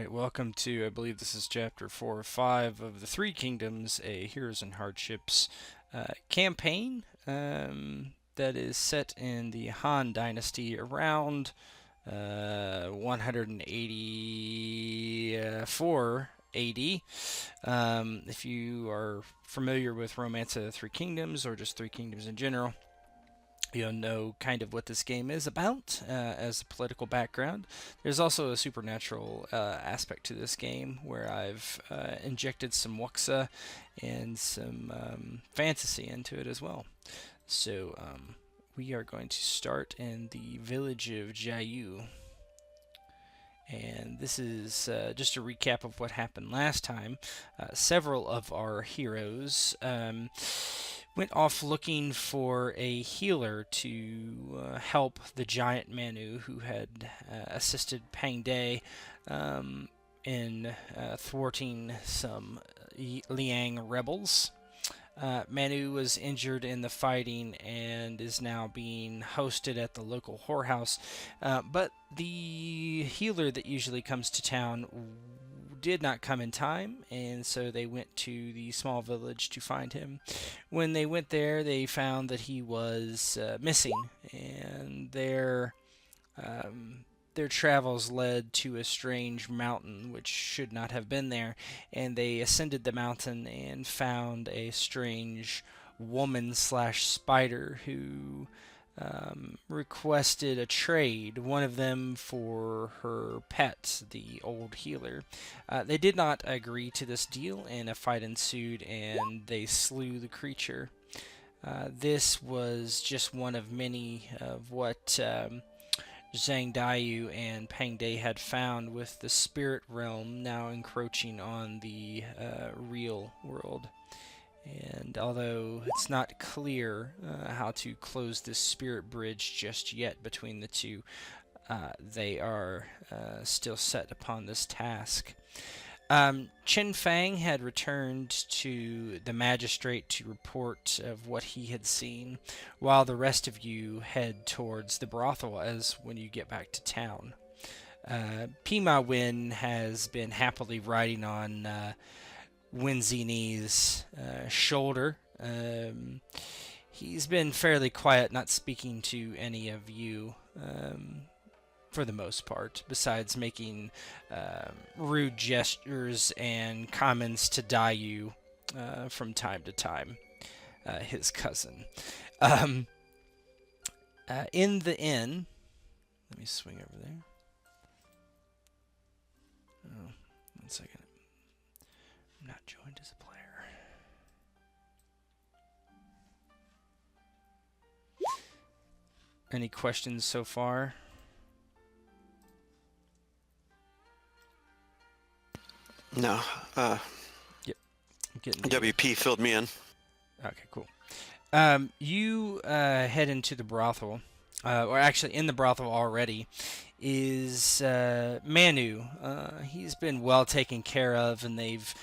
right, welcome to, I believe this is chapter 4 or 5 of the Three Kingdoms, a Heroes and Hardships campaign that is set in the Han Dynasty around 184 AD. If you are familiar with Romance of the Three Kingdoms or just Three Kingdoms in general, you'll know kind of what this game is about as a political background. There's also a supernatural aspect to this game where I've injected some wuxia and some fantasy into it as well. So we are going to start in the village of Jiayu. And this is just a recap of what happened last time. Several of our heroes went off looking for a healer to help the giant Manu who had assisted Pang De in thwarting some Liang rebels. Manu was injured in the fighting and is now being hosted at the local whorehouse. But the healer that usually comes to town did not come in time, and so they went to the small village to find him. When they went there, they found that he was missing, and their travels led to a strange mountain which should not have been there, and they ascended the mountain and found a strange woman slash spider who requested a trade, one of them for her pet, the old healer. They did not agree to this deal, and a fight ensued, and they slew the creature. This was just one of many of what Zhang Daiyu and Pang De had found, with the spirit realm now encroaching on the real world. And although it's not clear how to close this spirit bridge just yet between the two, they are still set upon this task. Chen Fang had returned to the magistrate to report of what he had seen, while the rest of you head towards the brothel as when you get back to town. Pima Win has been happily riding on Winzini's shoulder. He's been fairly quiet, not speaking to any of you for the most part, besides making rude gestures and comments to Dayu from time to time, his cousin. In the inn, let me swing over there. Oh, 1 second. I'm not joined as a player. Any questions so far? No. Yep. I'm getting WP filled me in. Okay, cool. You head into the brothel, or actually in the brothel already, is Manu. He's been well taken care of, and they've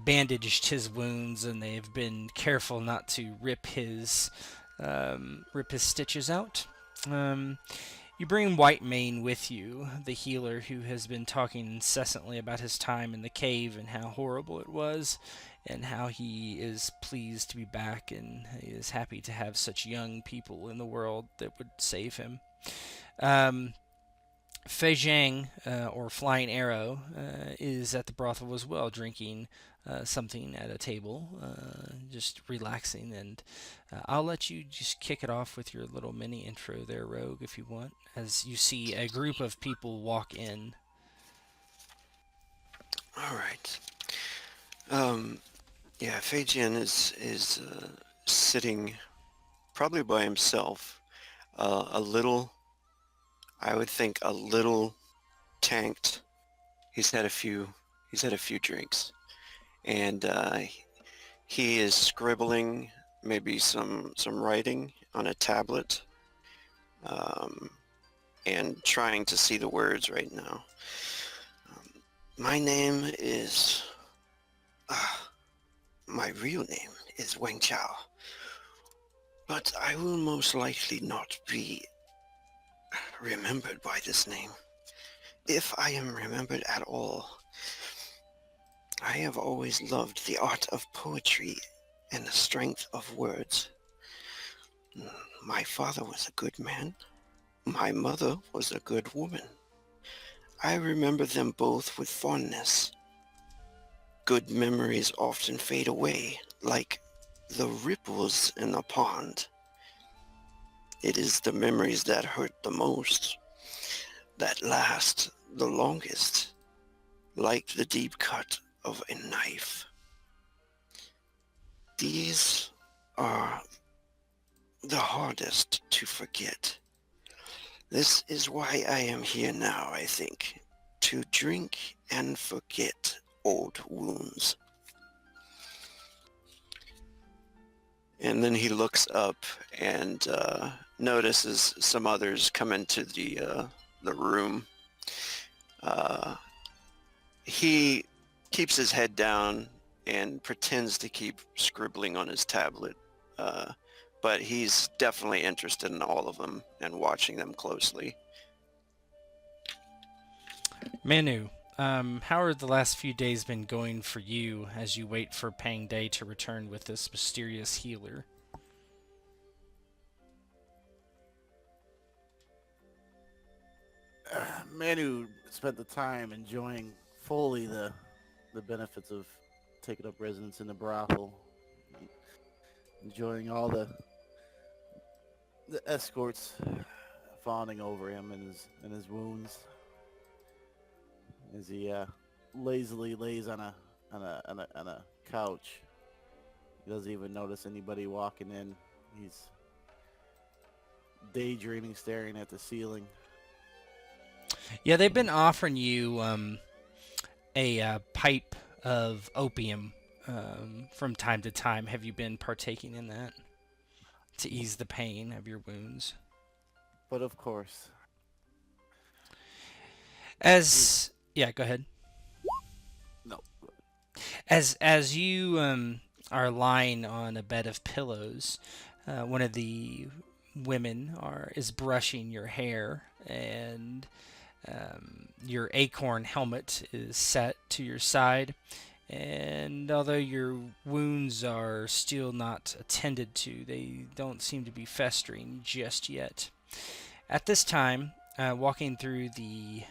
bandaged his wounds, and they've been careful not to rip his stitches out. You bring White Mane with you, the healer who has been talking incessantly about his time in the cave and how horrible it was, and how he is pleased to be back, and he is happy to have such young people in the world that would save him. Fei Zhang, or Flying Arrow, is at the brothel as well, drinking something at a table, just relaxing. And I'll let you just kick it off with your little mini intro there, Rogue, if you want, as you see a group of people walk in. All right. Yeah, Feijian is sitting probably by himself, a little. I would think a little tanked. He's had a few drinks, and he is scribbling maybe some writing on a tablet, and trying to see the words right now. My name is my real name is Wang Chao, but I will most likely not be remembered by this name. If I am remembered at all, I have always loved the art of poetry and the strength of words. My father was a good man. My mother was a good woman. I remember them both with fondness. Good memories often fade away, like the ripples in a pond. It is the memories that hurt the most, that last the longest, like the deep cut of a knife. These are the hardest to forget. This is why I am here now, I think, to drink and forget old wounds. And then he looks up and notices some others come into the room. Uh, he keeps his head down and pretends to keep scribbling on his tablet. But he's definitely interested in all of them and watching them closely. Manu, how are the last few days been going for you as you wait for Pang Day to return with this mysterious healer? Manu spent the time enjoying fully the benefits of taking up residence in the brothel, enjoying all the escorts fawning over him and his wounds as he lazily lays on a couch. He doesn't even notice anybody walking in. He's daydreaming, staring at the ceiling. Yeah, they've been offering you a pipe of opium from time to time. Have you been partaking in that to ease the pain of your wounds? But of course, As yeah, go ahead. no. As you are lying on a bed of pillows, one of the women is brushing your hair, and your acorn helmet is set to your side. And although your wounds are still not attended to, they don't seem to be festering just yet. At this time, walking through the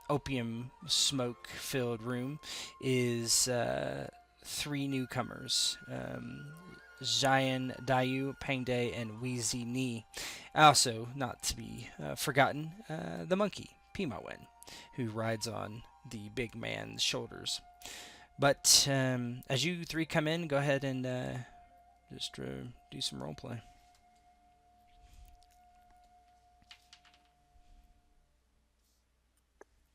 opium smoke filled room is three newcomers, Xian Dayu, Pangde, and Wheezy Ni. Also, not to be forgotten, the monkey, Pima Wen, who rides on the big man's shoulders. But as you three come in, go ahead and just do some roleplay.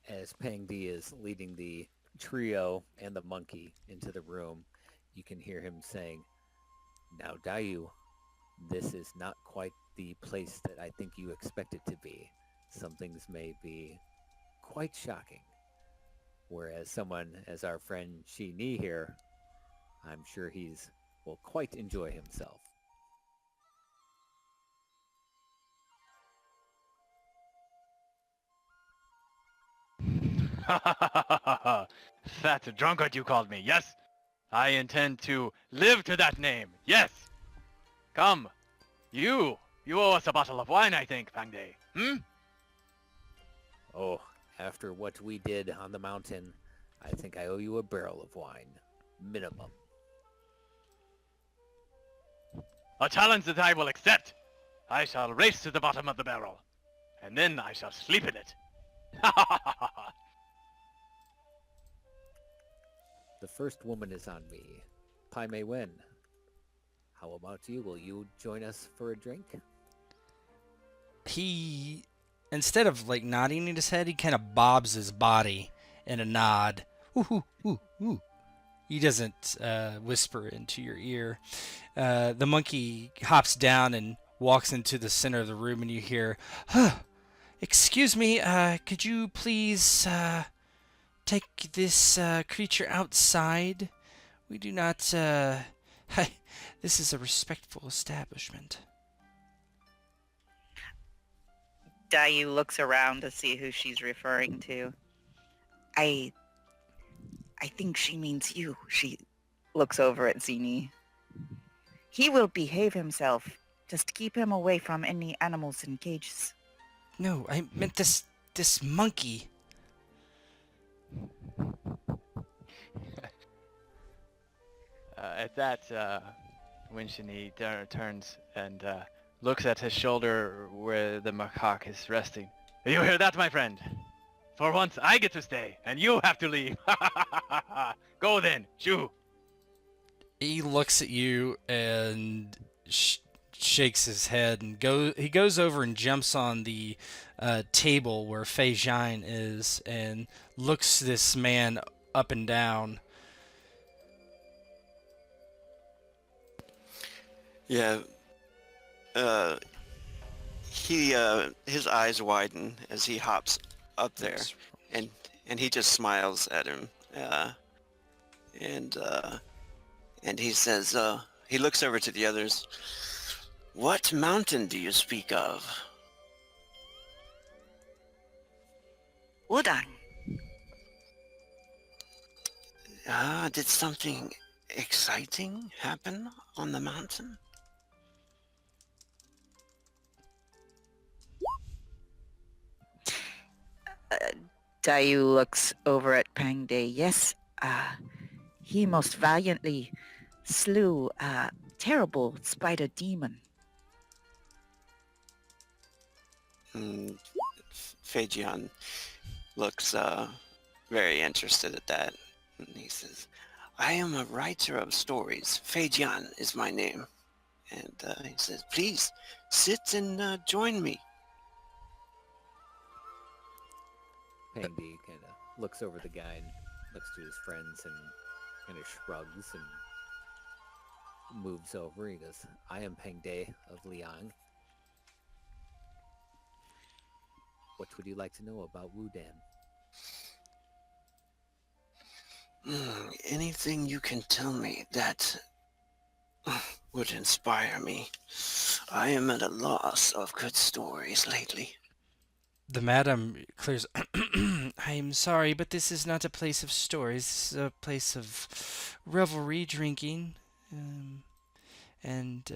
As Pang Di is leading the trio and the monkey into the room, you can hear him saying, "Now, Dayu, this is not quite the place that I think you expect it to be. Some things may be quite shocking. Whereas someone as our friend Shi Ni here, I'm sure will quite enjoy himself." That drunkard you called me, yes? I intend to live to that name, yes! Come, you owe us a bottle of wine, I think, Pangde. Hmm? Oh, after what we did on the mountain, I think I owe you a barrel of wine. Minimum. A challenge that I will accept. I shall race to the bottom of the barrel, and then I shall sleep in it. Ha ha ha ha ha! The first woman is on me. Pai Mei Wen. How about you? Will you join us for a drink? He, instead of like nodding his head, he kind of bobs his body in a nod. Ooh, ooh, ooh, ooh. He doesn't whisper into your ear. The monkey hops down and walks into the center of the room, and you hear, "Excuse me, could you please take this creature outside? We do not. This is a respectful establishment." Dayu looks around to see who she's referring to. I think she means you. She looks over at Zini. He will behave himself. Just keep him away from any animals in cages. No, I meant this monkey. At that, Winshini turns and looks at his shoulder where the macaque is resting. You hear that, my friend? For once, I get to stay, and you have to leave. Go then, shoo. He looks at you and shakes his head and he goes over and jumps on the table where Fei Jian is and looks this man up and down. Yeah. His eyes widen as he hops up there, and he just smiles at him. And he says, he looks over to the others. What mountain do you speak of? Udang. Did something exciting happen on the mountain? Dayu looks over at Pangde. Yes, he most valiantly slew a terrible spider demon. Feijian looks very interested at that. And he says, I am a writer of stories. Feijian is my name. And he says, please sit and join me. Pangdi kind of looks over the guy and looks to his friends and kind of shrugs and moves over. He goes, I am Pangde of Liang. What would you like to know about Wudan? Anything you can tell me that would inspire me. I am at a loss of good stories lately. The madam clears. I am sorry, but this is not a place of stories. This is a place of revelry, drinking, and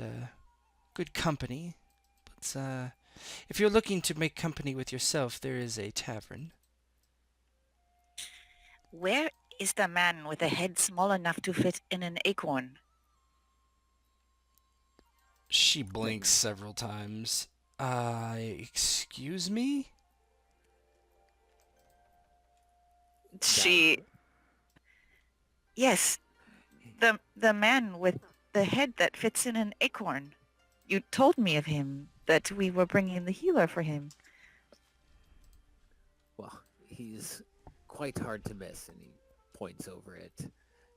good company. But if you're looking to make company with yourself, there is a tavern. Where is the man with a head small enough to fit in an acorn? She blinks several times. Excuse me? Yes, the man with the head that fits in an acorn. You told me of him, that we were bringing the healer for him. Well, he's quite hard to miss, and he points over at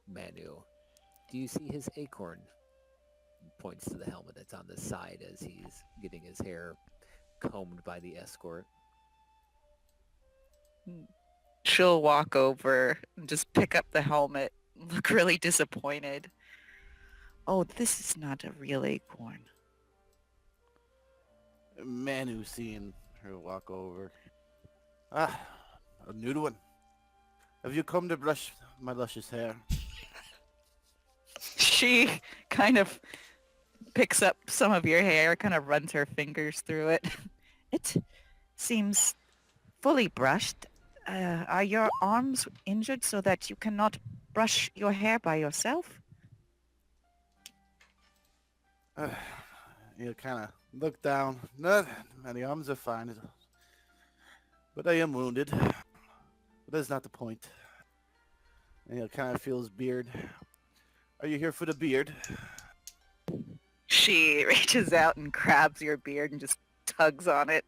Manu. Do you see his acorn? He points to the helmet that's on the side as he's getting his hair combed by the escort. She'll walk over and just pick up the helmet, look really disappointed. Oh, this is not a real acorn. Manu seeing her walk over. Ah, a new one. Have you come to brush my luscious hair? She kind of picks up some of your hair, kind of runs her fingers through it. It seems fully brushed. Are your arms injured so that you cannot brush your hair by yourself? You kind of look down. No, my arms are fine. But I am wounded. But that's not the point. And he'll kind of feel his beard. Are you here for the beard? She reaches out and grabs your beard and just tugs on it.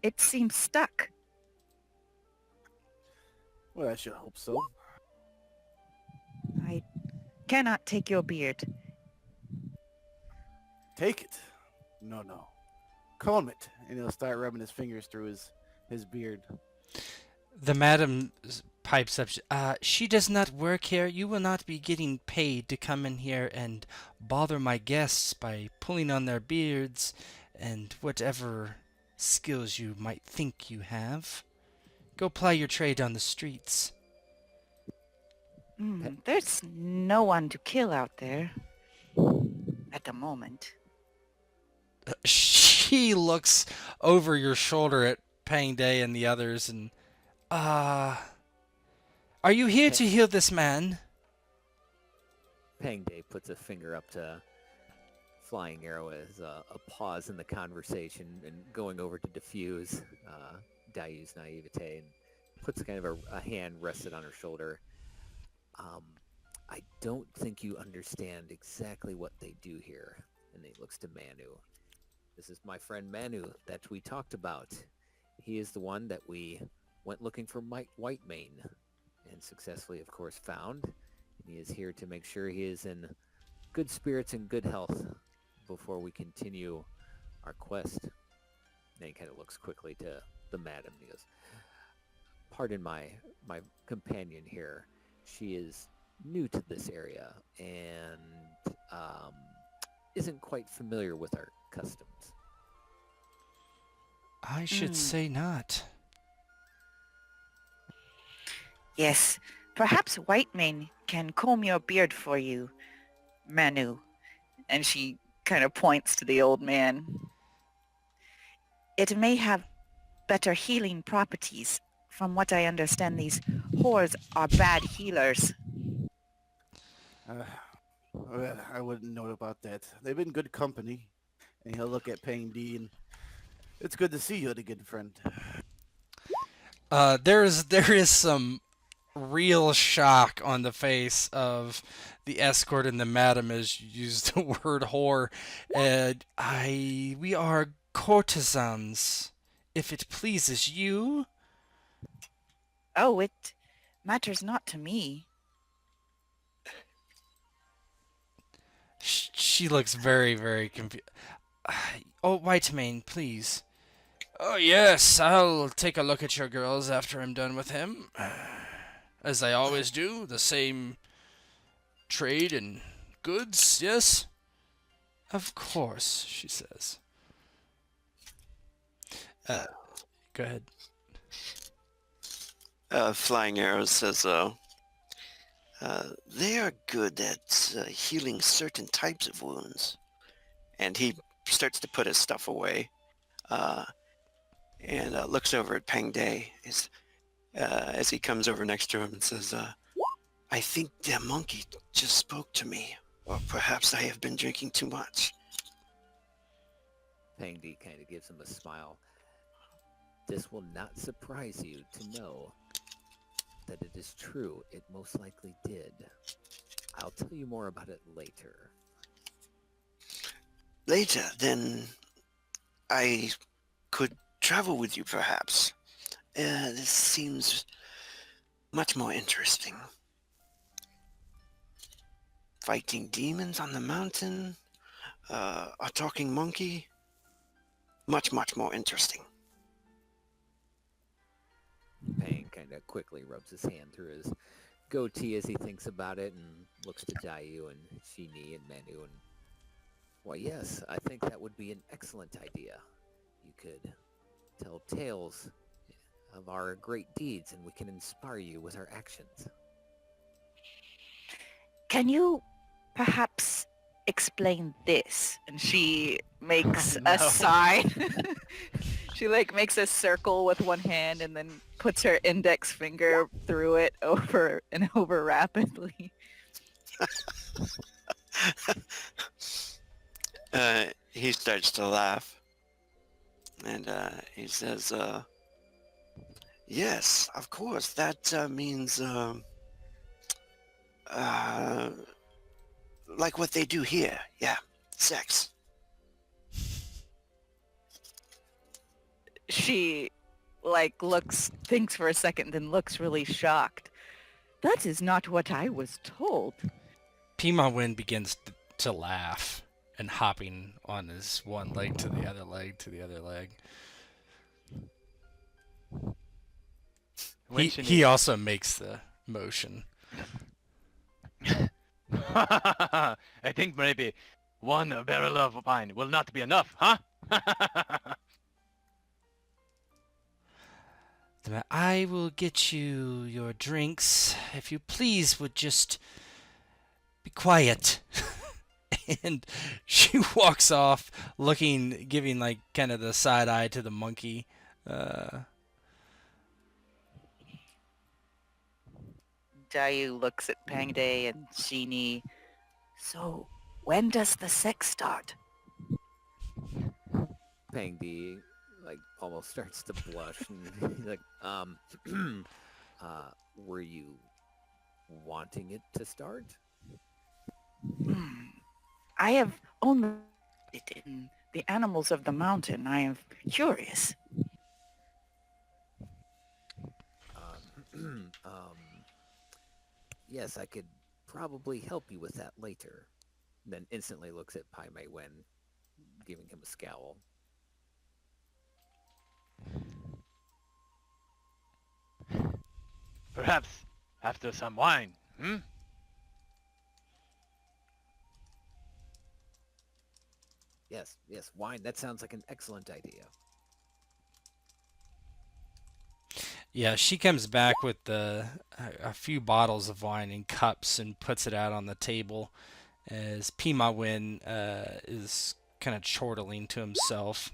It seems stuck. Well, I should hope so. I cannot take your beard. Take it. No. Comb it. And he'll start rubbing his fingers through his beard. The madam pipes up. She does not work here. You will not be getting paid to come in here and bother my guests by pulling on their beards and whatever skills you might think you have. Go ply your trade on the streets. There's no one to kill out there at the moment. She looks over your shoulder at Pang Day and the others and, are you here to heal this man? Pang Day puts a finger up to Flying Arrow as a pause in the conversation and going over to diffuse Dayu's naivete and puts kind of a hand rested on her shoulder. I don't think you understand exactly what they do here. And he looks to Manu. This is my friend Manu that we talked about. He is the one that we went looking for Whitemane and successfully, of course, found. And he is here to make sure he is in good spirits and good health before we continue our quest. Then he kind of looks quickly to the madam. He goes, pardon my companion here. She is new to this area and isn't quite familiar with our customs. I should say not. Yes, perhaps Whitemane can comb your beard for you, Manu. And she kind of points to the old man. It may have better healing properties. From what I understand, these whores are bad healers. Well, I wouldn't know about that. They've been good company. And he'll look at Pang D and it's good to see you again, friend. There is some real shock on the face of the escort and the madam as you use the word whore. We are courtesans, if it pleases you. Oh, it matters not to me. She looks very, very confused. Oh, Whitemane, please. Oh, yes, I'll take a look at your girls after I'm done with him. As I always do, the same trade in goods, yes? Of course, she says. Go ahead. Flying Arrow says, they are good at healing certain types of wounds. And he starts to put his stuff away and looks over at Pang Day as he comes over next to him and says, I think the monkey just spoke to me. Or perhaps I have been drinking too much. Pang D kind of gives him a smile. This will not surprise you to know that it is true. It most likely did. I'll tell you more about it later. Later, then I could travel with you, perhaps. This seems much more interesting. Fighting demons on the mountain, a talking monkey. Much, much more interesting. Pang kind of quickly rubs his hand through his goatee as he thinks about it and looks to Dayu and Shini and Manu and why yes, I think that would be an excellent idea. You could tell tales of our great deeds and we can inspire you with our actions. Can you perhaps explain this? And she makes a sign. She makes a circle with one hand and then puts her index finger through it over and over rapidly. He starts to laugh. And he says, yes, of course, that means like what they do here. Yeah, sex. She thinks for a second, then looks really shocked. That is not what I was told. Pima Win begins to laugh and hopping on his one leg to the other leg to the other leg. He also makes the motion. I think maybe one barrel of wine will not be enough, huh? I will get you your drinks if you please would just be quiet. And she walks off, giving like kind of the side eye to the monkey. Uh, Dayu looks at Pangday and Sheeny. So, when does the sex start? Pangdi like almost starts to blush and he's like, were you wanting it to start? I have only it in the animals of the mountain. I am curious. Yes, I could probably help you with that later. Then instantly looks at Pai Mei Wen, giving him a scowl. Perhaps after some wine, Yes, wine. That sounds like an excellent idea. yeah, she comes back with a few bottles of wine in cups and puts it out on the table as Pima Win is kind of chortling to himself.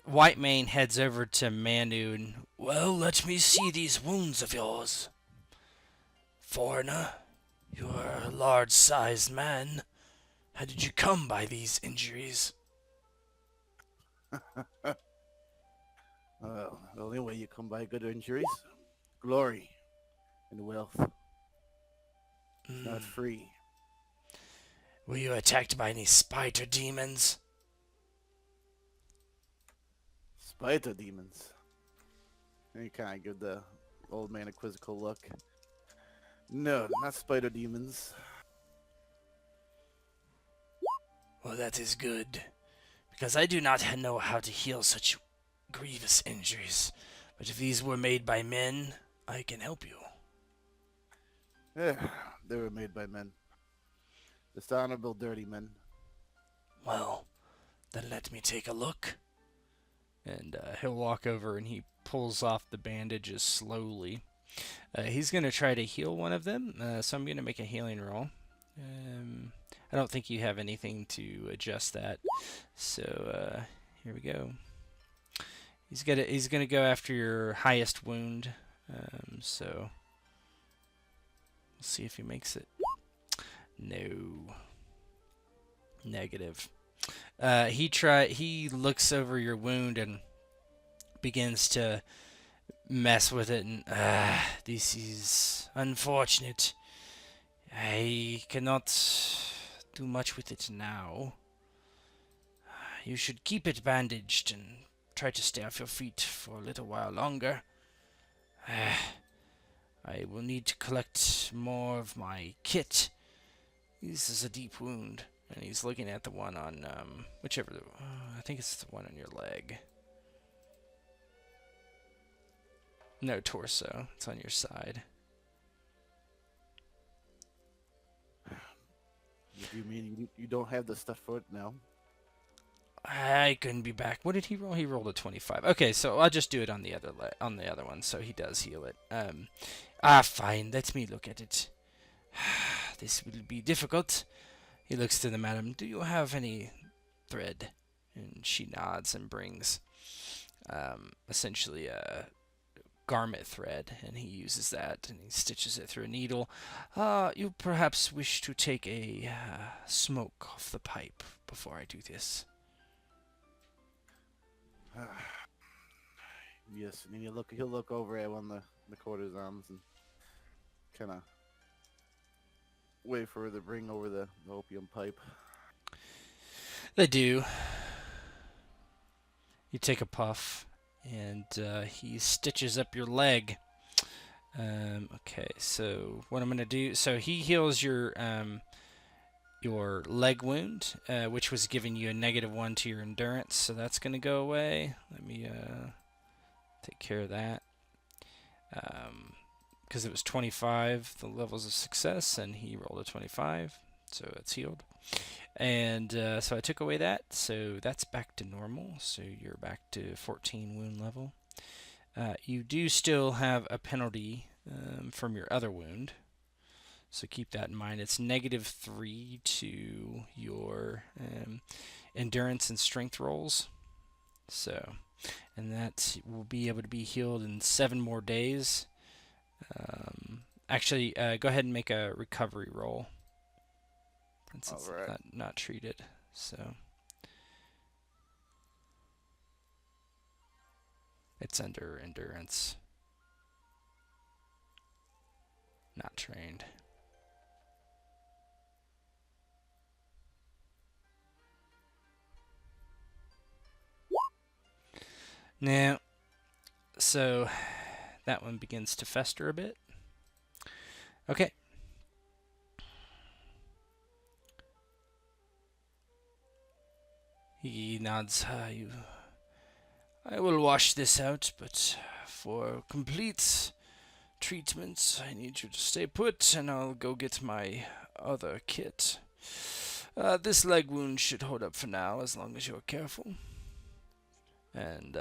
White Mane heads over to Manu and, well, let me see these wounds of yours. Foreigner, you are a large-sized man. How did you come by these injuries? Well, the only way you come by good injuries, glory and wealth. It's not free. Were you attacked by any spider demons? Spider demons. And you kind of give the old man a quizzical look. No, not spider demons. Well, that is good, because I do not know how to heal such grievous injuries. But if these were made by men, I can help you. Yeah, they were made by men. Dishonorable, dirty men. Well, then let me take a look. And he'll walk over and he pulls off the bandages slowly. He's going to try to heal one of them, so I'm going to make a healing roll. I don't think you have anything to adjust that. So here we go. He's gonna go after your highest wound. So we'll see if he makes it. No. Negative. He looks over your wound and begins to mess with it, and this is unfortunate. I cannot do much with it now. You should keep it bandaged and try to stay off your feet for a little while longer. I will need to collect more of my kit. This is a deep wound. And he's looking at the one on, I think it's the one on your leg. No, torso. It's on your side. You mean you don't have the stuff for it now? I couldn't be back. What did he roll? He rolled a 25. Okay, so I'll just do it on the other one, so he does heal it. Fine. Let me look at it. This will be difficult. He looks to the madam. Do you have any thread? And she nods and brings essentially a garment thread, and he uses that and he stitches it through a needle. You perhaps wish to take a smoke off the pipe before I do this. Yes, and then he'll look over at one of the courtesans and kind of wait for her to bring over the opium pipe. They do. You take a puff, and he stitches up your leg. Okay, so what I'm going to do... So he heals your leg wound, which was giving you a -1 to your endurance, so that's going to go away. Let me take care of that. Because it was 25, the levels of success, and he rolled a 25, so it's healed. And so I took away that, so that's back to normal. So you're back to 14 wound level. You do still have a penalty from your other wound, so keep that in mind. It's -3 to your endurance and strength rolls. So, and that will be able to be healed in 7 more days. Actually, go ahead and make a recovery roll. Since it's Alright. not treated. So it's under endurance. Not trained. Now, so that one begins to fester a bit. Okay. He nods. I will wash this out, but for complete treatment, I need you to stay put, and I'll go get my other kit. This leg wound should hold up for now, as long as you're careful. And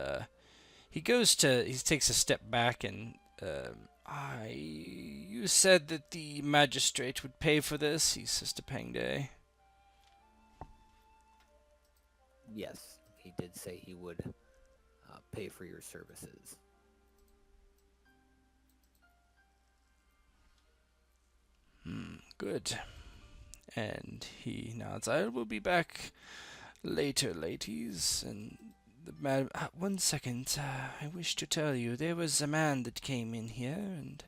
he takes a step back, and you said that the magistrate would pay for this, he says to Pangday. Yes, he did say he would pay for your services. Good. And he nods. I will be back later, ladies. And the man. One second. I wish to tell you there was a man that came in here, and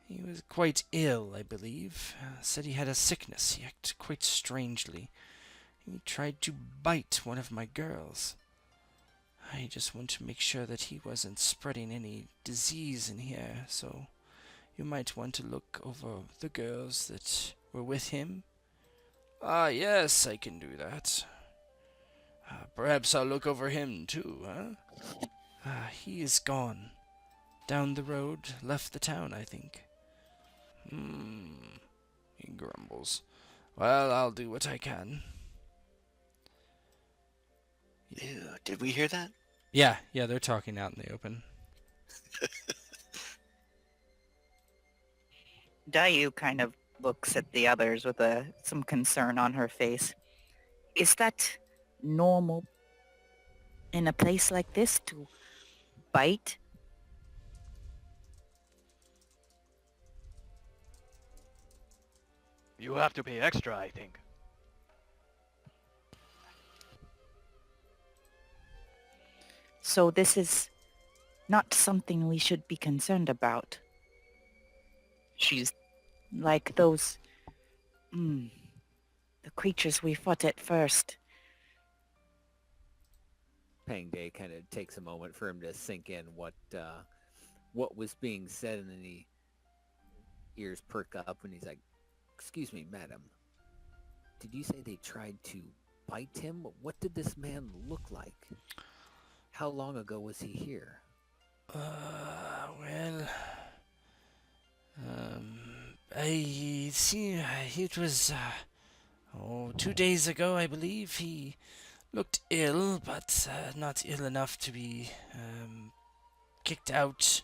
he was quite ill, I believe. Said he had a sickness. He acted quite strangely. He tried to bite one of my girls. I just want to make sure that he wasn't spreading any disease in here, so you might want to look over the girls that were with him. Ah, yes, I can do that. Perhaps I'll look over him too, huh? He is gone. Down the road, left the town, I think. He grumbles. Well, I'll do what I can. Ew, did we hear that? Yeah, they're talking out in the open. Dayu kind of looks at the others with some concern on her face. Is that normal in a place like this to bite? You have to pay extra, I think. So this is not something we should be concerned about. She's like those, the creatures we fought at first. Pangday kind of takes a moment for him to sink in what was being said, and then he ears perk up and he's like, "Excuse me, madam. Did you say they tried to bite him? What did this man look like? How long ago was he here?" Well, I see. It was 2 days ago, I believe. He looked ill, but not ill enough to be kicked out.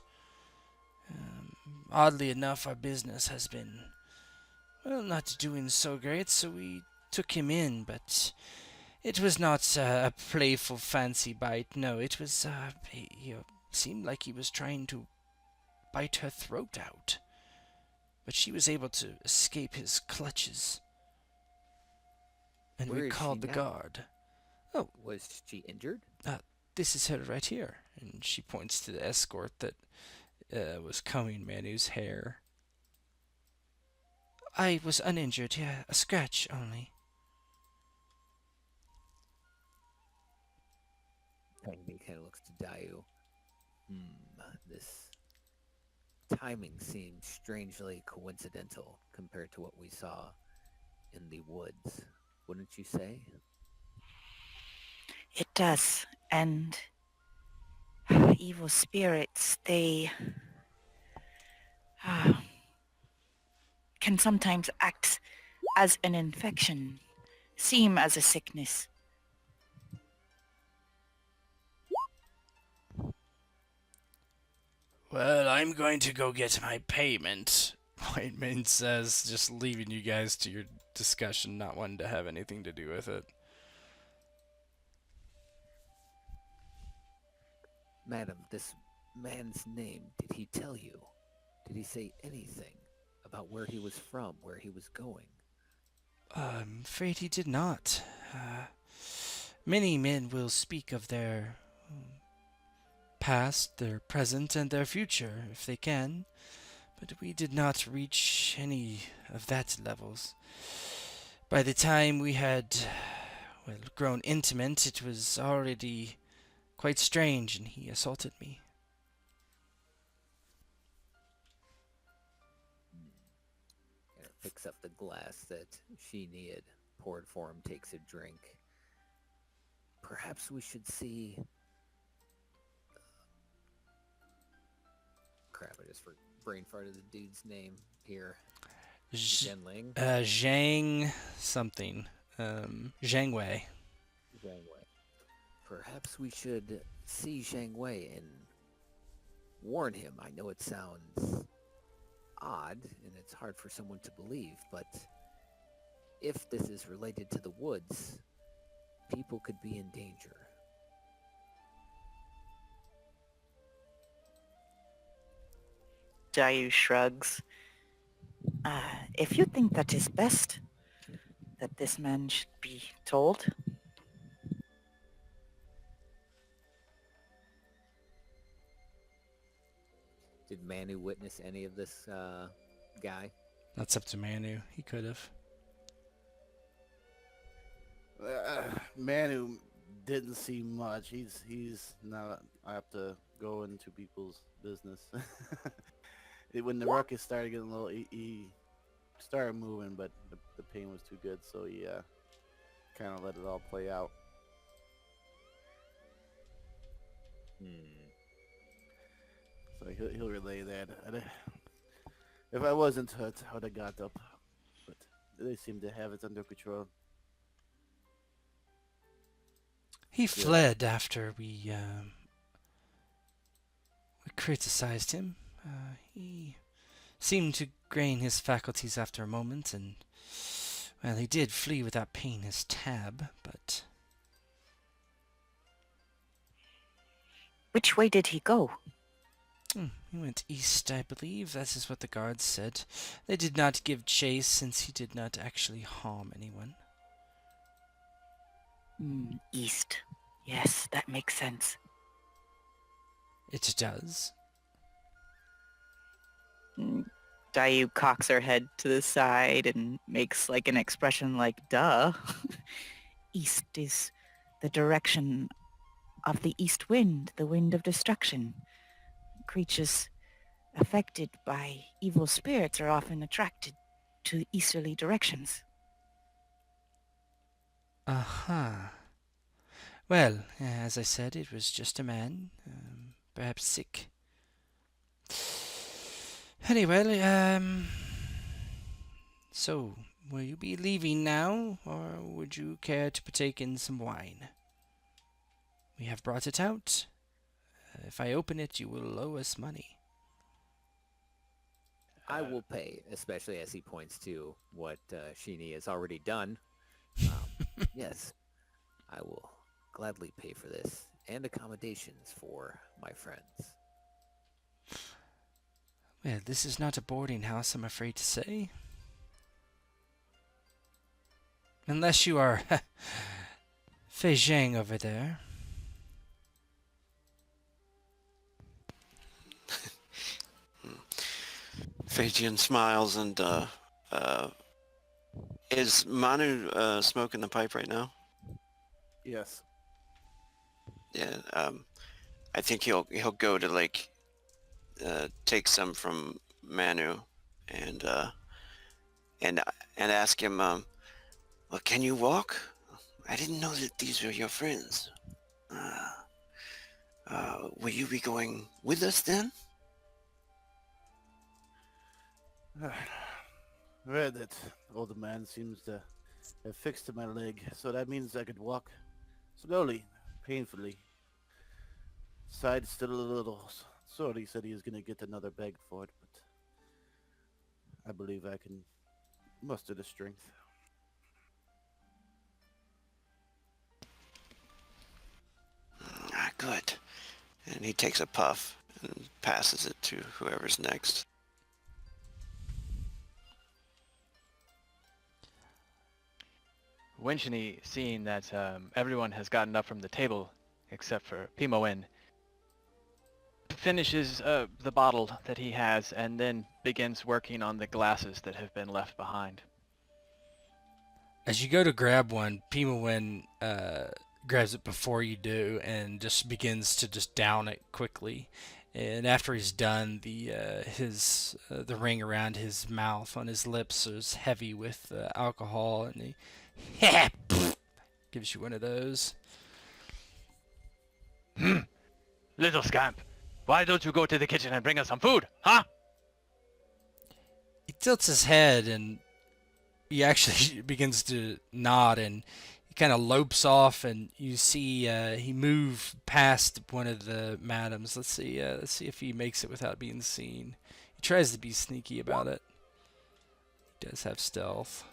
Oddly enough, our business has been, well, not doing so great, so we took him in, but it was not a playful fancy bite. No, it was, he seemed like he was trying to bite her throat out, but she was able to escape his clutches. And Where we is called she the now? guard. Was she injured? This is her right here. And she points to the escort that was combing Manu's hair. I was uninjured, yeah, a scratch only. Pangday kind of looks to Dayu. This timing seems strangely coincidental compared to what we saw in the woods, wouldn't you say? It does. And evil spirits, they can sometimes act as an infection seem as a sickness. Well, I'm going to go get my payment, White Man says, just leaving you guys to your discussion, not wanting to have anything to do with it. Madam, this man's name, did he tell you? Did he say anything about where he was from, where he was going? I'm afraid he did not. Many men will speak of their past, their present, and their future, if they can, but we did not reach any of that levels. By the time we had, well, grown intimate, it was already quite strange, and he assaulted me. And picks up the glass that Sheeny had poured for him, takes a drink. Perhaps we should see... Crap, I just brain farted the dude's name here. Zhenling? Zhang something. Zhang Wei. Zhang Wei. Perhaps we should see Zhang Wei and warn him. I know it sounds odd and it's hard for someone to believe, but if this is related to the woods, people could be in danger. Dayu shrugs. If you think that is best, that this man should be told. Did Manu witness any of this guy? That's up to Manu. He could have. Manu didn't see much. He's not apt to go into people's business. When the ruckus started getting a little, he started moving, but the pain was too good, so he kind of let it all play out. So he'll relay that. If I wasn't hurt, I would have got up, but they seem to have it under control. He fled after we criticized him. He seemed to gain his faculties after a moment, and, well, he did flee without paying his tab, but... Which way did he go? He went east, I believe. That is what the guards said. They did not give chase, since he did not actually harm anyone. East. Yes, that makes sense. It does. Dayu cocks her head to the side and makes like an expression like, duh. East is the direction of the east wind, the wind of destruction. Creatures affected by evil spirits are often attracted to easterly directions. Aha. Well, as I said, it was just a man, perhaps sick. Anyway, so, will you be leaving now, or would you care to partake in some wine? We have brought it out. If I open it, you will owe us money. I will pay, especially as he points to what Sheeny has already done. Yes, I will gladly pay for this and accommodations for my friends. Well, this is not a boarding house, I'm afraid to say. Unless you are Fei Zhang over there. Phaeton smiles and is Manu smoking the pipe right now? Yes. Yeah. I think he'll go to like take some from Manu and ask him, well, can you walk? I didn't know that these were your friends. Will you be going with us then? Read that older man seems to I fixed my leg, so that means I could walk slowly, painfully. Side still a little sore. He said he was going to get another bag for it, but I believe I can muster the strength. Ah, good. And he takes a puff and passes it to whoever's next. Winchini, seeing that everyone has gotten up from the table except for Pimoen, finishes the bottle that he has and then begins working on the glasses that have been left behind. As you go to grab one, Pima grabs it before you do and just begins to just down it quickly. And after he's done, the ring around his mouth on his lips is heavy with alcohol, and he gives you one of those. Little scamp, why don't you go to the kitchen and bring us some food, huh? He tilts his head and he actually begins to nod, and he kind of lopes off, and you see he move past one of the madams. Let's see if he makes it without being seen. He tries to be sneaky about it. He does have stealth.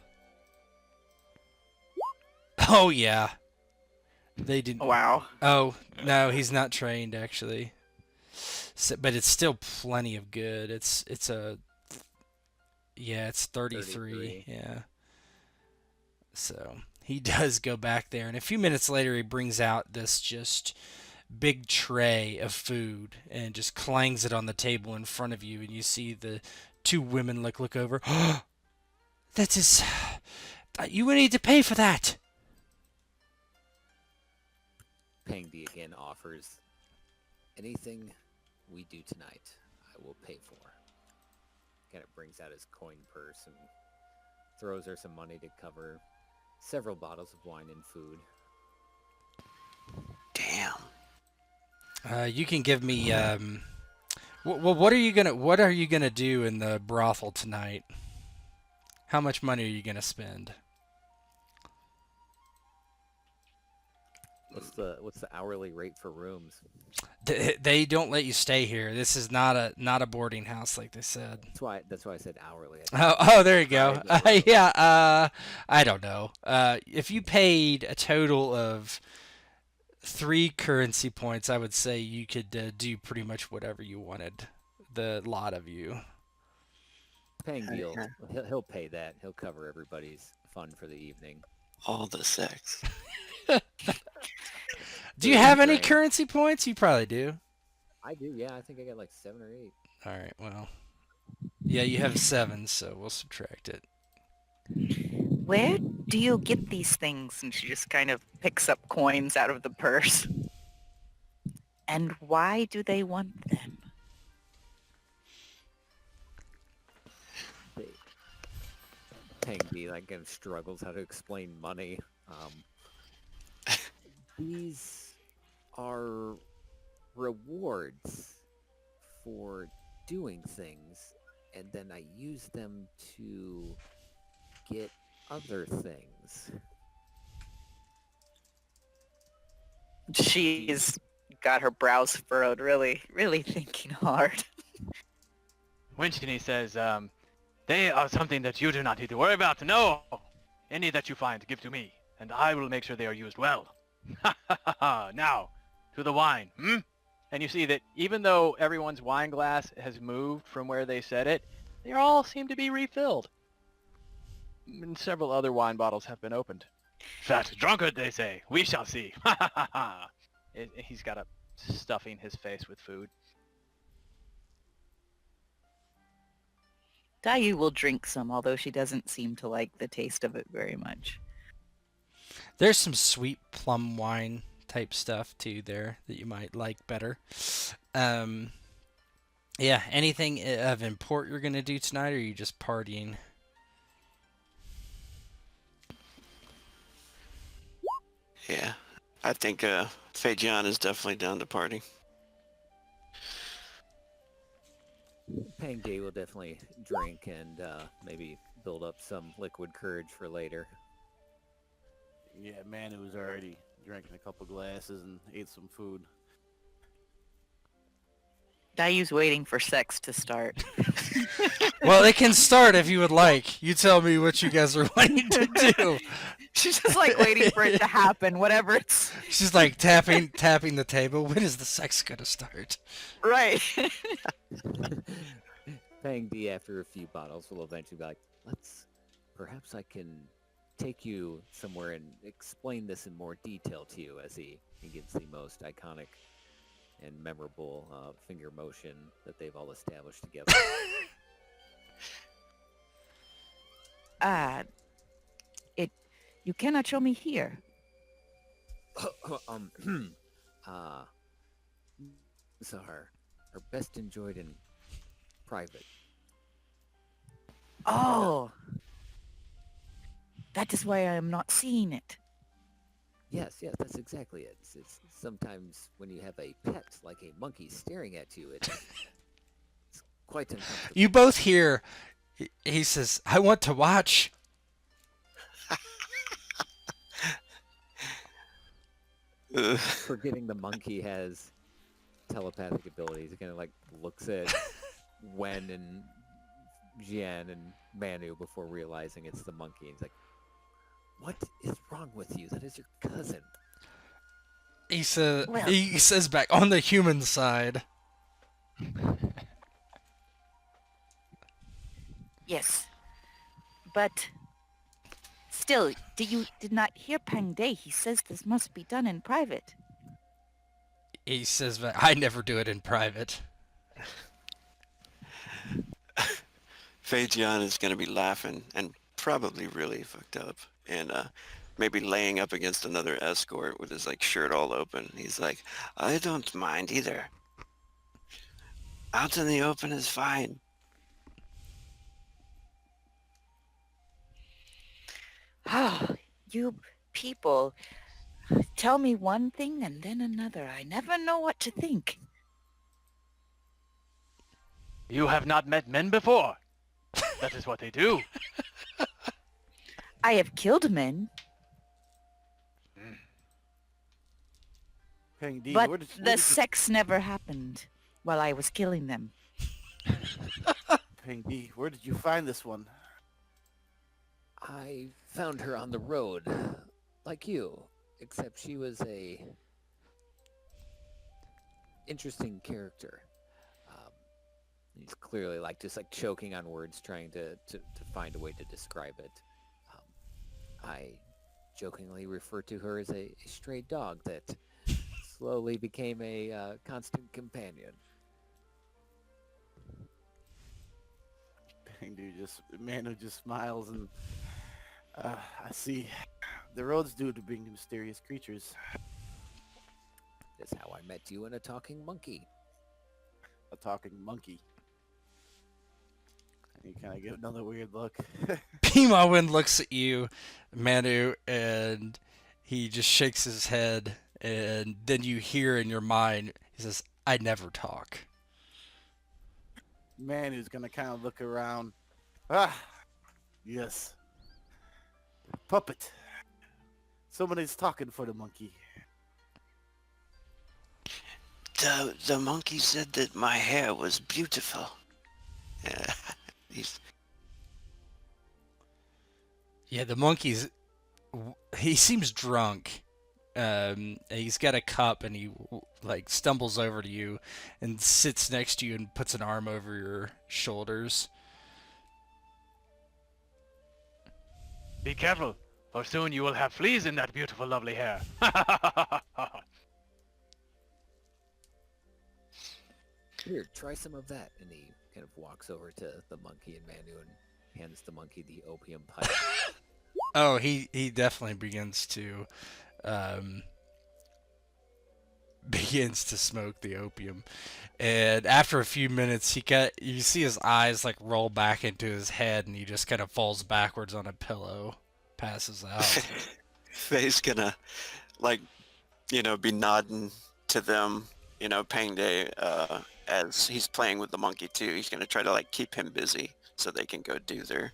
Oh yeah, they didn't. Wow. Oh no, he's not trained actually. So, but it's still plenty of good. It's 33. Yeah. So he does go back there, and a few minutes later, he brings out this just big tray of food and just clangs it on the table in front of you, and you see the two women look over. That is, you will need to pay for that. Pengdi again offers, anything we do tonight, I will pay for. Kind of brings out his coin purse and throws her some money to cover several bottles of wine and food. Damn. You can give me. Well, what are you gonna do in the brothel tonight? How much money are you gonna spend? What's the hourly rate for rooms? They don't let you stay here. This is not a boarding house like they said. That's why I said hourly. Oh, there you go. Private room. Yeah. I don't know. If you paid a total of 3 currency points, I would say you could do pretty much whatever you wanted. The lot of you. Pengdi, he'll pay that. He'll cover everybody's fun for the evening. All the sex. Do you have any Right. currency points? You probably do. I do, yeah. I think I got like 7 or 8. All right. Well, yeah, you have 7, so we'll subtract it. Where do you get these things? And she just kind of picks up coins out of the purse. And why do they want them? Pengdi like kind of struggles how to explain money. These are rewards for doing things, and then I use them to get other things. She's got her brows furrowed, really, really thinking hard. Winchini says, they are something that you do not need to worry about. No! Any that you find, give to me, and I will make sure they are used well. Ha ha ha ha! Now, to the wine, And you see that even though everyone's wine glass has moved from where they set it, they all seem to be refilled. And several other wine bottles have been opened. Fat drunkard, they say. We shall see. Ha ha ha ha! He's got a stuffing his face with food. Dayu will drink some, although she doesn't seem to like the taste of it very much. There's some sweet plum wine type stuff too there that you might like better. Yeah, anything of import you're gonna do tonight, or are you just partying? Yeah. I think Fejian is definitely down to party. Pengdi will definitely drink and maybe build up some liquid courage for later. Yeah, Manu was already drinking a couple glasses and ate some food. Dayu's waiting for sex to start. Well, it can start if you would like. You tell me what you guys are wanting to do. She's just like waiting for it to happen, whatever it's... She's like tapping the table. When is the sex gonna start? Right. Pang D, after a few bottles, will eventually be like, perhaps I can take you somewhere and explain this in more detail to you, as he gives the most iconic and memorable finger motion that they've all established together. You cannot show me here. So are best enjoyed in private. Oh. That is why I am not seeing it. Yes, that's exactly it. It's sometimes when you have a pet like a monkey staring at you, it's quite uncomfortable. You both hear. He says, "I want to watch." Forgetting the monkey has telepathic abilities, he kind of like looks at Wen and Jian and Manu before realizing it's the monkey. He's like, "What is wrong with you? That is your cousin." He says. Well- He says back on the human side. Yes. But still, you did not hear Pang Day. He says this must be done in private. He says back, "I never do it in private." Fei Jian is going to be laughing and probably really fucked up and maybe laying up against another escort with his like shirt all open. He's like, I don't mind either. Out in the open is fine. Ah, you people tell me one thing and then another. I never know what to think. You have not met men before. That is what they do. I have killed men, Pang D, but where did the you, sex never happened while I was killing them. Pang D, where did you find this one? I found her on the road, like you, except she was a interesting character. He's clearly like just like choking on words, trying to find a way to describe it. I jokingly refer to her as a stray dog that slowly became a constant companion. Manu just smiles and I see. The road's due to bring mysterious creatures. That's how I met you and a talking monkey. A talking monkey. And you kind of give another weird look. Pima Wind looks at you, Manu, and he just shakes his head, and then you hear in your mind, he says, "I never talk." Manu's gonna kind of look around. Ah, yes. Puppet. Somebody's talking for the monkey. The monkey said that my hair was beautiful. Yeah, the monkey's. He seems drunk. He's got a cup, and he like stumbles over to you, and sits next to you, and puts an arm over your shoulders. Be careful, or soon you will have fleas in that beautiful, lovely hair. Here, try some of that. And he kind of walks over to the monkey and Manu and hands the monkey the opium pipe. Oh, he definitely begins to smoke the opium, and after a few minutes, you see his eyes like roll back into his head, and he just kind of falls backwards on a pillow, passes out. Fei's gonna like, be nodding to them, Pang Day, as he's playing with the monkey too. He's gonna try to like keep him busy so they can go do their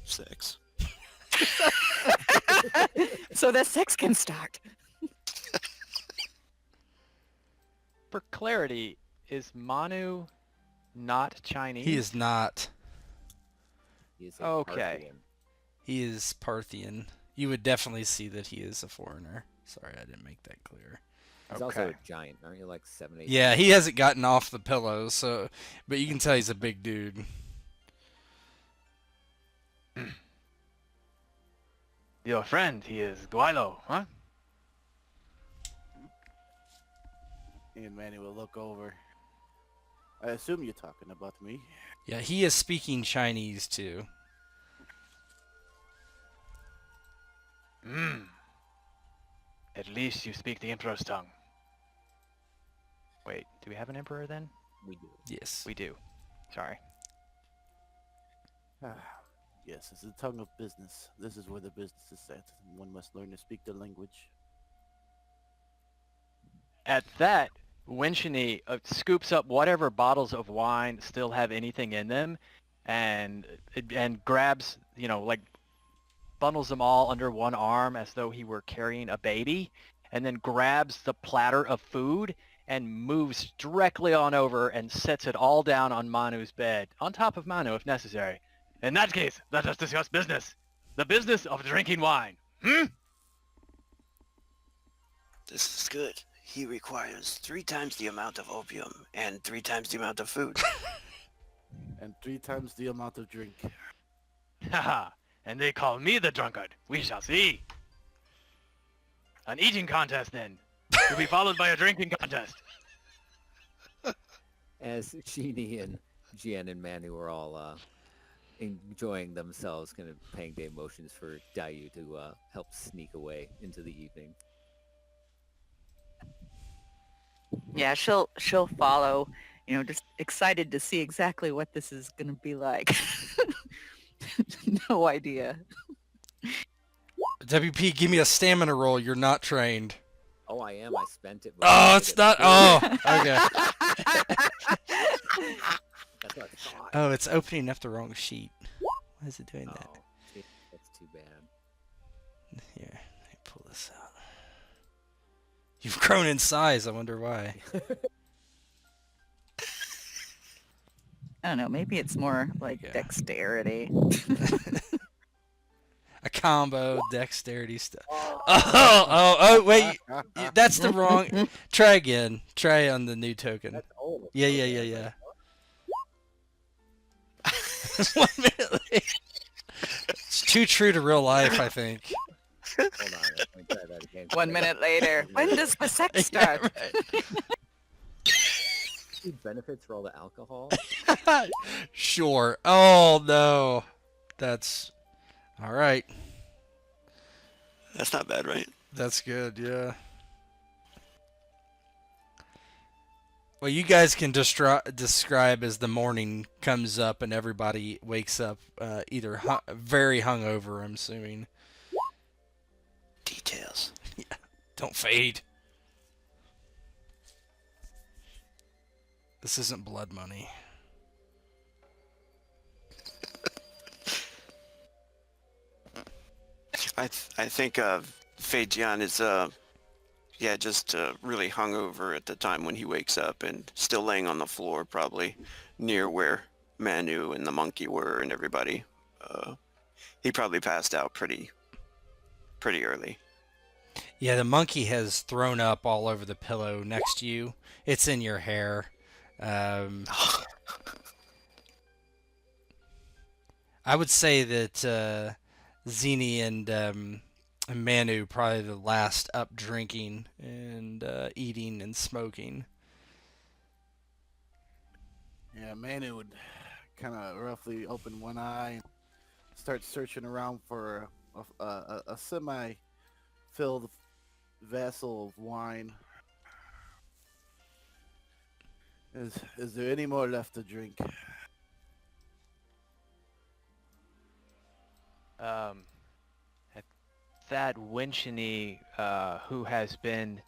sex. So the sex can start. For clarity, is Manu not Chinese? He is not. He is a Okay. Parthian. He is Parthian. You would definitely see that he is a foreigner. Sorry, I didn't make that clear. He's also Okay. a giant. Aren't you like 7, 8? Yeah, he hasn't gotten off the pillow, so but you can tell he's a big dude. Your friend, he is Guilo, huh? And Manny will look over. I assume you're talking about me. Yeah, he is speaking Chinese too. Hmm. At least you speak the Emperor's tongue. Wait, do we have an Emperor then? We do. Yes. We do. Sorry. Yes, it's the tongue of business. This is where the business is at. One must learn to speak the language. At that, Winchini scoops up whatever bottles of wine still have anything in them, and grabs, like bundles them all under one arm as though he were carrying a baby, and then grabs the platter of food and moves directly on over and sets it all down on Manu's bed, on top of Manu if necessary. In that case, let us discuss business. The business of drinking wine. This is good. He requires 3 times the amount of opium and 3 times the amount of food. And 3 times the amount of drink. Haha, and they call me the drunkard. We shall see. An eating contest then, to be followed by a drinking contest. As Sheeny and Jian and Manu are all enjoying themselves, kind of paying day motions for Dayu to help sneak away into the evening. Yeah, she'll follow, just excited to see exactly what this is going to be like. No idea. WP, give me a stamina roll. You're not trained. Oh, I am. I spent it. Oh, it's not. Oh, okay. That's what I thought. Oh, it's opening up the wrong sheet. Why is it doing that? Oh, gee, that's too bad. Here, let me pull this out. You've grown in size. I wonder why. I don't know. Maybe it's more like Yeah. dexterity. A combo, dexterity stuff. Oh, wait. That's the wrong. Try again. Try on the new token. That's old. Yeah. 1 minute later. It's too true to real life, I think. Hold on. Let me try that again. 1 minute later. When does the sex start? Yeah, Any benefits for all the alcohol? right. Sure. Oh, no. That's... All right. That's not bad, right? That's good, yeah. Well, you guys can describe as the morning comes up and everybody wakes up either very hungover, I'm assuming. Details. Don't fade. This isn't blood money. I think Fei Jian is just really hungover at the time when he wakes up and still laying on the floor, probably near where Manu and the monkey were and everybody. He probably passed out pretty early. Yeah, the monkey has thrown up all over the pillow next to you. It's in your hair. I would say that Zini and Manu probably the last up drinking and eating and smoking. Yeah, Manu would kind of roughly open one eye and start searching around for a semi-filled vessel of wine. Is there any more left to drink? At that Winchini, who has been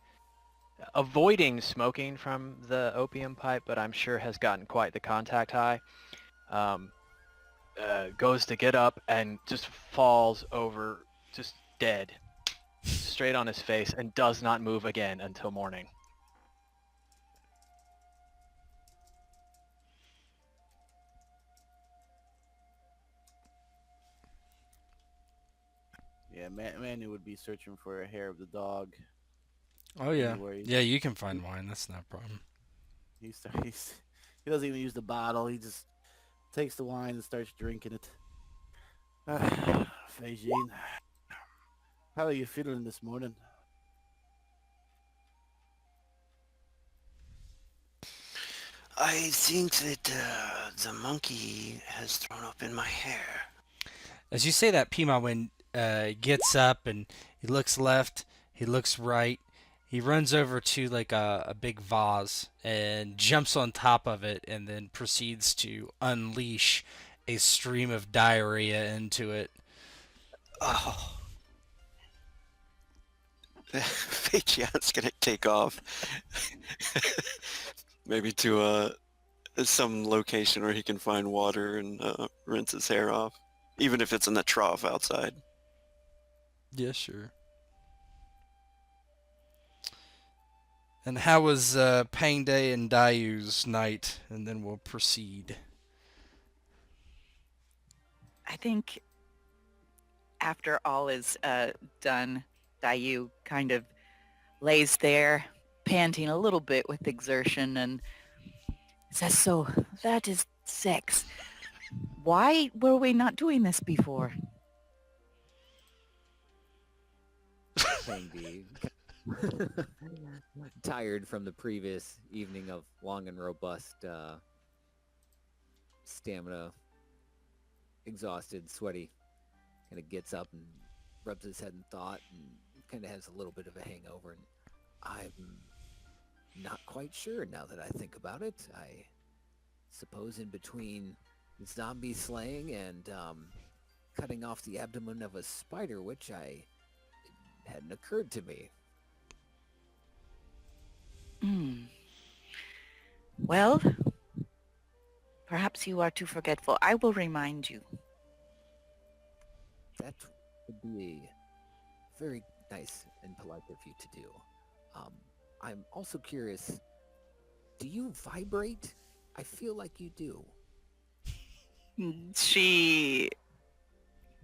avoiding smoking from the opium pipe, but I'm sure has gotten quite the contact high, goes to get up and just falls over, just dead, straight on his face, and does not move again until morning. Yeah, Manu would be searching for a hair of the dog Oh yeah, anywhere. yeah. You can find wine. That's not a problem. He doesn't even use the bottle. He just takes the wine and starts drinking it. Feijin, how are you feeling this morning? I think that the monkey has thrown up in my hair. As you say that, Pima gets up and he looks left, he looks right, he runs over to like a big vase and jumps on top of it and then proceeds to unleash a stream of diarrhea into it. Oh, Feijian's gonna take off. Maybe to some location where he can find water and rinse his hair off, even if it's in the trough outside. Yeah, sure. And how was Pang Day and Dayu's night? And then we'll proceed. I think after all is done, Dayu kind of lays there, panting a little bit with exertion, and says, "So that is sex. Why were we not doing this before?" Pangdi, tired from the previous evening of long and robust stamina, exhausted, sweaty, kind of gets up and rubs his head in thought and kind of has a little bit of a hangover. And I'm not quite sure now that I think about it. I suppose in between zombie slaying and cutting off the abdomen of a spider, which I hadn't occurred to me. Hmm. Well, perhaps you are too forgetful. I will remind you. That would be very nice and polite of you to do. I'm also curious, do you vibrate? I feel like you do. She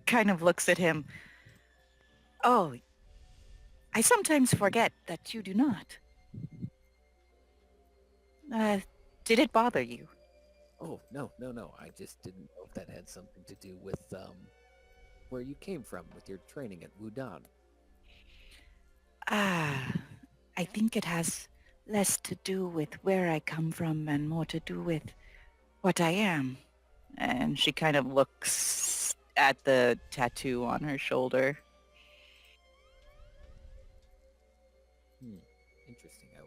kind of looks at him. "Oh, I sometimes forget that you do not. Uh, did it bother you?" Oh, no, no, no. I just didn't know if that had something to do with where you came from with your training at Wudan. Ah, I think it has less to do with where I come from and more to do with what I am. And she kind of looks at the tattoo on her shoulder. Hmm, interesting. I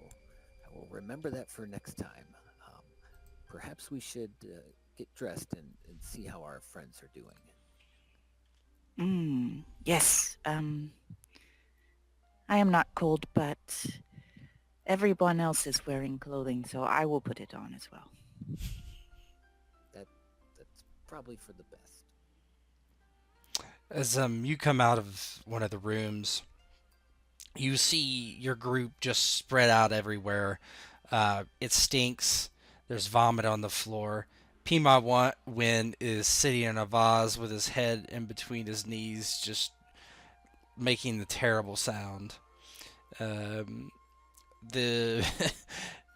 will remember that for next time. Um, Perhaps we should get dressed and see how our friends are doing. Yes, I am not cold, but everyone else is wearing clothing, so I will put it on as well. That's probably for the best. As you come out of one of the rooms, you see your group just spread out everywhere. It stinks. There's vomit on the floor. Pima Win is sitting in a vase with his head in between his knees, just making the terrible sound. Um, the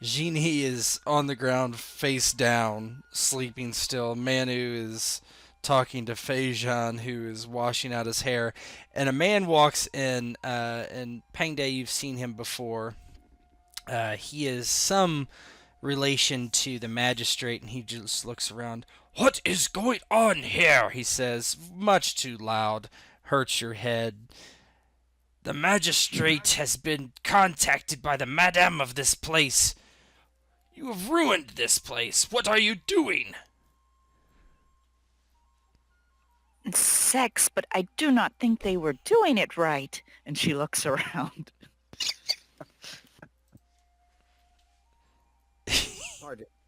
genie is on the ground, face down, sleeping still. Manu is talking to Feijan, who is washing out his hair, and a man walks in. And Pangde, you've seen him before. He is some relation to the magistrate, and he just looks around. "What is going on here?" he says, much too loud, hurts your head. "The magistrate has been contacted by the madame of this place. You have ruined this place. What are you doing?" Sex, but I do not think they were doing it right. And she looks around.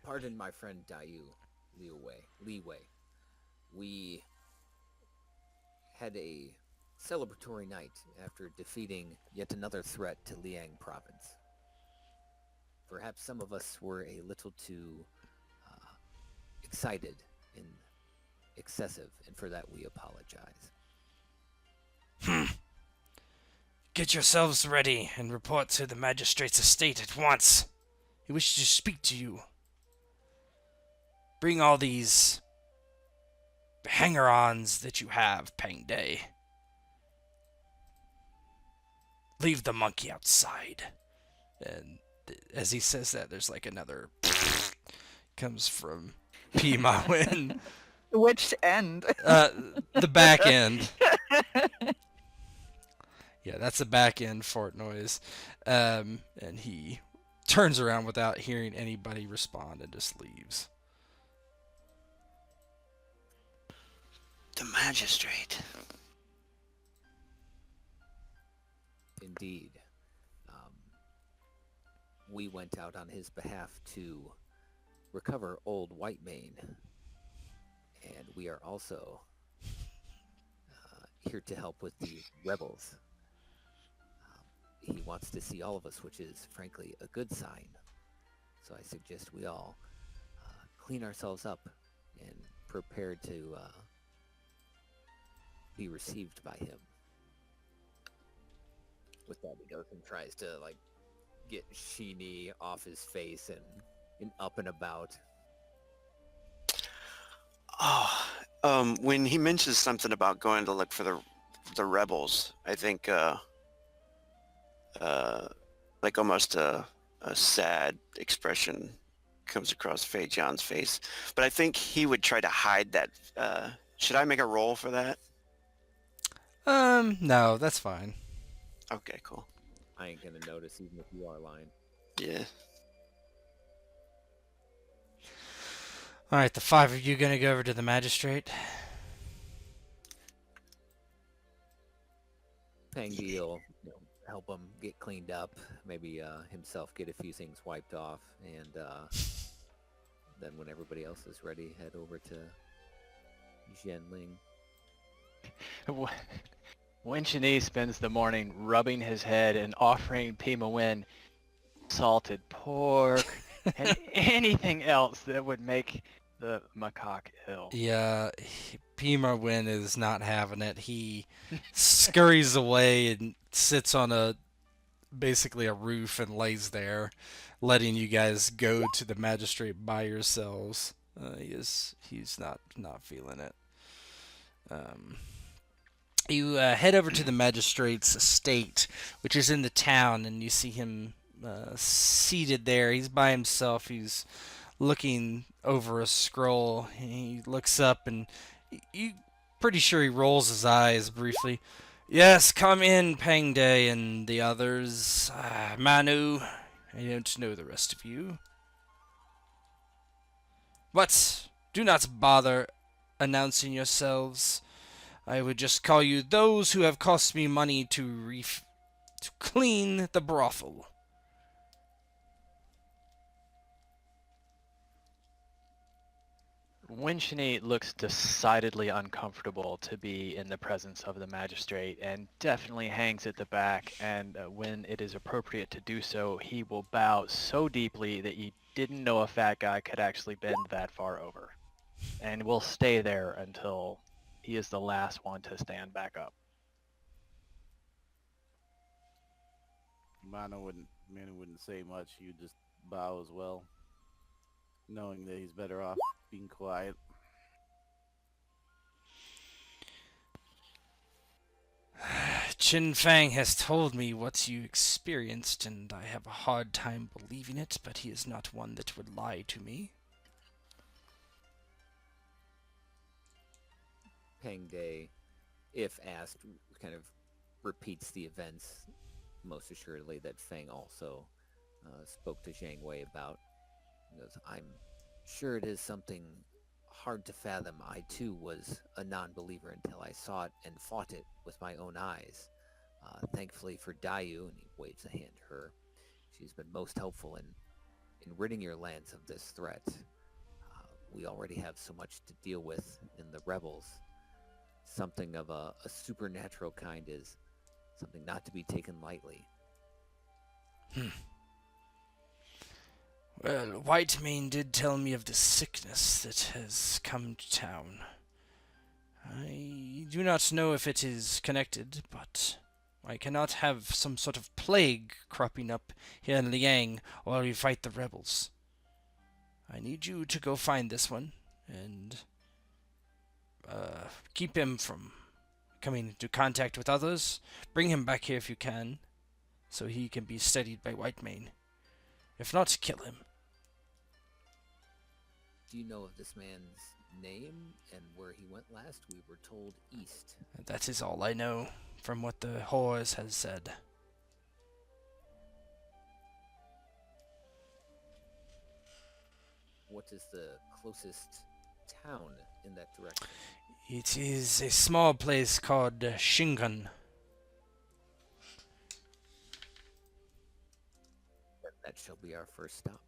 Pardon my friend Dayu Leeway. we had a celebratory night after defeating yet another threat to Liang province. Perhaps some of us were a little too excited and excessive, and for that we apologize. Get yourselves ready and report to the magistrate's estate at once. He wishes to speak to you. Bring all these hanger-ons that you have, Pang Day. Leave the monkey outside. And as he says that, there's like another comes from Pima Win. Which end? The back end. Yeah, that's the back end fart noise. And he turns around without hearing anybody respond and just leaves. The magistrate. Indeed. We went out on his behalf to recover old Whitemane, and we are also here to help with the rebels. He wants to see all of us, which is frankly a good sign. So I suggest we all clean ourselves up and prepare to be received by him. With that, he goes and tries to get Sheeny off his face and up and about. Oh, when he mentions something about going to look for the rebels, I think almost a sad expression comes across Fei John's face. But I think he would try to hide that. Should I make a roll for that? No, that's fine. Okay, cool. I ain't gonna notice even if you are lying. Yeah. Alright, the 5 of you gonna go over to the magistrate? Pangy will help him get cleaned up, maybe himself get a few things wiped off, and then when everybody else is ready, head over to Zhenling. When Shani spends the morning rubbing his head and offering Pima Win salted pork and anything else that would make the macaque ill. Yeah, Pima Win is not having it. He scurries away and sits on basically a roof and lays there, letting you guys go to the magistrate by yourselves. He's not feeling it. You head over to the magistrate's estate, which is in the town, and you see him seated there. He's by himself. He's looking over a scroll. He looks up, and you pretty sure he rolls his eyes briefly. Yes, come in, Pang Day and the others. Manu, I don't know the rest of you. But do not bother announcing yourselves. I would just call you those who have cost me money to clean the brothel. Winchini looks decidedly uncomfortable to be in the presence of the magistrate and definitely hangs at the back, and when it is appropriate to do so, he will bow so deeply that you didn't know a fat guy could actually bend that far over. And will stay there until he is the last one to stand back up. Manu wouldn't say much. He would just bow as well, knowing that he's better off being quiet. Chin Fang has told me what you experienced, and I have a hard time believing it, but he is not one that would lie to me. Pang Day, if asked, kind of repeats the events, most assuredly, that Fang also spoke to Zhang Wei about. He goes, I'm sure it is something hard to fathom. I too was a non-believer until I saw it and fought it with my own eyes. Thankfully for Dayu, and he waves a hand to her, she's been most helpful in ridding your lands of this threat. We already have so much to deal with in the rebels. Something of a supernatural kind is something not to be taken lightly. Well, Whitemane did tell me of the sickness that has come to town. I do not know if it is connected, but I cannot have some sort of plague cropping up here in Liang while we fight the rebels. I need you to go find this one and keep him from coming into contact with others. Bring him back here if you can, so he can be studied by Whitemane. If not, kill him. Do you know of this man's name and where he went last? We were told east. That is all I know from what the Horse has said. What is the closest town in that direction? It is a small place called Shingon. That shall be our first stop.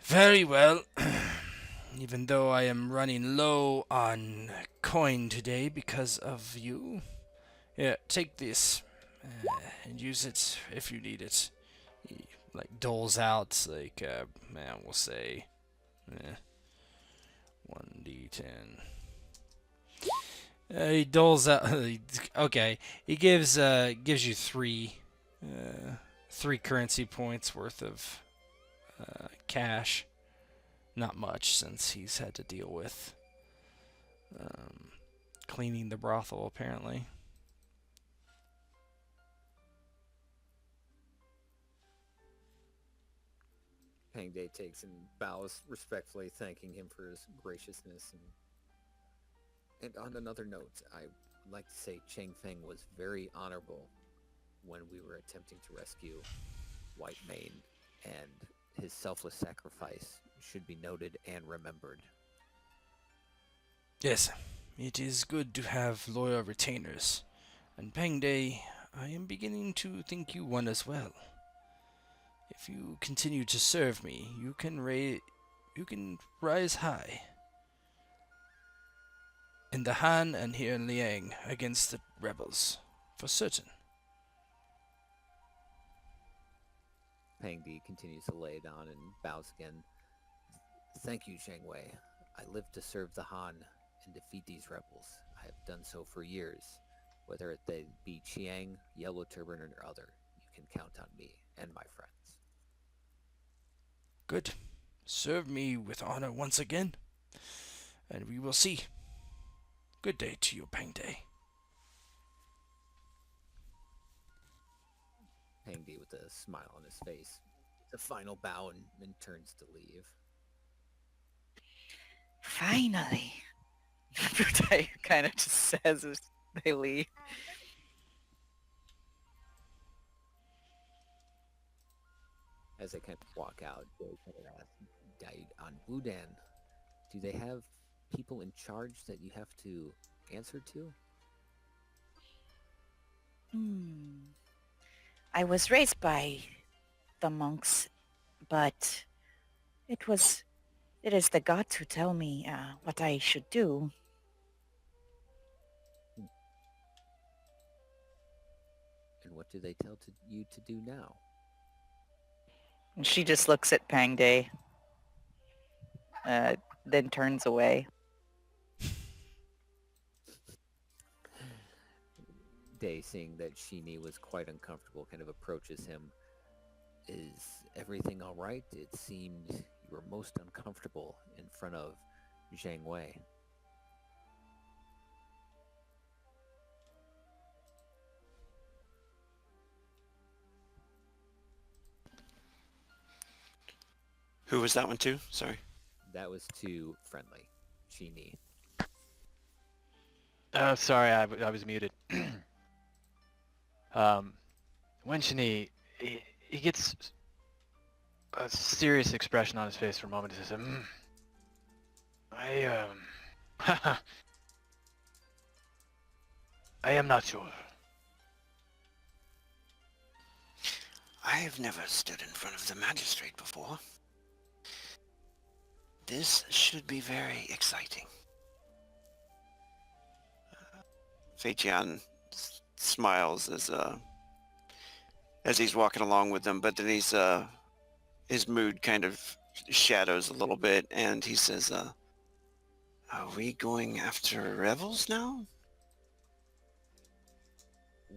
Very well. Even though I am running low on coin today because of you. Yeah, take this and use it if you need it. He doles out we'll say 1d10. He doles out. Okay, he gives you three currency points worth of cash. Not much, since he's had to deal with cleaning the brothel, apparently. Pangday takes and bows respectfully, thanking him for his graciousness. And on another note, I'd like to say Cheng Feng was very honorable when we were attempting to rescue Whitemane, and his selfless sacrifice should be noted and remembered. Yes, it is good to have loyal retainers. And Pangday, I am beginning to think you one as well. If you continue to serve me, you can rise high. In the Han and here in Liang against the rebels, for certain. Pangdi continues to lay it on and bows again. Thank you, Zhang Wei. I live to serve the Han and defeat these rebels. I have done so for years. Whether they be Chiang, Yellow Turban, or other, you can count on me and my friends. Good. Serve me with honor once again, and we will see. Good day to you, Pangday. Pangdi with a smile on his face. The final bow and then turns to leave. Finally. Butai kind of just says as they leave. As they kind of walk out, they kind of ask, "Died on Wudan, do they have people in charge that you have to answer to?" I was raised by the monks, but it is the gods who tell me what I should do. And what do they tell you to do now? And she just looks at Pangday, then turns away. Day, seeing that Shini was quite uncomfortable, kind of approaches him. Is everything all right? It seemed you were most uncomfortable in front of Zhang Wei. Who was that one to? Sorry. That was too friendly. Shini. Sorry, I was muted. When Shani, he gets a serious expression on his face for a moment. He says, I am not sure. I have never stood in front of the magistrate before. This should be very exciting. Feijian smiles as he's walking along with them, but then his mood kind of shadows a little bit, and he says, "Are we going after rebels now?"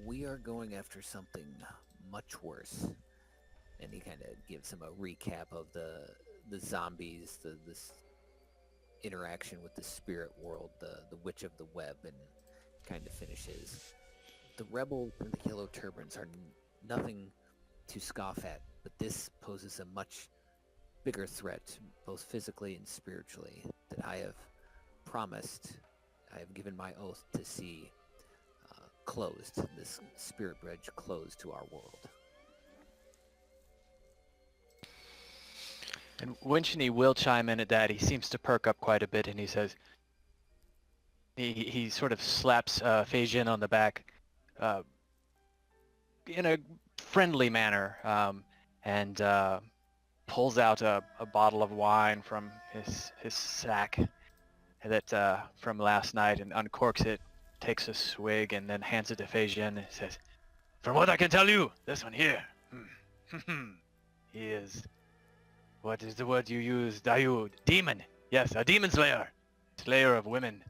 We are going after something much worse. And he kind of gives him a recap of the zombies, this interaction with the spirit world, the Witch of the Web, and kind of finishes. The rebels and the Yellow Turbans are nothing to scoff at, but this poses a much bigger threat, both physically and spiritually, that I have given my oath to see closed, this spirit bridge closed to our world. And Winchini will chime in at that. He seems to perk up quite a bit, and he says, he sort of slaps Feijin on the back in a friendly manner, and pulls out a bottle of wine from his sack that from last night and uncorks it, takes a swig, and then hands it to Feijin and says, "From what I can tell you, this one here, he is, what is the word you use, Dayu? Demon. Yes, a demon slayer. Slayer of women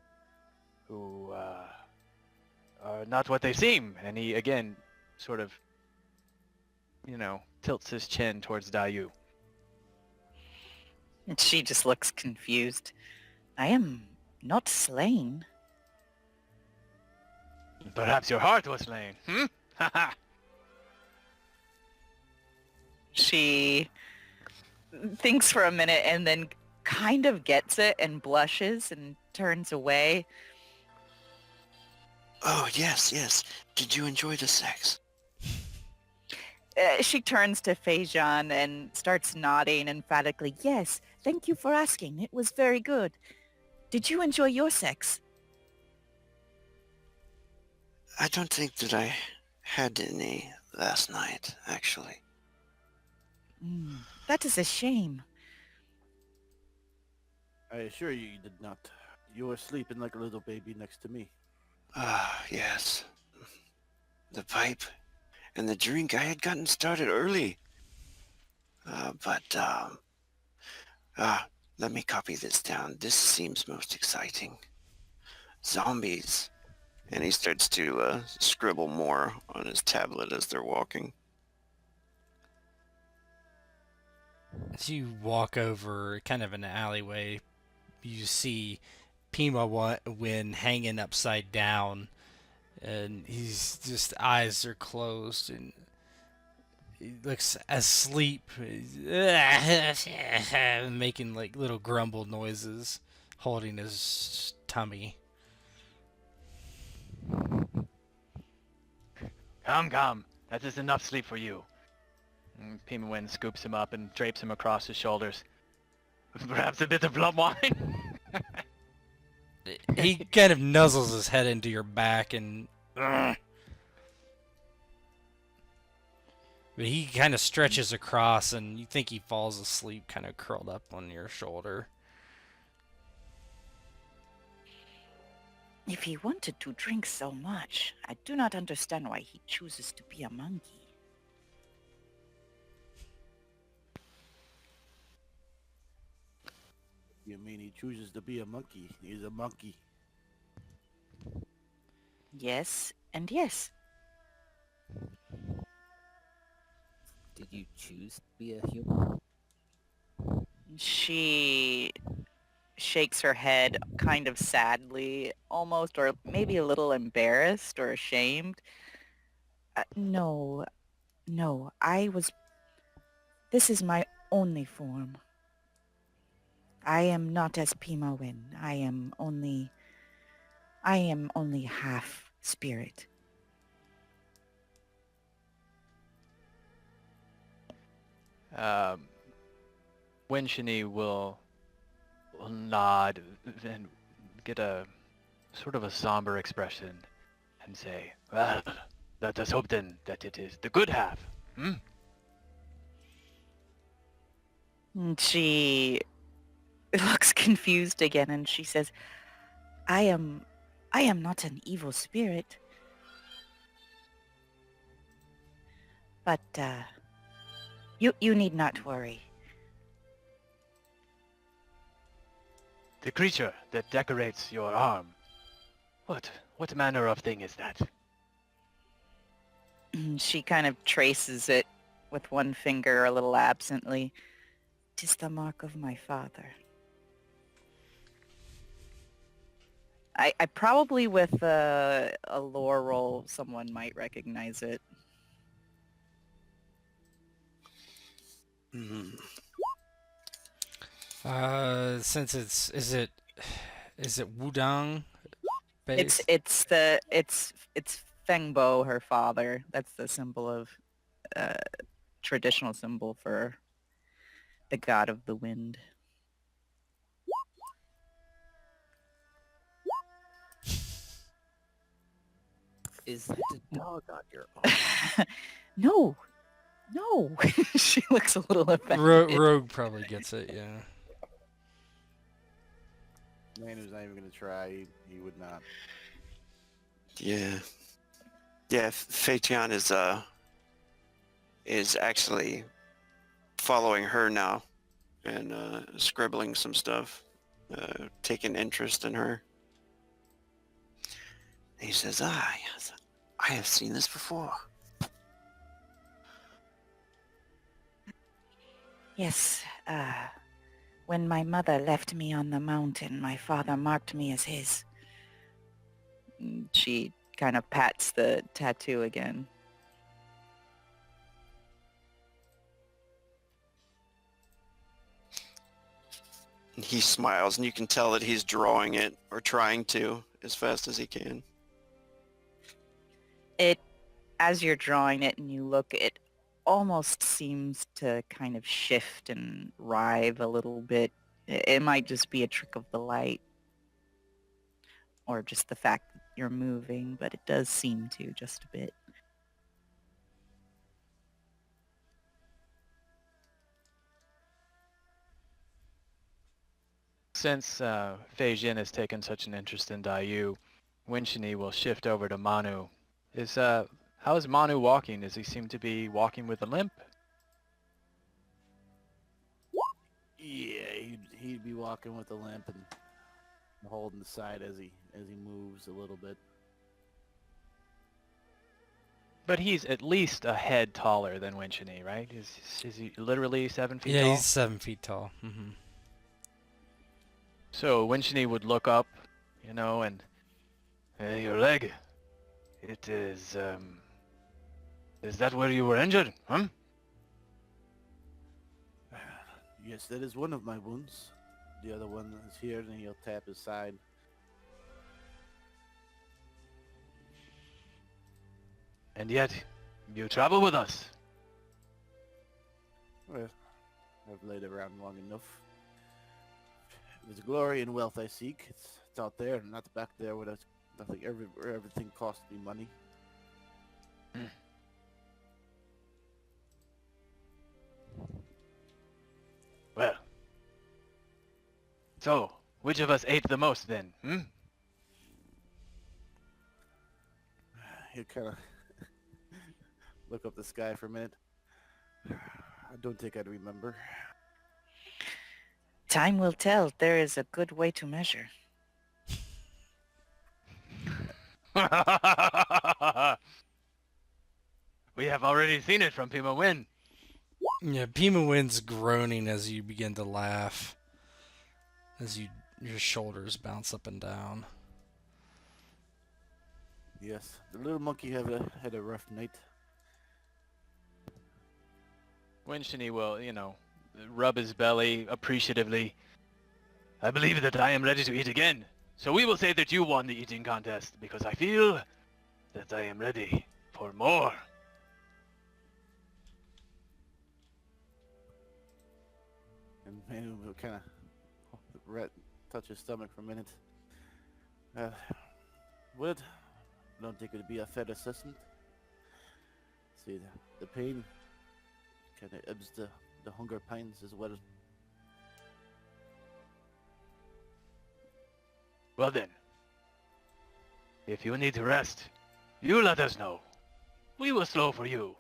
who are not what they seem." And he, again, sort of, tilts his chin towards Dayu. And she just looks confused. I am not slain. Perhaps your heart was slain, Ha ha! She thinks for a minute and then kind of gets it and blushes and turns away. Oh, yes, yes. Did you enjoy the sex? She turns to Feijan and starts nodding emphatically. Yes, thank you for asking. It was very good. Did you enjoy your sex? I don't think that I had any last night, actually. That is a shame. I assure you, you did not. You were sleeping like a little baby next to me. Ah, yes. The pipe and the drink, I had gotten started early. Let me copy this down. This seems most exciting. Zombies. And he starts to scribble more on his tablet as they're walking. As you walk over kind of an alleyway, you see Pima Win hanging upside down, and he's just eyes are closed, and he looks asleep, making like little grumble noises, holding his tummy. Come. That is enough sleep for you. And Pima Win scoops him up and drapes him across his shoulders. Perhaps a bit of plum wine? He kind of nuzzles his head into your back, and but he kind of stretches across, and you think he falls asleep, kind of curled up on your shoulder. If he wanted to drink so much, I do not understand why he chooses to be a monkey. You mean he chooses to be a monkey? He's a monkey. Yes, and yes. Did you choose to be a human? She shakes her head kind of sadly, almost, or maybe a little embarrassed or ashamed. No, this is my only form. I am not as Pima Win. I am only half spirit. Winchini will nod and get a sort of a somber expression and say, "Well, let us hope then that it is the good half. And she looks confused again and she says, I am not an evil spirit, but you need not worry. The creature that decorates your arm. What manner of thing is that? And she kind of traces it with one finger a little absently. 'Tis the mark of my father. I probably with a lore roll, someone might recognize it. Hmm. Since is it Wudang It's based? it's the it's Fengbo, her father. That's the symbol of uh, traditional symbol for the god of the wind. Is that a dog on your arm? No, no. She looks a little offended. Rogue probably gets it. Yeah. Manu's not even gonna try. He would not. Yeah. Yeah, Phaeton is actually following her now and scribbling some stuff, taking interest in her. He says, yes, I have seen this before. Yes, when my mother left me on the mountain, my father marked me as his. She kind of pats the tattoo again. And he smiles, and you can tell that he's drawing it, or trying to, as fast as he can. It, as you're drawing it and you look, it almost seems to kind of shift and writhe a little bit. It might just be a trick of the light or just the fact that you're moving, but it does seem to just a bit. Since Fei Jin has taken such an interest in Daiyu, Winshini will shift over to Manu. How is Manu walking? Does he seem to be walking with a limp? Yeah, he'd be walking with a limp and holding the side as he moves a little bit. But he's at least a head taller than Winshini, right? Is he literally 7 feet Yeah, tall? he's 7 feet tall. Mm-hmm. So Winshini would look up, and your leg. It is. Is that where you were injured? Huh? Yes, that is one of my wounds. The other one is here, and he'll tap his side. And yet, you travel with us. Well, I've laid around long enough. If it's glory and wealth I seek, it's out there, not back there where nothing. Everything costs me money. Well. So, which of us ate the most then? He'll kind of look up the sky for a minute. I don't think I'd remember. Time will tell. There is a good way to measure. We have already seen it from Pima Win. Yeah, Pima Wind's groaning as you begin to laugh, as your shoulders bounce up and down. Yes, the little monkey had a rough night. Winshini will, rub his belly appreciatively. I believe that I am ready to eat again. So we will say that you won the eating contest because I feel that I am ready for more. And Manu will kind of touch his stomach for a minute. Would I don't think it'd be a fair assessment. See, the pain kind of ebbs the hunger pines as well Well then, if you need to rest, you let us know. We will slow for you.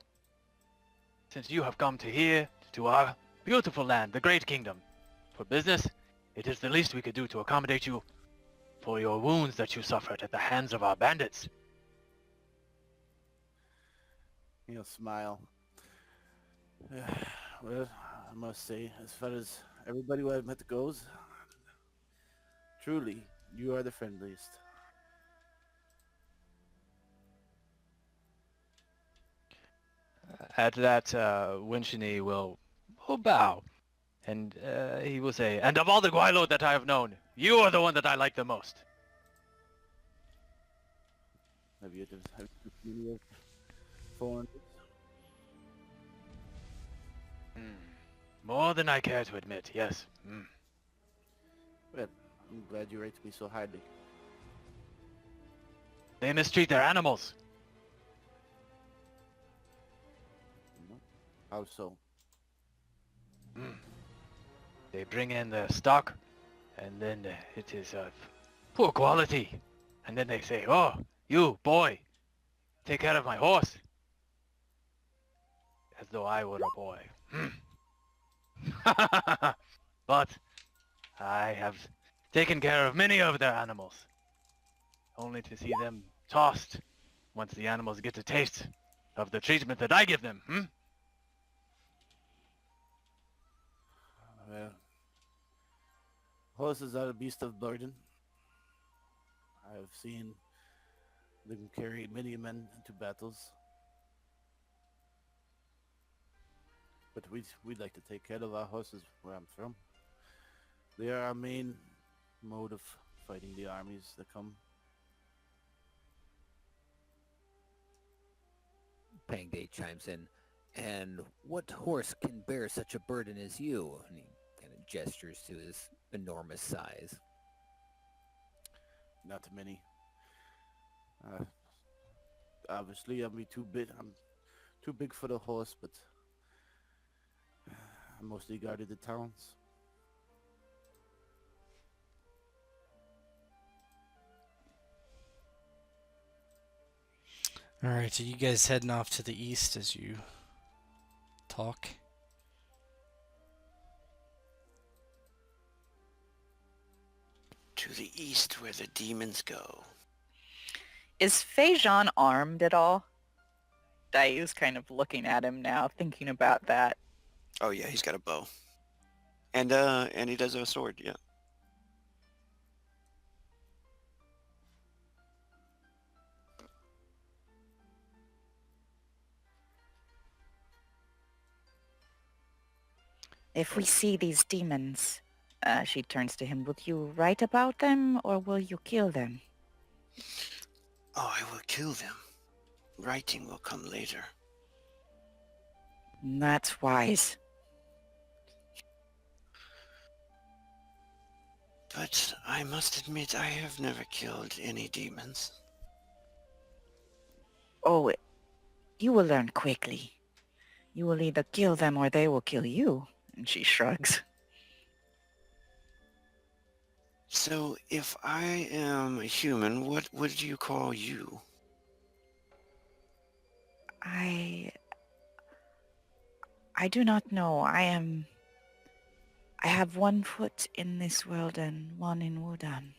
Since you have come to here, to our beautiful land, the Great Kingdom, for business, it is the least we could do to accommodate you for your wounds that you suffered at the hands of our bandits. He'll smile. Well, I must say, as far as everybody who I've met goes, truly, you are the friendliest. At that, Winchini will bow, and he will say, "And of all the Guaylo that I have known, you are the one that I like the most." Have you seen any of foreigners? More than I care to admit, yes. Well, I'm glad you rate me so highly. They mistreat their animals. How so? They bring in the stock, and then it is of poor quality. And then they say, "Oh, you, boy, take care of my horse." As though I were a boy. But I have taken care of many of their animals, only to see them tossed once the animals get a taste of the treatment that I give them. Well, horses are a beast of burden. I have seen them carry many men into battles. But we'd like to take care of our horses where I'm from. They are our main mode of fighting the armies that come. Pangday chimes in. And what horse can bear such a burden as you? And he kind of gestures to his enormous size. Not many. Obviously, I'm too big for the horse, but I mostly guarded the towns. Alright, so you guys heading off to the east as you talk? To the east where the demons go. Is Fejon armed at all? Dayu's kind of looking at him now, thinking about that. Oh yeah, he's got a bow. And he does have a sword, yeah. If we see these demons, she turns to him, will you write about them or will you kill them? Oh, I will kill them. Writing will come later. That's wise. But I must admit I have never killed any demons. Oh, you will learn quickly. You will either kill them or they will kill you. And she shrugs. So if I am a human, what would you call you? I do not know. I have one foot in this world and one in Wudan.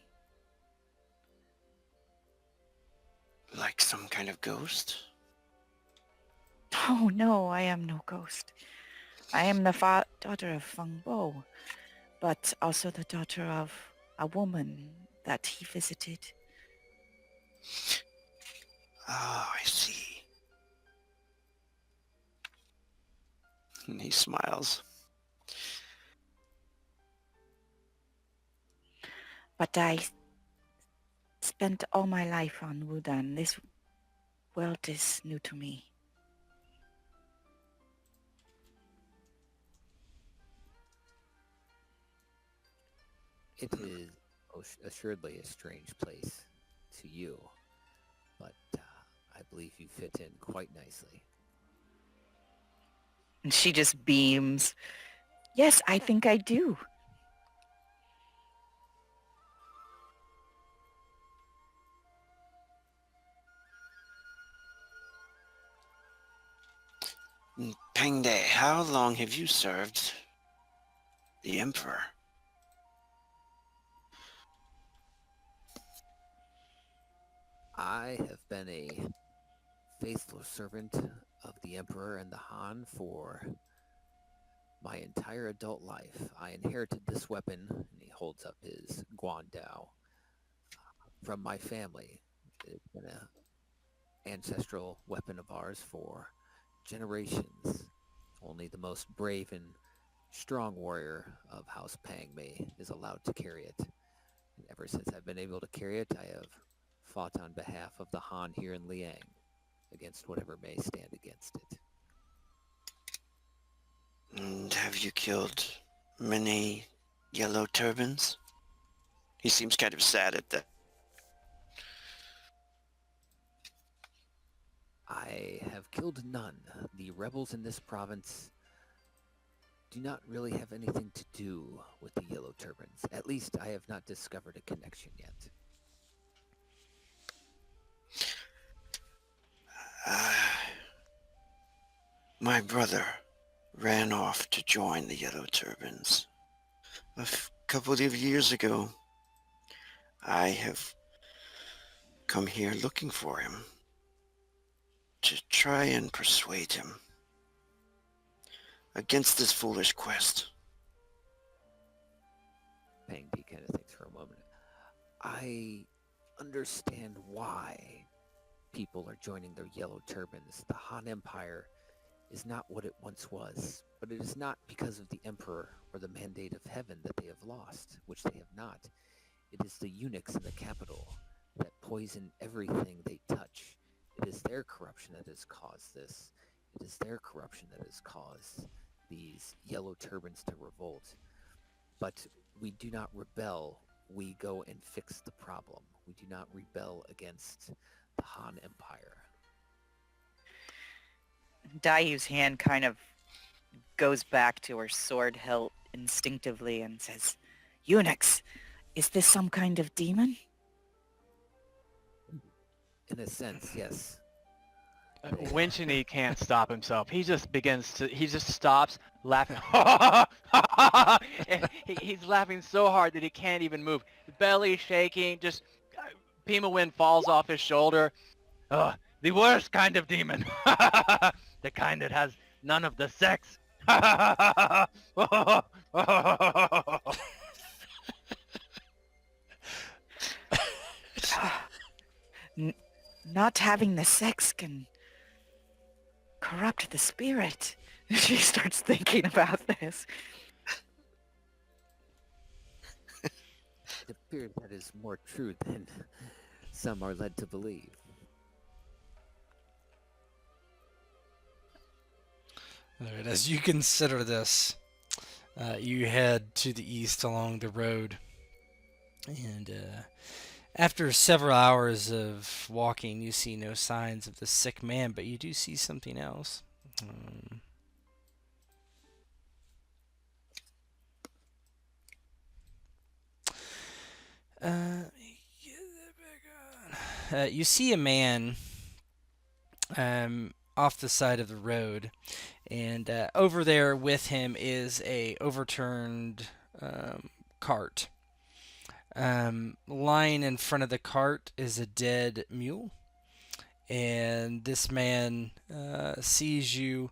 Like some kind of ghost? Oh no, I am no ghost. I am the daughter of Feng Bo, but also the daughter of a woman that he visited. Oh, I see. And he smiles. But I spent all my life on Wudan. This world is new to me. It is assuredly a strange place to you, but I believe you fit in quite nicely. And she just beams. Yes, I think I do. Pengde, how long have you served the Emperor? I have been a faithful servant of the Emperor and the Han for my entire adult life. I inherited this weapon, and he holds up his Guandao, from my family. It's been an ancestral weapon of ours for generations. Only the most brave and strong warrior of House Pangmei is allowed to carry it. And ever since I've been able to carry it, I have fought on behalf of the Han here in Liang against whatever may stand against it. And have you killed many yellow turbans? He seems kind of sad at that. I have killed none. The rebels in this province do not really have anything to do with the Yellow Turbans. At least I have not discovered a connection yet. My brother ran off to join the Yellow Turbans. A couple of years ago, I have come here looking for him to try and persuade him against this foolish quest. Pang Di kind of thinks for a moment. I understand why people are joining their Yellow Turbans. The Han Empire is not what it once was, but it is not because of the Emperor or the Mandate of Heaven that they have lost, which they have not. It is the eunuchs in the capital that poison everything they touch. It is their corruption that has caused this. It is their corruption that has caused these Yellow Turbans to revolt. But we do not rebel. We go and fix the problem. We do not rebel against the Han Empire. Dayu's hand kind of goes back to her sword hilt instinctively and says, "Eunuchs, is this some kind of demon?" In a sense, yes. Winchini can't stop himself. He just stops laughing. And he's laughing so hard that he can't even move. Belly shaking, just Pima Wind falls off his shoulder. The worst kind of demon. The kind that has none of the sex. Not having the sex can corrupt the spirit. She starts thinking about this. It appears that is more true than some are led to believe. All right, as you consider this, you head to the east along the road, and after several hours of walking, you see no signs of the sick man, but you do see something else. You see a man off the side of the road, and over there with him is a overturned cart. Lying in front of the cart is a dead mule, and this man sees you.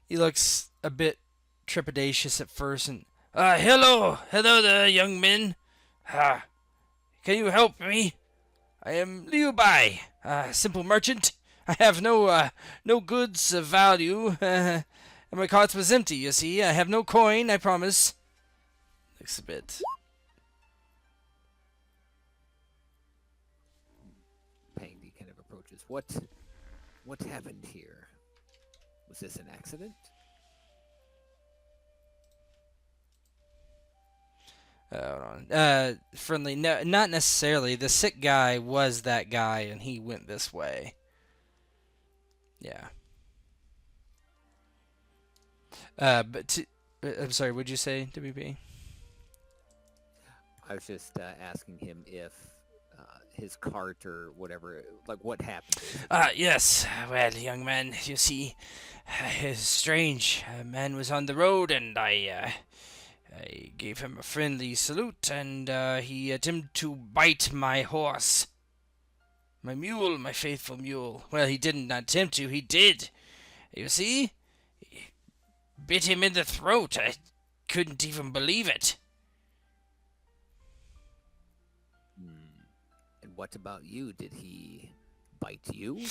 He looks a bit trepidatious at first, and hello there, young men. Can you help me? I am Liu Bai, a simple merchant. I have no goods of value, and my cart was empty, you see. I have no coin, I promise. Looks a bit. Pang Di kind of approaches. What happened here? Was this an accident? Hold on. Friendly, no, not necessarily. The sick guy was that guy, and he went this way. Yeah. I'm sorry, what'd you say, WP? I was just asking him if his cart or whatever? Like, what happened? Yes. Well, young man, you see, it's strange. A man was on the road, and I gave him a friendly salute, and he attempted to bite my horse. My mule, my faithful mule. Well, he didn't attempt to, he did. You see? He bit him in the throat. I couldn't even believe it. And what about you? Did he bite you?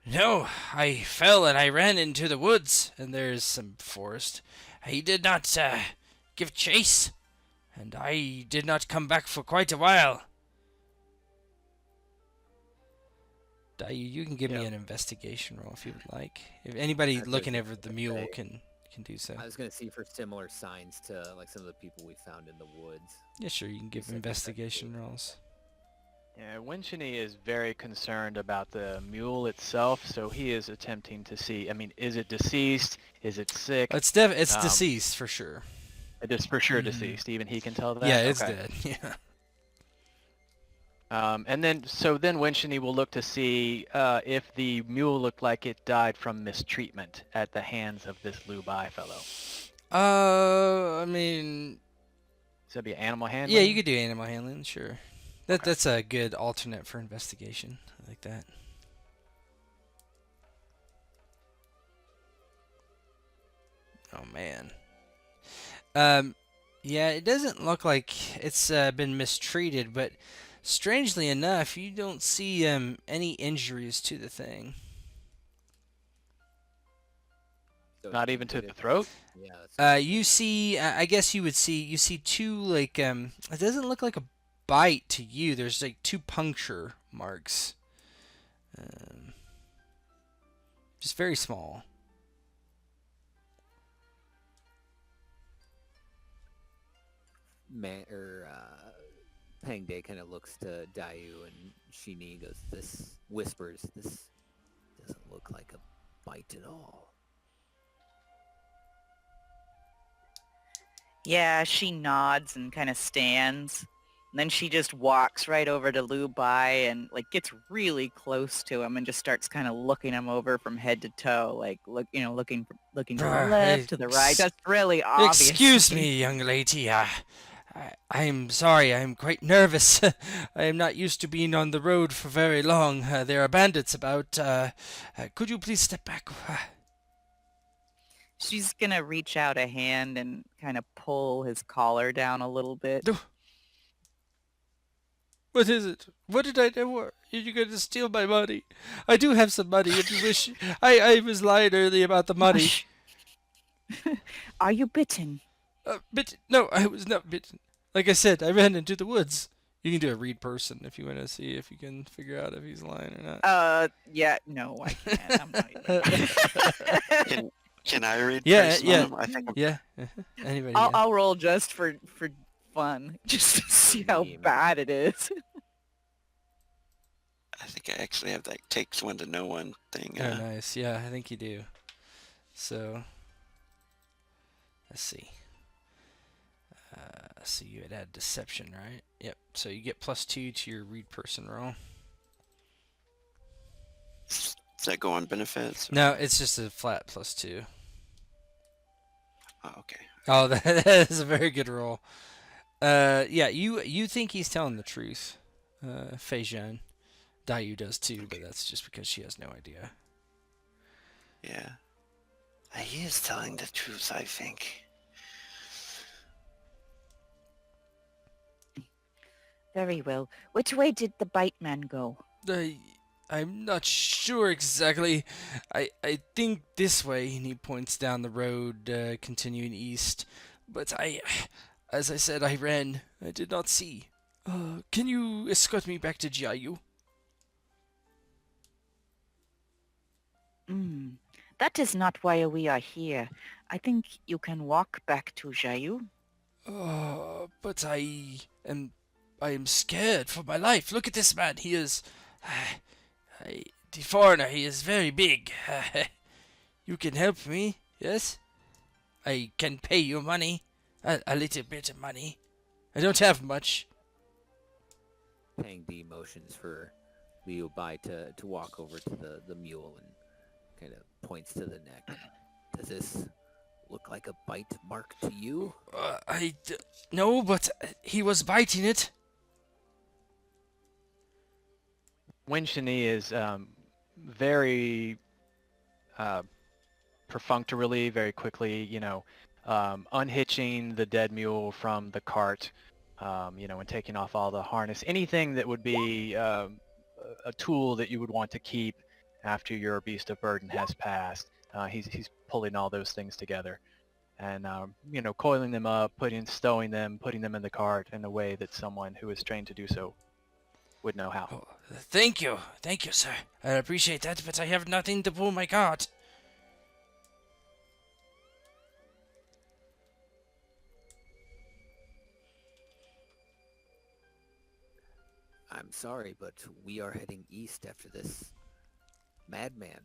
No, I fell and I ran into the woods, and there's some forest. He did not give chase, and I did not come back for quite a while. You can give me an investigation roll if you would like. If anybody looking over the mule can do so. I was going to see for similar signs to like some of the people we found in the woods. Yeah, sure, you can give investigation rolls. Yeah, Winchini is very concerned about the mule itself, so he is attempting to see. I mean, is it deceased? Is it sick? It's deceased for sure. It is for sure deceased. Even he can tell that. Yeah, it's Okay. dead. Yeah. And then Winchini will look to see if the mule looked like it died from mistreatment at the hands of this Lubai fellow. I mean, So that'd be animal handling? yeah, you could do animal handling, sure. That's a good alternate for investigation. I like that. Oh man. Yeah, it doesn't look like it's been mistreated, but strangely enough, you don't see any injuries to the thing. So Not even to the throat? Yeah. You see, I guess you see two like it doesn't look like a bite to you. There's like two puncture marks, just very small. Pang Day kind of looks to Dayu and Shini goes, this doesn't look like a bite at all. Yeah, she nods and kind of stands. And then she just walks right over to Lubai and like gets really close to him and just starts kind of looking him over from head to toe, like looking to the left, to the right. That's really obvious. Excuse me, young lady. I'm sorry. I'm quite nervous. I am not used to being on the road for very long. There are bandits about. Could you please step back? She's gonna reach out a hand and kind of pull his collar down a little bit. What is it? What did I do? Are you going to steal my money? I do have some money if you wish. I was lying earlier about the money. Are you bitten? Bitten? No, I was not bitten. Like I said, I ran into the woods. You can do a read person if you want to see if you can figure out if he's lying or not. Yeah, no, I can't. I'm not even. Can I read? Yeah, person yeah, on him? I think yeah. Anybody? I'll roll just for fun, just to see how bad it is. I think I actually have that takes one to know one thing. Oh, nice. Yeah, I think you do. So, let's see. So you had had deception, right? Yep. So you get +2 to your read person roll. Does that go on benefits? No, it's just a flat +2. Oh, okay. Oh, that is a very good roll. Yeah, you think he's telling the truth, Feijian. Dayu does too, but that's just because she has no idea. Yeah. He is telling the truth, I think. Very well. Which way did the bite man go? I'm not sure exactly. I think this way, and he points down the road, continuing east. But as I said, I ran. I did not see. Can you escort me back to Jiayu? That is not why we are here. I think you can walk back to Jiayu. But I am scared for my life. Look at this man. He is... the foreigner, he is very big. You can help me, yes? I can pay you money. A little bit of money. I don't have much. Pang D motions for Liu Bai to walk over to the mule and kind of points to the neck. Does this look like a bite mark to you? No, but he was biting it. Winshini is very perfunctorily, very quickly, unhitching the dead mule from the cart, and taking off all the harness. Anything that would be a tool that you would want to keep after your beast of burden has passed. He's pulling all those things together, and coiling them up, stowing them, putting them in the cart in a way that someone who is trained to do so would know how. Oh, thank you, sir. I appreciate that, but I have nothing to pull my cart. I'm sorry, but we are heading east after this madman.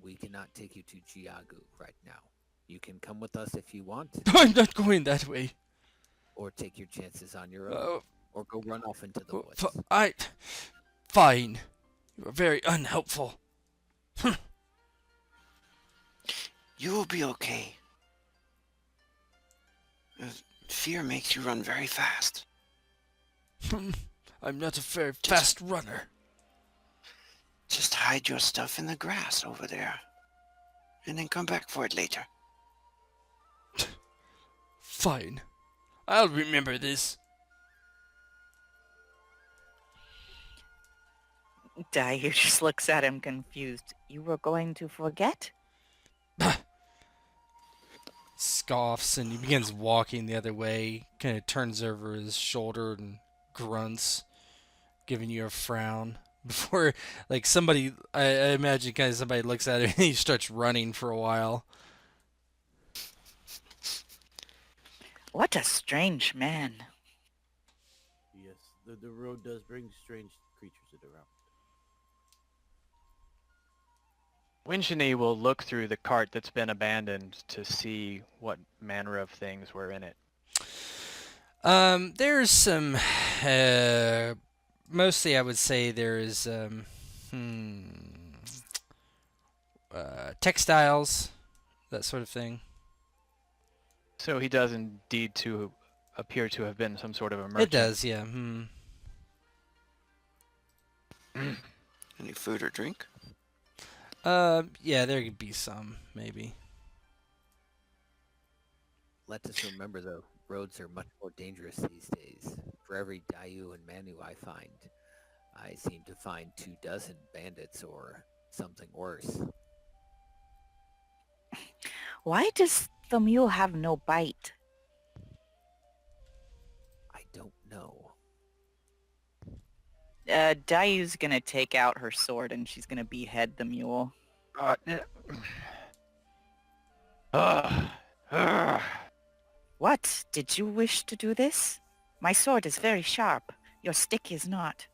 We cannot take you to Jiagu right now. You can come with us if you want, I'm not going that way. or take your chances on your own, or go run off into the woods. Fine. You are very unhelpful. You will be okay. Fear makes you run very fast. I'm not a very fast runner. Just hide your stuff in the grass over there. And then come back for it later. Fine. I'll remember this. Daiyu just looks at him confused. You were going to forget? Scoffs and he begins walking the other way, kind of turns over his shoulder and grunts, giving you a frown. Before, like, somebody, I imagine kind of somebody looks at him and he starts running for a while. What a strange man. Yes, the road does bring strange creatures around. Winshini will look through the cart that's been abandoned to see what manner of things were in it. There's some, mostly I would say there's, textiles, that sort of thing. So he does indeed to appear to have been some sort of a merchant. It does, yeah. Any food or drink? Yeah, there could be some, maybe. Let us remember, the roads are much more dangerous these days. For every Daiyu and Manu I find, I seem to find 24 bandits or something worse. Why does the mule have no bite? I don't know. Daiyu's gonna take out her sword and she's gonna behead the mule. What? Did you wish to do this? My sword is very sharp. Your stick is not.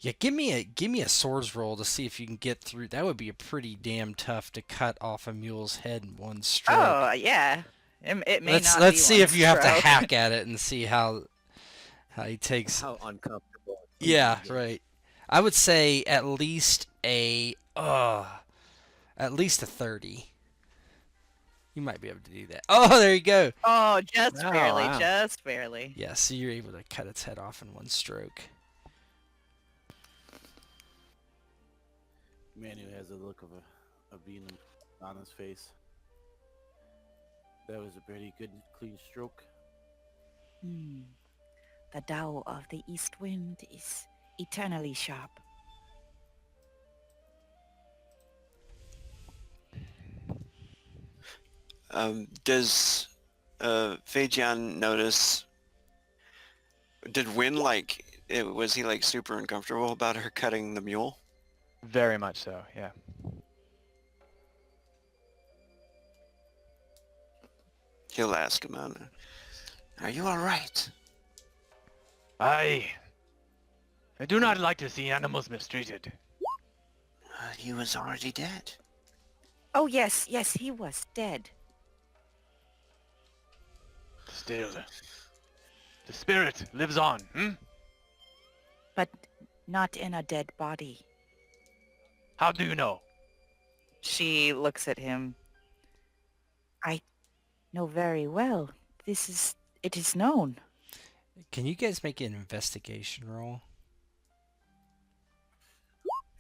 Yeah, give me a swords roll to see if you can get through. That would be a pretty damn tough to cut off a mule's head in one stroke. Oh, yeah. It may not Let's be see one if you have to stroke. hack at it and see how he takes. How uncomfortable. Yeah, Yes. right. I would say at least a 30. You might be able to do that. Oh, there you go. Oh, just Oh, barely, wow. just barely. Yeah, so you're able to cut its head off in one stroke. Manu has a look of being on his face. That was a pretty good, clean stroke. The Tao of the East Wind is eternally sharp. Does Feijian notice? Did Win was he like super uncomfortable about her cutting the mule? Very much so, yeah. He'll ask him, "Are you all right?" I do not like to see animals mistreated. He was already dead. Oh, yes, he was dead. Still, the spirit lives on, But not in a dead body. How do you know? She looks at him. I know very well. It is known. Can you guys make an investigation roll?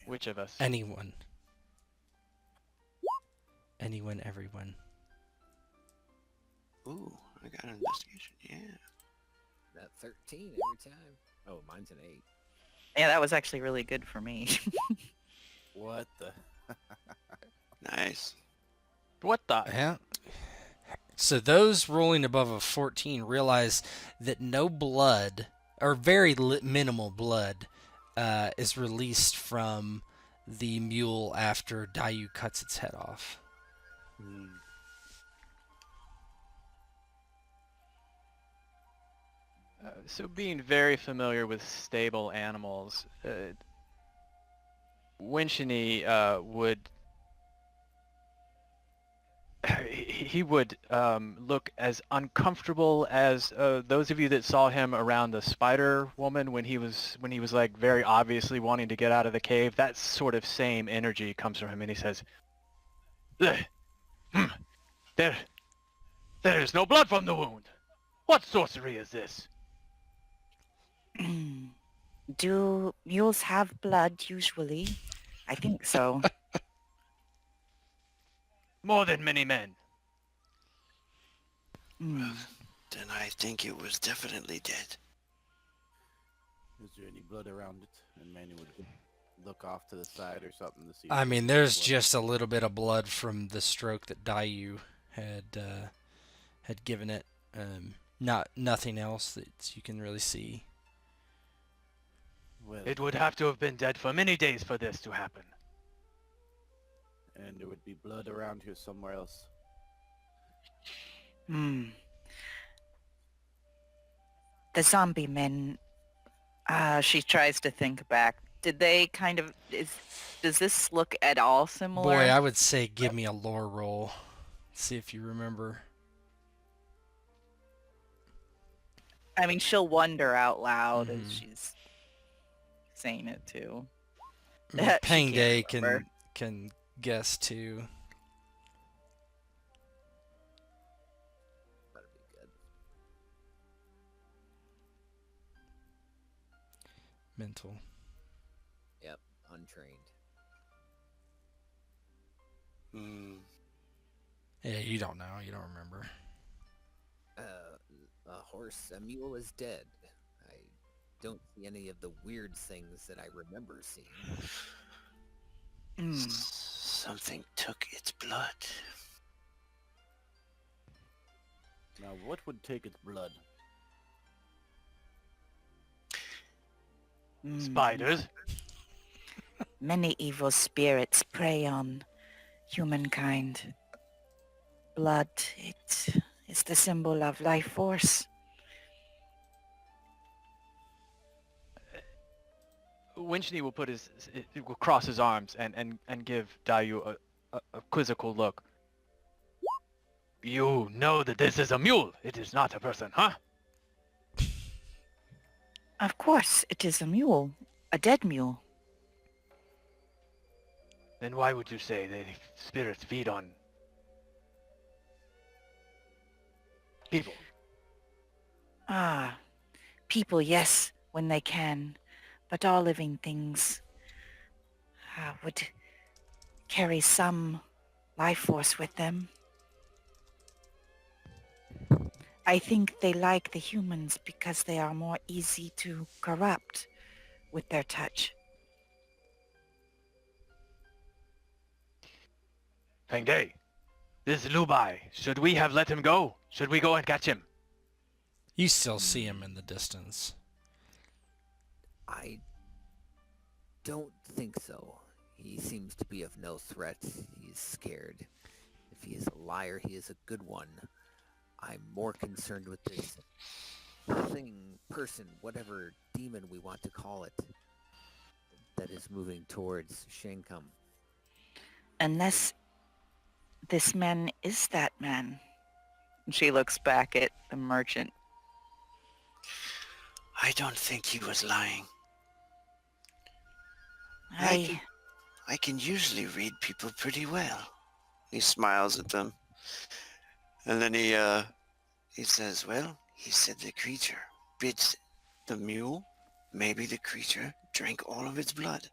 Which of us? Anyone. Anyone, everyone. Ooh, I got an investigation. Yeah. That 13 every time. Oh, mine's an 8. Yeah, that was actually really good for me. What the? Nice. What the? Yeah. So those rolling above a 14 realize that no blood, or very minimal blood, is released from the mule after Dayu cuts its head off. Hmm. So being very familiar with stable animals, Winchini would he would look as uncomfortable as those of you that saw him around the spider woman when he was like very obviously wanting to get out of the cave. That sort of same energy comes from him, and he says, "There is no blood from the wound. What sorcery is this?" Do mules have blood usually? I think so. More than many men. Hmm. Then I think it was definitely dead. Is there any blood around it? And Manny would look off to the side or something to see. I if mean, there's there's blood. just a little bit of blood from the stroke that Dayu had given it. Nothing else that you can really see. Well, It would have to have been dead for many days for this to happen. and there would be blood around here somewhere else. Hmm. The zombie men. She tries to think back. Did they kind of does this look at all similar? Boy, I would say give me a lore roll. See if you remember. I mean, she'll wonder out loud Mhm. as she's saying it too. I mean, She Pang can't Day remember. can guess too. That'd be good. Mental. Yep, untrained. Hmm. Yeah, you don't know. You don't remember. A mule is dead. I don't see any of the weird things that I remember seeing. Hmm. Something took its blood. Now, what would take its blood? Hmm. Spiders? Many evil spirits prey on humankind. Blood, it is the symbol of life force. Winchini will will cross his arms and give Dayu a quizzical look. You know that this is a mule. It is not a person, huh? Of course, it is a mule. A dead mule. Then why would you say that spirits feed on people? Ah, people, yes, when they can. But all living things would carry some life force with them. I think they like the humans because they are more easy to corrupt with their touch. Feng Day, this Lubai, should we have let him go? Should we go and catch him? You still see him in the distance. I don't think so. He seems to be of no threat. He's scared. If he is a liar, he is a good one. I'm more concerned with this thing, person, whatever demon we want to call it, that is moving towards Shankum. Unless this man is that man. She looks back at the merchant. I don't think he was lying. I I can usually read people pretty well. He smiles at them. And then he says, well, he said the creature bit the mule. Maybe the creature drank all of its blood.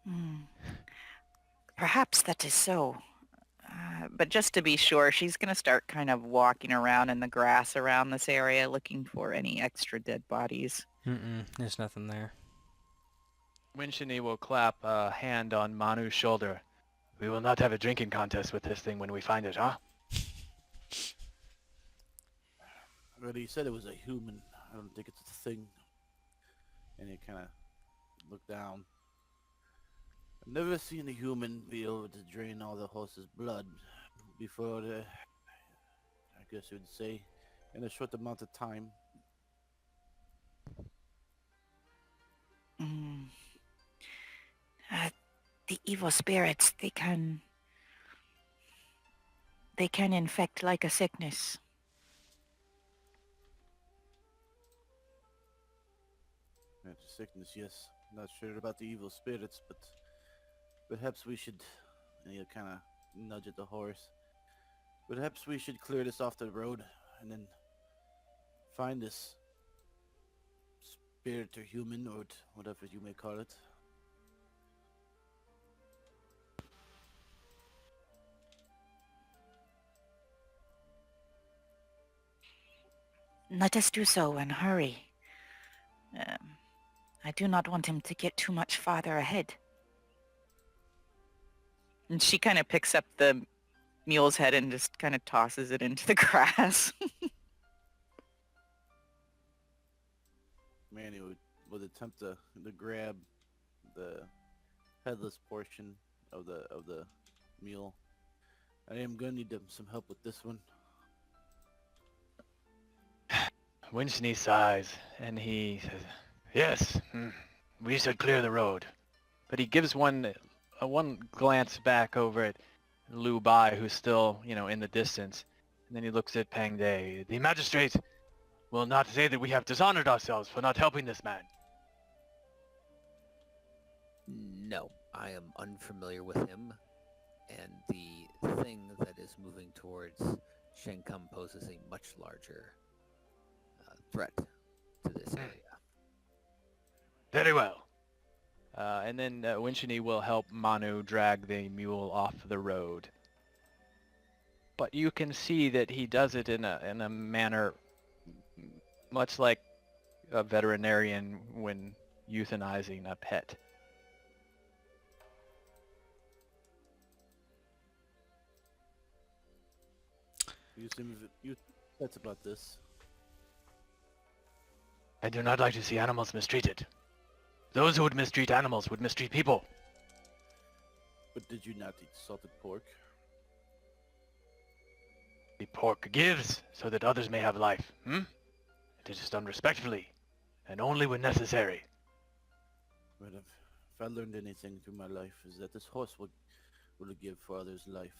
Hmm. Perhaps that is so. But just to be sure, she's going to start kind of walking around in the grass around this area looking for any extra dead bodies. There's nothing there. Winchini will clap a hand on Manu's shoulder. We will not have a drinking contest with this thing when we find it, huh? But he said it was a human. I don't think it's a thing. And he kind of looked down. I've never seen a human be able to drain all the horse's blood before I guess you would say, in a short amount of time. Mm. The evil spirits, they can infect like a sickness. It's a sickness, yes. Not sure about the evil spirits, but perhaps we should, kind of nudge at the horse. Perhaps we should clear this off the road and then find this spirit or human or whatever you may call it. Let us do so and hurry. I do not want him to get too much farther ahead. And she kind of picks up the mule's head and just kind of tosses it into the grass. Manny would attempt to grab the headless portion of the mule. I am gonna need some help with this one. Winchini sighs, and he says, yes, we should clear the road. But he gives one glance back over at Liu Bai, who's still, in the distance. And then he looks at Pang De. The magistrate will not say that we have dishonored ourselves for not helping this man. No, I am unfamiliar with him, and the thing that is moving towards Shenkum poses a much larger threat to this area. Very well. And then Winchini will help Manu drag the mule off the road. But you can see that he does it in a manner much like a veterinarian when euthanizing a pet. You that's about this. I do not like to see animals mistreated. Those who would mistreat animals would mistreat people. But did you not eat salted pork? The pork gives so that others may have life. It is done respectfully, and only when necessary. But if I learned anything through my life is that this horse will give for others' life.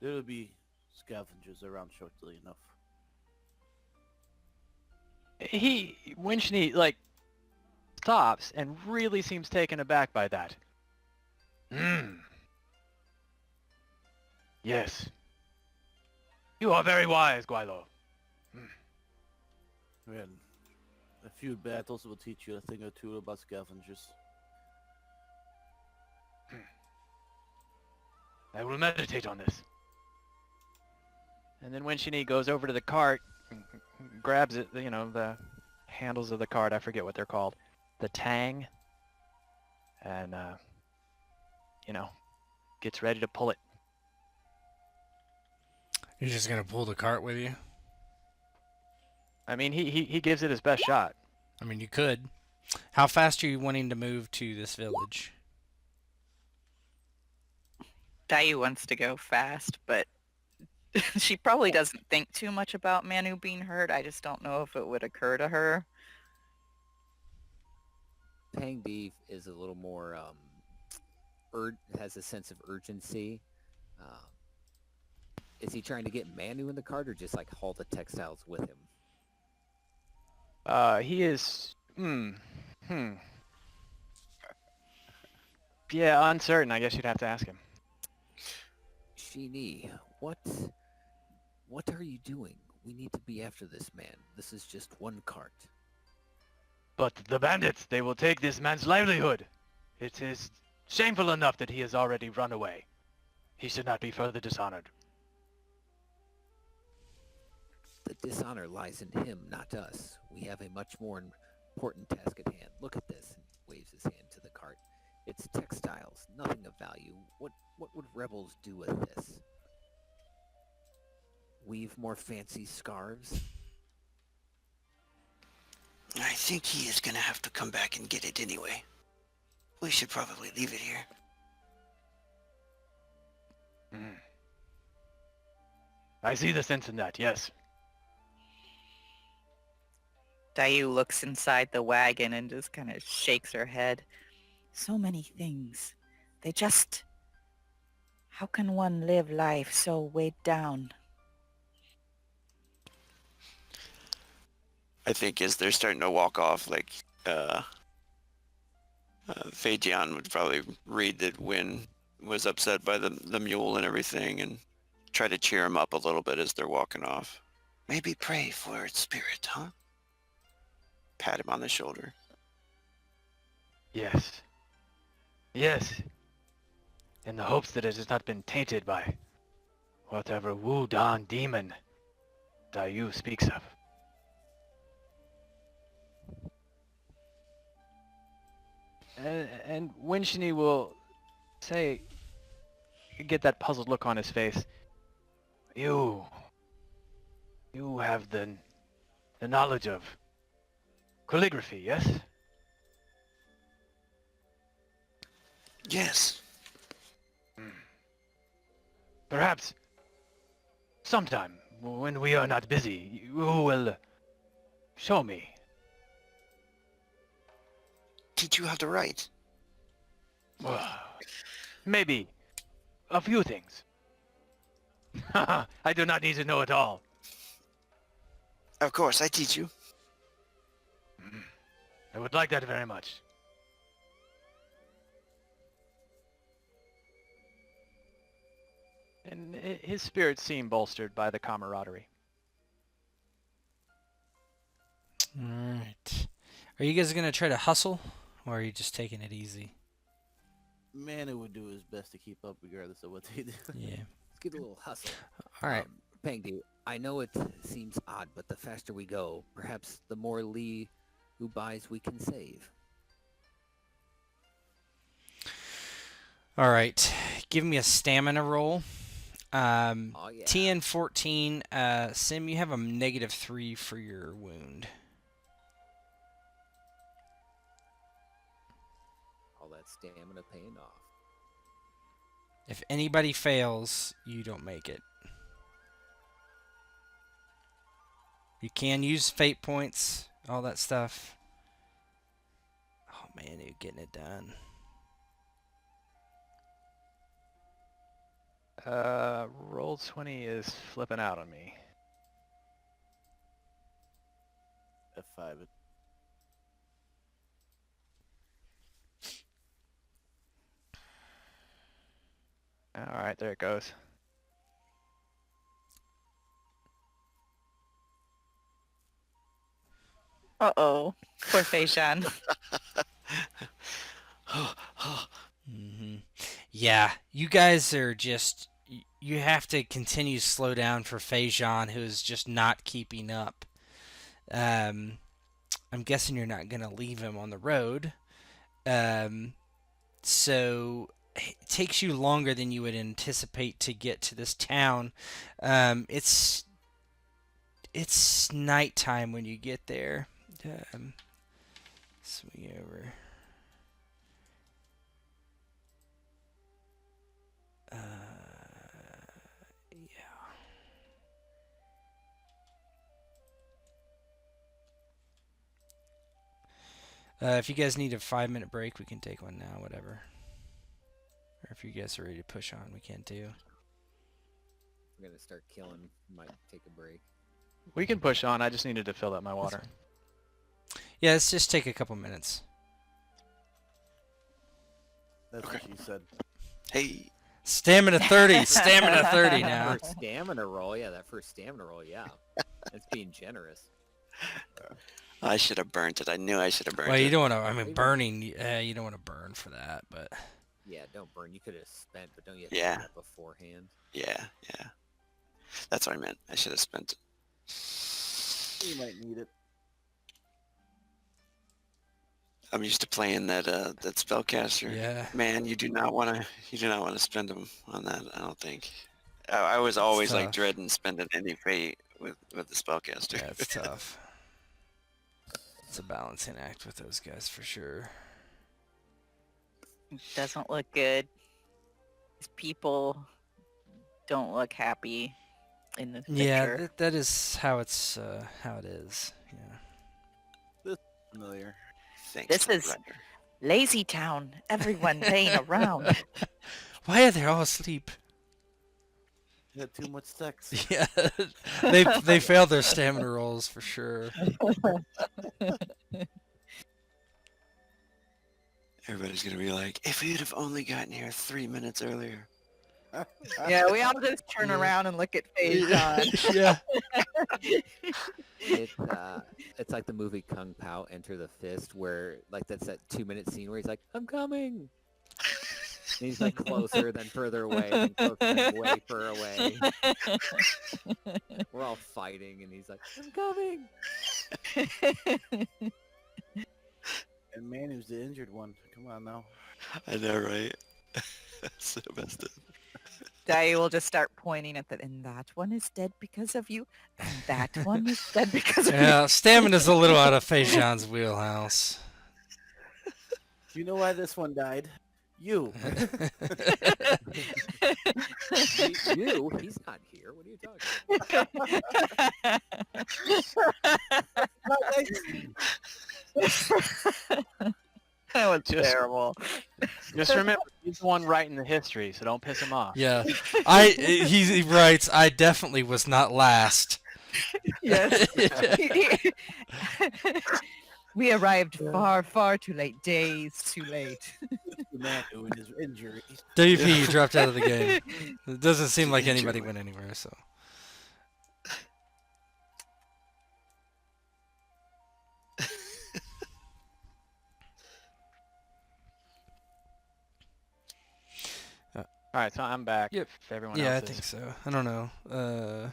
There will be scavengers around shortly enough. Winchini, stops and really seems taken aback by that. Yes. You are very wise, Guilo. Well, a few battles will teach you a thing or two about scavengers. I will meditate on this. And then Winchini goes over to the cart, grabs it, the handles of the cart, I forget what they're called, the tang, and, gets ready to pull it. You're just gonna pull the cart with you? I mean, he gives it his best shot. I mean, you could. How fast are you wanting to move to this village? Dayu wants to go fast, but she probably doesn't think too much about Manu being hurt. I just don't know if it would occur to her. Pang Beef is a little more has a sense of urgency. Um, is he trying to get Manu in the cart or just like haul the textiles with him? He is. Yeah, uncertain. I guess you'd have to ask him. Shini, what are you doing? We need to be after this man. This is just one cart. But the bandits, they will take this man's livelihood. It is shameful enough that he has already run away. He should not be further dishonored. The dishonor lies in him, not us. We have a much more important task at hand. Look at this. And he waves his hand to the cart. It's textiles, nothing of value. What would rebels do with this? Weave more fancy scarves? I think he is going to have to come back and get it anyway. We should probably leave it here. I see the sense in that, yes. Dayu looks inside the wagon and just kind of shakes her head. So many things. They just... How can one live life so weighed down? I think as they're starting to walk off, like, Feijian would probably read that Win was upset by the mule and everything and try to cheer him up a little bit as they're walking off. Maybe pray for its spirit, huh? Pat him on the shoulder. Yes. Yes. In the hopes that it has not been tainted by whatever Wu-Dan demon Dayu speaks of. And Winshini will say, get that puzzled look on his face. You have the knowledge of calligraphy, yes? Yes. Perhaps sometime when we are not busy, you will show me. Teach you how to write. Maybe a few things. I do not need to know it all. Of course, I teach you. I would like that very much. And his spirits seem bolstered by the camaraderie. Alright. Are you guys going to try to hustle, or are you just taking it easy? Manu would do his best to keep up regardless of what they do. Yeah. Let's get a little hustle. Alright. Pengdu, I know it seems odd, but the faster we go, perhaps the more Lee who buys we can save. Alright. Give me a stamina roll. Oh, yeah. TN14, Sim, you have a -3 for your wound. All that stamina paying off. If anybody fails, you don't make it. You can use fate points, all that stuff. Oh man, you're getting it done. Roll 20 is flipping out on me. F5. Alright, there it goes. Uh-oh. Poor Feishan. Yeah, you guys are just... You have to continue to slow down for Feijan, who is just not keeping up. I'm guessing you're not going to leave him on the road. So it takes you longer than you would anticipate to get to this town. It's nighttime when you get there. Swing over. If you guys need a 5-minute break, we can take one now, whatever. if you guys are ready to push on, we can too. We're gonna start killing. Might take a break. We can push on. I just needed to fill up my water. Yeah, let's just take a couple minutes. That's Okay. what she said. Hey, Stamina 30. Stamina 30 now. First stamina roll, yeah, that first stamina roll, yeah. That's being generous. I should have burnt it. I knew I should have burnt Well, it. you don't want to. I mean, burning. You don't want to burn for that, but Yeah, don't burn. You could have spent, but don't you have Yeah. to do that beforehand? Yeah. That's what I meant. I should have spent it. You might need it. I'm used to playing that spellcaster. yeah. Man, you do not want to spend them on that. I don't think. I was always like tough. dreading spending any fate with the spellcaster. Yeah, it's tough. It's a balancing act with those guys for sure. Doesn't look good. These people don't look happy in the picture. Yeah, that is how it is. Yeah. Familiar. Thanks, This is- brother. Lazy town. Everyone laying around. Why are they all asleep? You had too much sex. Yeah, they failed their stamina rolls for sure. Everybody's gonna be like, if you'd have only gotten here 3 minutes earlier. Yeah, we all just turn Yeah. around and look at Faye John. Yeah. It's like the movie Kung Pao Enter the Fist, where like that's that 2-minute scene where he's like, "I'm coming." And he's like closer, then further away, then closer, then way further away. We're all fighting, and he's like, "I'm coming." And Manu's the injured one. Come on now. I know, right? That's the best. Dai will just start pointing at and that one is dead because of you, and that one is dead because of Yeah, stamina's a little out of Feijan's wheelhouse. Do you know why this one died? You. You? He's not here. What are you talking about? That was Just- terrible. Just remember, he's the one writing the history, so don't piss him off. Yeah, he writes, I definitely was not last. Yes. We arrived far, far too late. Days too late. Manu and his injury. WP dropped out of the game. It doesn't seem like Injury. anybody went anywhere, so. All right, so I'm back. Yep. If everyone Yeah, I else is. think so. I don't know.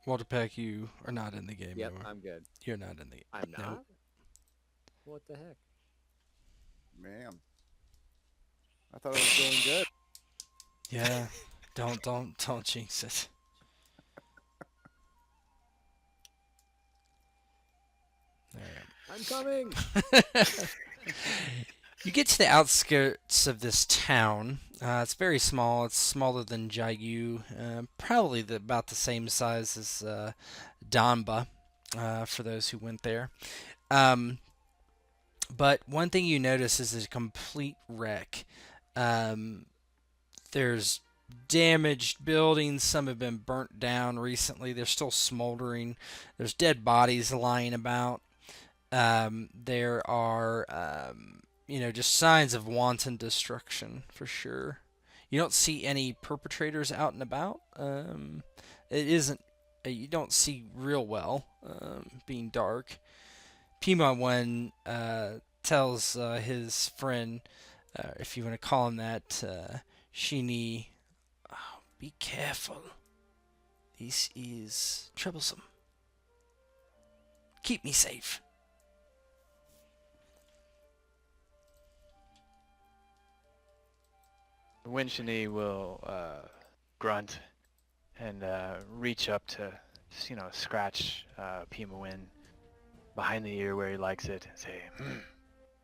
Walter Peck, you are not in the game Yep, anymore. I'm good. You're not in the I'm No. not. What the heck? Man. I thought it was going good. Yeah. Don't jinx it. Alright. I'm coming. You get to the outskirts of this town. It's very small. It's smaller than Jayu. Probably about the same size as Donba, for those who went there. But one thing you notice is a complete wreck. There's damaged buildings. Some have been burnt down recently. They're still smoldering. There's dead bodies lying about. There are, just signs of wanton destruction for sure. You don't see any perpetrators out and about. It isn't. You don't see real well, being dark. Pima one tells his friend, if you want to call him that, Shini, oh, be careful. This is troublesome. Keep me safe. Winchini will grunt and reach up to, scratch Pima Win behind the ear where he likes it and say,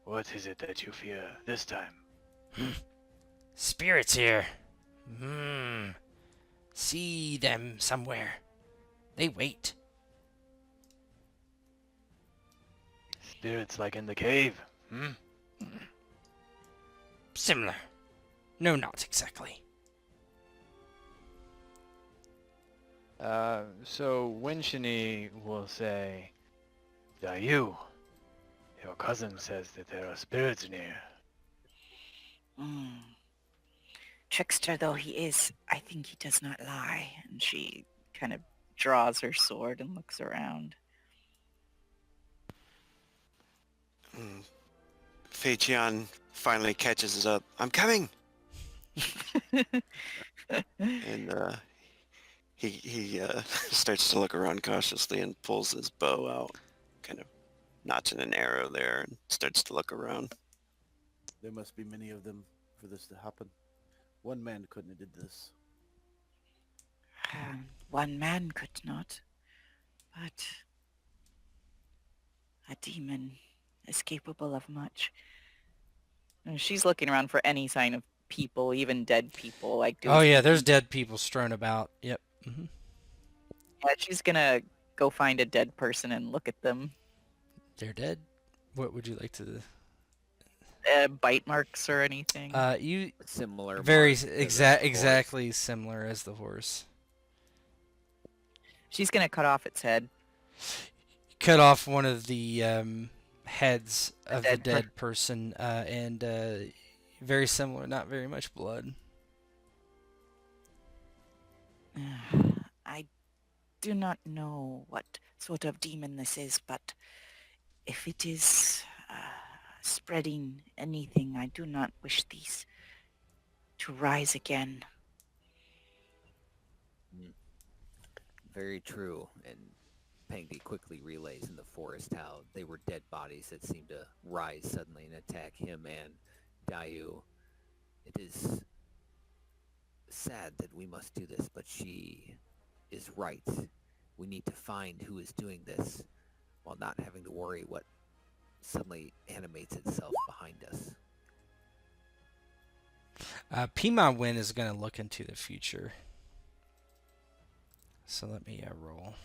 what is it that you fear this time? Spirits here. See them somewhere. They wait. Spirits like in the cave? Similar. No, not exactly. So Winchini will say, Dayu, your cousin says that there are spirits near. Mm. Trickster though he is, I think he does not lie. And she kind of draws her sword and looks around. Mm. Fei Qian finally catches up. I'm coming! And he starts to look around cautiously and pulls his bow out, kind of notching an arrow there, and starts to look around. There must be many of them for this to happen. One man couldn't have did this. One man could not, but a demon is capable of much. And she's looking around for any sign of people, even dead people, like doing Oh yeah, something. there's dead people strewn about. Yep. Yeah, she's gonna go find a dead person and look at them. They're dead. What would you like to? Bite marks or anything. You Similar very mark to the horse. exactly similar as the horse. She's gonna cut off its head. Cut off one of the heads of the dead per- dead person, and very similar. Not very much blood. I do not know what sort of demon this is, but if it is spreading anything, I do not wish these to rise again. Very true. And Pengdi quickly relays in the forest how they were dead bodies that seemed to rise suddenly and attack him and Dayu. It is sad that we must do this, but she is right. We need to find who is doing this while not having to worry what suddenly animates itself behind us. Pima Win is going to look into the future. So let me roll.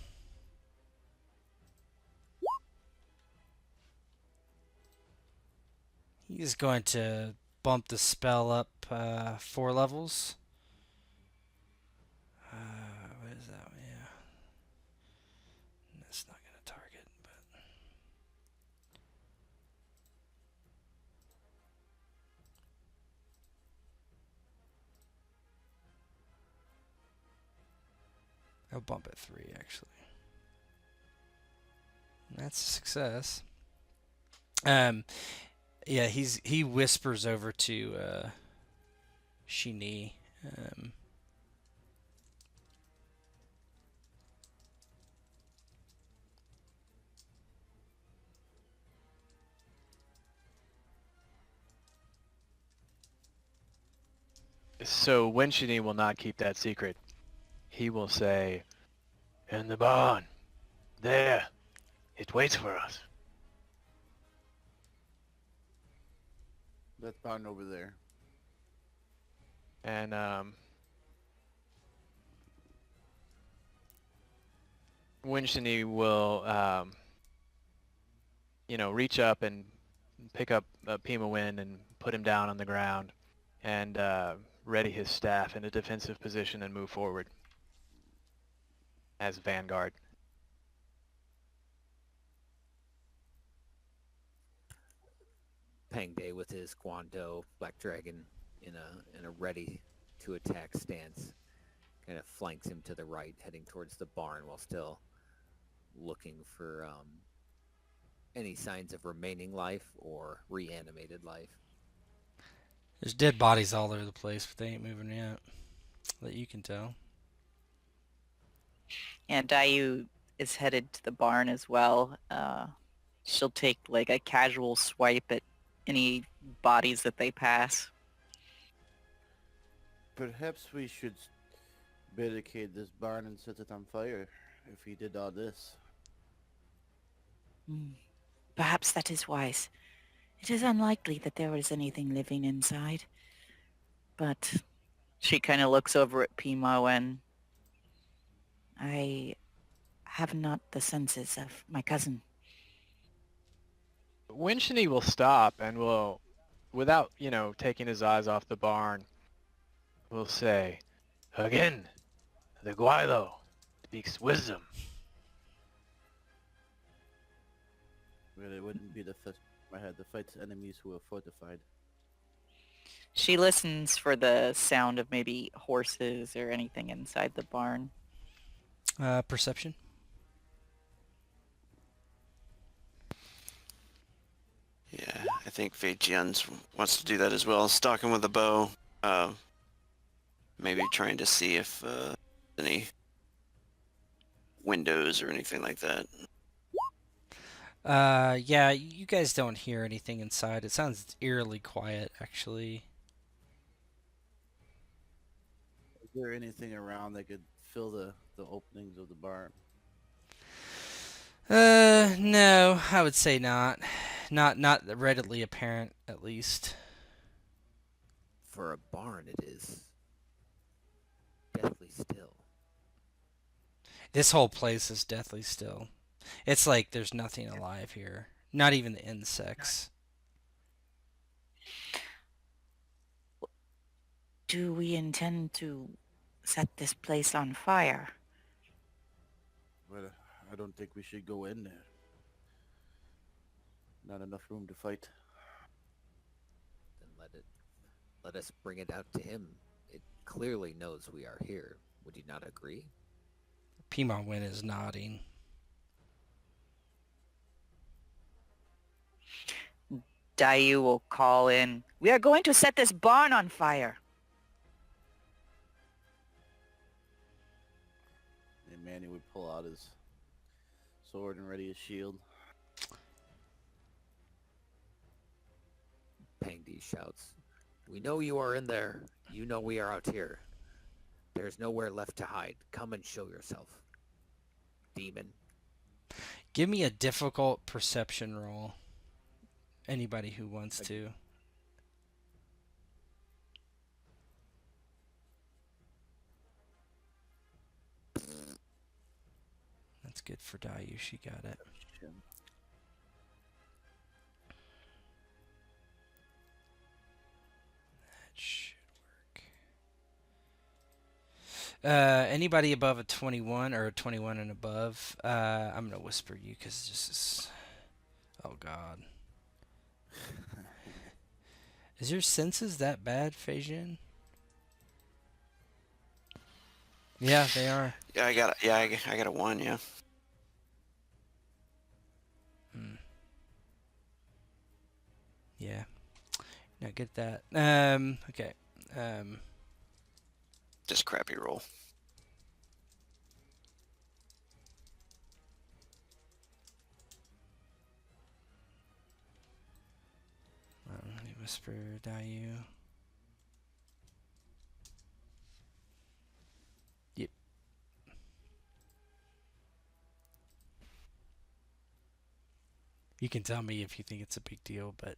He's going to bump the spell up 4 levels. What is that? Yeah. That's not going to target, but... I'll bump it 3, actually. That's a success. Yeah, he whispers over to Shini. So Winchini will not keep that secret. He will say, in the barn, there, it waits for us. That barn over there. And Winchini will, reach up and pick up Pima Win and put him down on the ground and ready his staff in a defensive position and move forward as vanguard. Pengde with his Guando Black Dragon in a ready to attack stance kind of flanks him to the right, heading towards the barn while still looking for any signs of remaining life or reanimated life. There's dead bodies all over the place, but they ain't moving yet. That you can tell. And Dayu is headed to the barn as well. She'll take like a casual swipe at any bodies that they pass. Perhaps we should barricade this barn and set it on fire if he did all this. Perhaps that is wise. It is unlikely that there is anything living inside. But she kind of looks over at Pimo and I have not the senses of my cousin. Winchini will stop and will, without, taking his eyes off the barn, will say, again, the Guilo speaks wisdom. But it wouldn't be the first time I had to fight enemies who are fortified. She listens for the sound of maybe horses or anything inside the barn. Perception. Yeah, I think Fei Jian's wants to do that as well. Stalking with a bow. Maybe trying to see if any windows or anything like that. Yeah, you guys don't hear anything inside. It sounds eerily quiet, actually. Is there anything around that could fill the openings of the barn? No, I would say not. Not readily apparent, at least. For a barn, it is deathly still. This whole place is deathly still. It's like there's nothing alive here. Not even the insects. Do we intend to set this place on fire? Well, I don't think we should go in there. Not enough room to fight. Then let us bring it out to him. It clearly knows we are here. Would you not agree? Pima Win is nodding. Dayu will call in. We are going to set this barn on fire. And Manny would pull out his sword and ready his shield. Pangdi shouts, "We know you are in there. You know we are out here. There's nowhere left to hide. Come and show yourself, demon." Give me a difficult perception roll. Anybody who wants to. That's good for Dayu. She got it. That should work. Anybody above a 21 or a 21 and above? I'm gonna whisper you because this is. Oh God. Is your senses that bad, Feijin? Yeah, they are. Yeah, I got a 1. Yeah. Yeah. Not good at that. Okay. Just crappy roll. Let me whisper Dayu. Yep. You can tell me if you think it's a big deal, but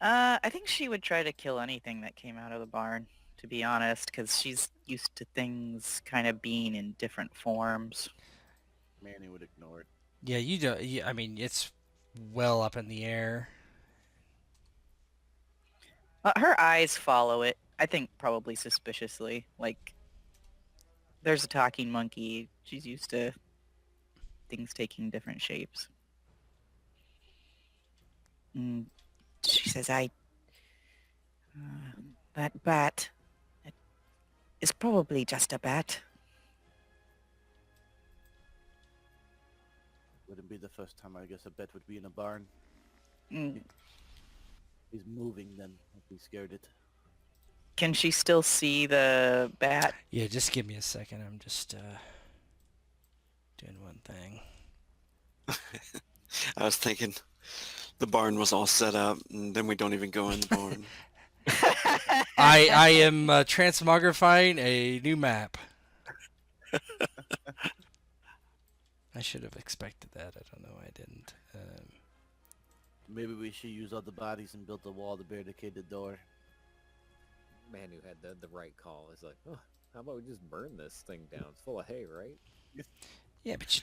I think she would try to kill anything that came out of the barn, to be honest, because she's used to things kind of being in different forms. Manny would ignore it. yeah, you don't. Yeah, I mean, it's well up in the air. Her eyes follow it, I think probably suspiciously. Like, there's a talking monkey. She's used to things taking different shapes. She says, that bat is probably just a bat. Wouldn't be the first time I guess a bet would be in a barn. Mm. He's moving then if he scared it. Can she still see the bat? Yeah, just give me a second. I'm just doing one thing. I was thinking the barn was all set up, and then we don't even go in the barn. I am transmogrifying a new map. I should have expected that. I don't know why I didn't. Maybe we should use all the bodies and build a wall to barricade the door. Manu had the right call. It's like, oh, how about we just burn this thing down? It's full of hay, right? Yeah, but you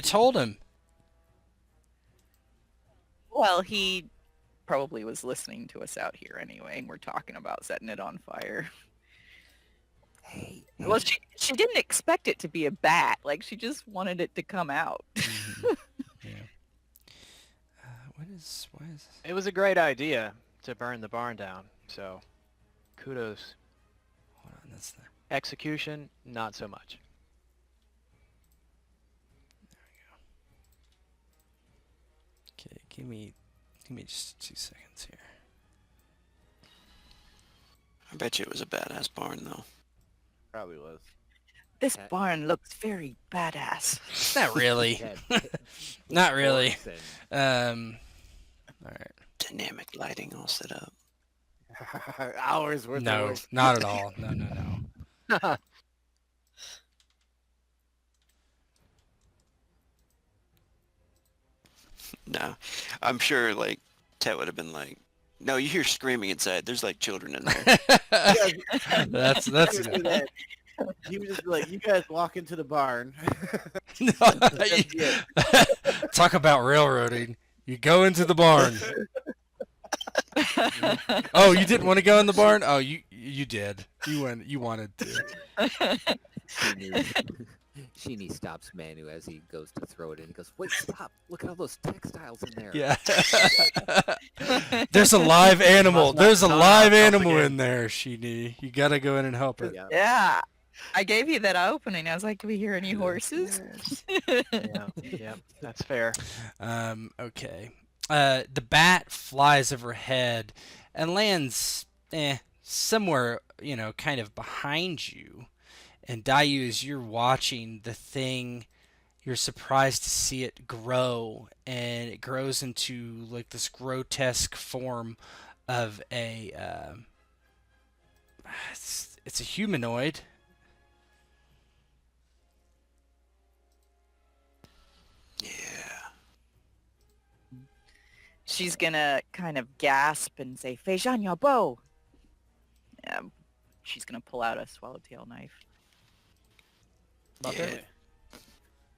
told him. Well, he probably was listening to us out here anyway. We're talking about setting it on fire. Hey, Well, she didn't expect it to be a bat. Like, she just wanted it to come out. Mhm. Yeah. Why is this? It was a great idea to burn the barn down, so kudos. Hold on, that's the. Execution, not so much. Okay, give me just 2 seconds here. I bet you it was a badass barn, though. Probably was. This barn looks very badass. Not really. had Not really. forks and All right. Dynamic lighting all set up. Hours worth of No, work. not at all. No. No, I'm sure like Ted would have been like, "No, you hear screaming inside. There's like children in there." That's He would do that. He would just be like, "You guys walk into the barn." Talk about railroading. You go into the barn. Oh, you didn't want to go in the barn? Oh, you did. You wanted to. Sheeny stops Manu as he goes to throw it in. He goes, "Wait, stop! Look at all those textiles in there." Yeah. There's a live animal. There's a live animal in there, Sheeny. You gotta go in and help it. Yeah. I gave you that opening. I was like, do we hear any horses? Yeah, that's fair. Okay. The bat flies overhead and lands somewhere, kind of behind you. And Dayu, as you're watching the thing, you're surprised to see it grow, and it grows into like this grotesque form of a it's a humanoid. Yeah. She's gonna kind of gasp and say, Fejan your bow. She's gonna pull out a swallowtail knife. Yeah.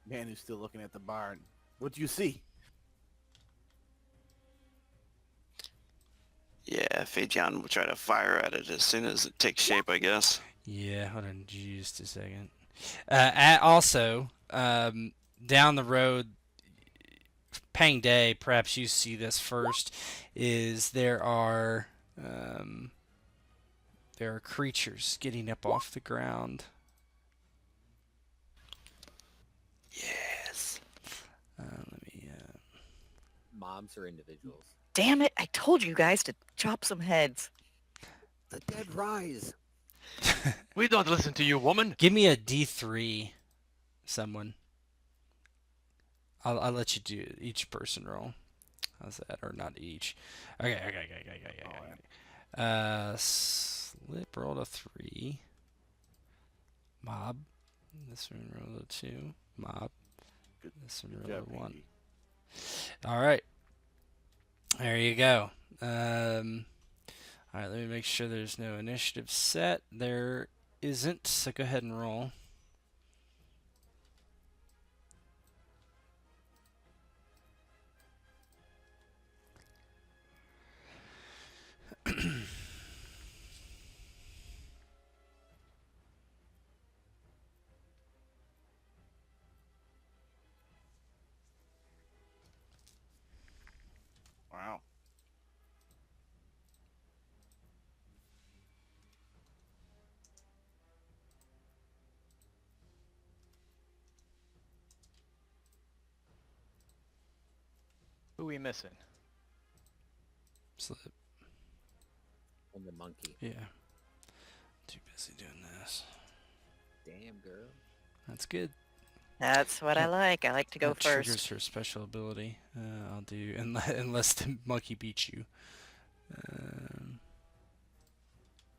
Man who's still looking at the barn. What do you see? Yeah, Fejan will try to fire at it as soon as it takes shape, I guess. Yeah, hold on just a second. Also, down the road, Pang Day, perhaps you see this first, is there are creatures getting up off the ground. Yes. Let me. Mobs or individuals? Damn it, I told you guys to chop some heads. The dead rise. We don't listen to you, woman. Give me a D3, someone. I'll let you do each person roll. How's that? Or not each. Okay. Slip rolled a 3. Mob. This one rolled a 2. Mob. This one rolled a 1. All right. There you go. All right, let me make sure there's no initiative set. There isn't, so go ahead and roll. Wow. Who we missing? Slip. And the monkey. Yeah. Too busy doing this. Damn, girl. That's good. That's what I like. I like to go That triggers first. her special ability. I'll do unless the monkey beats you,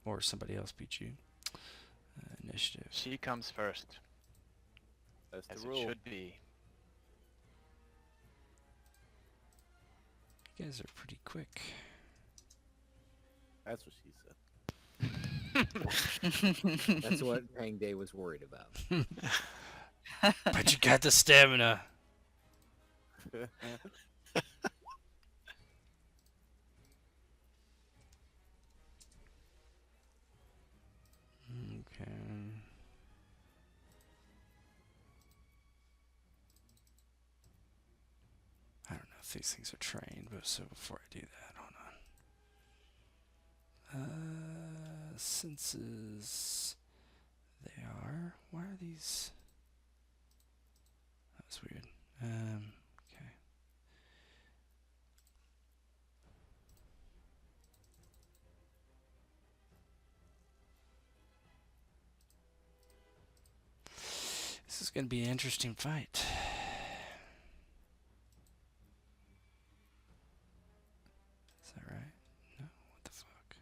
or somebody else beats you. Initiative. She comes first, That's as the it rule. should be. You guys are pretty quick. That's what she said. That's what Pang Day was worried about. But you got the stamina. if these things are trained, but so before I do that, hold on. Senses. They are. Why are these? That's weird. Okay. This is going to be an interesting fight. Is that right? No? What the fuck?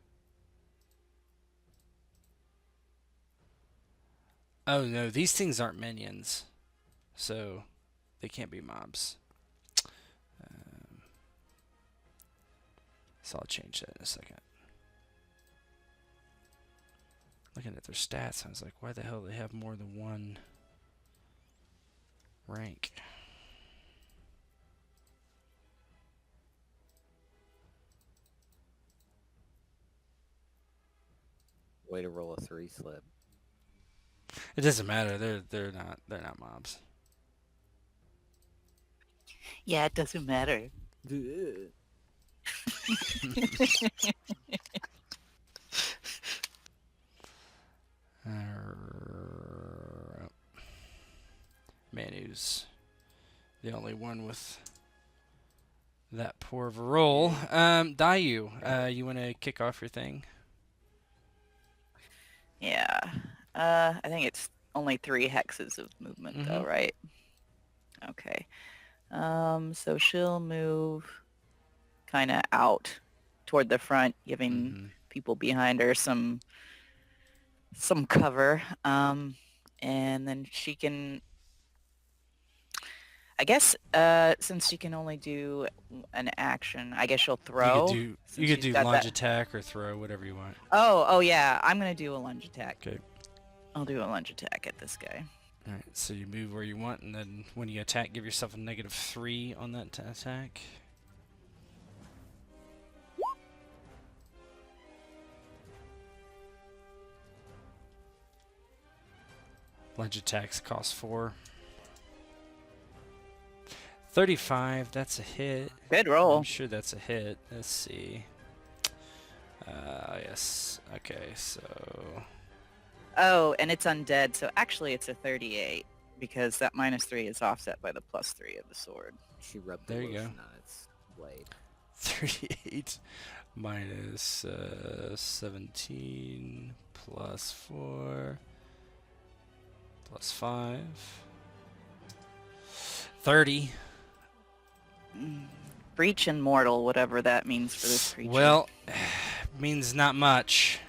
Oh no, these things aren't minions. So, they can't be mobs. So I'll change that in a second. Looking at their stats, I was like, why the hell do they have more than one rank? Way to roll a 3 slip. It doesn't matter. They're not mobs. Yeah, it doesn't matter. Manu's the only one with that poor of a roll. Dayu, you want to kick off your thing? Yeah. I think it's only 3 hexes of movement though, right? Okay. So she'll move kind of out toward the front, giving people behind her some cover. And then she can, I guess, since she can only do an action, I guess she'll throw. You could do lunge attack or throw, whatever you want. Oh yeah, I'm gonna do a lunge attack. Okay. I'll do a lunge attack at this guy. All right. So you move where you want, and then when you attack, give yourself a -3 on that attack. Lunge attacks cost 4. 35, that's a hit. Good roll. I'm sure that's a hit. Let's see. Yes. Okay, so... Oh, and it's undead, so actually it's a 38, because that -3 is offset by the +3 of the sword. She rubbed the There you go. lotion on its blade. 38 minus 17 plus 4 plus 5. 30. Breach and mortal, whatever that means for this creature. Well, means not much.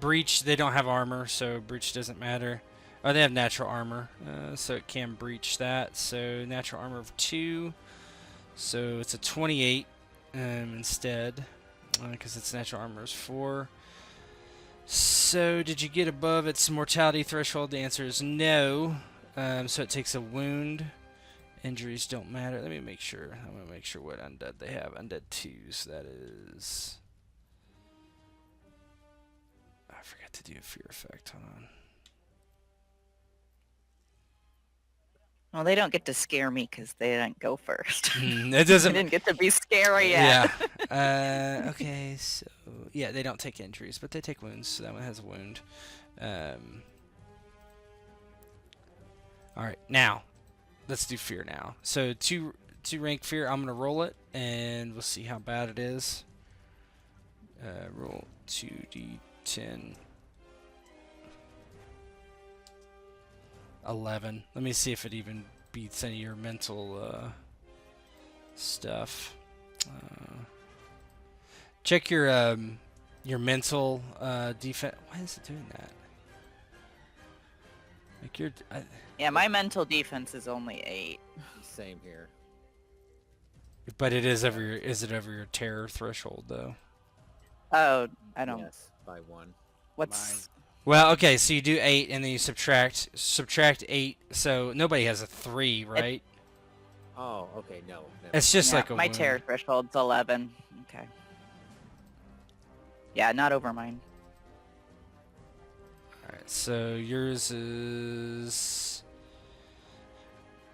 Breach, they don't have armor, so breach doesn't matter. Oh, they have natural armor, so it can breach that. So natural armor of 2. So it's a 28 instead, because its natural armor is 4. So did you get above its mortality threshold? The answer is no. So it takes a wound. Injuries don't matter. Let me make sure. I'm going to make sure what undead they have. Undead 2s, that is... I forgot to do a fear effect. Hold on. Well, they don't get to scare me because they didn't go first. It They doesn't... didn't get to be scary yet. Yeah. Okay, so... Yeah, they don't take injuries, but they take wounds, so that one has a wound. Alright, now. Let's do fear now. So, 2 rank fear, I'm going to roll it, and we'll see how bad it is. Roll 2d10. 11. Let me see if it even beats any of your mental stuff. Check your mental defense. Why is it doing that? Like Yeah, my mental defense is only 8. Same here. but it is over your. Is it over your terror threshold though? Oh, I don't. Yes, by 1. What's... Well, okay, so you do 8 and then you subtract 8. So nobody has a 3, right? Oh, okay, no. It's just Yeah, like a my wound. terror threshold's 11. Okay. Yeah, not over mine. Alright, so yours is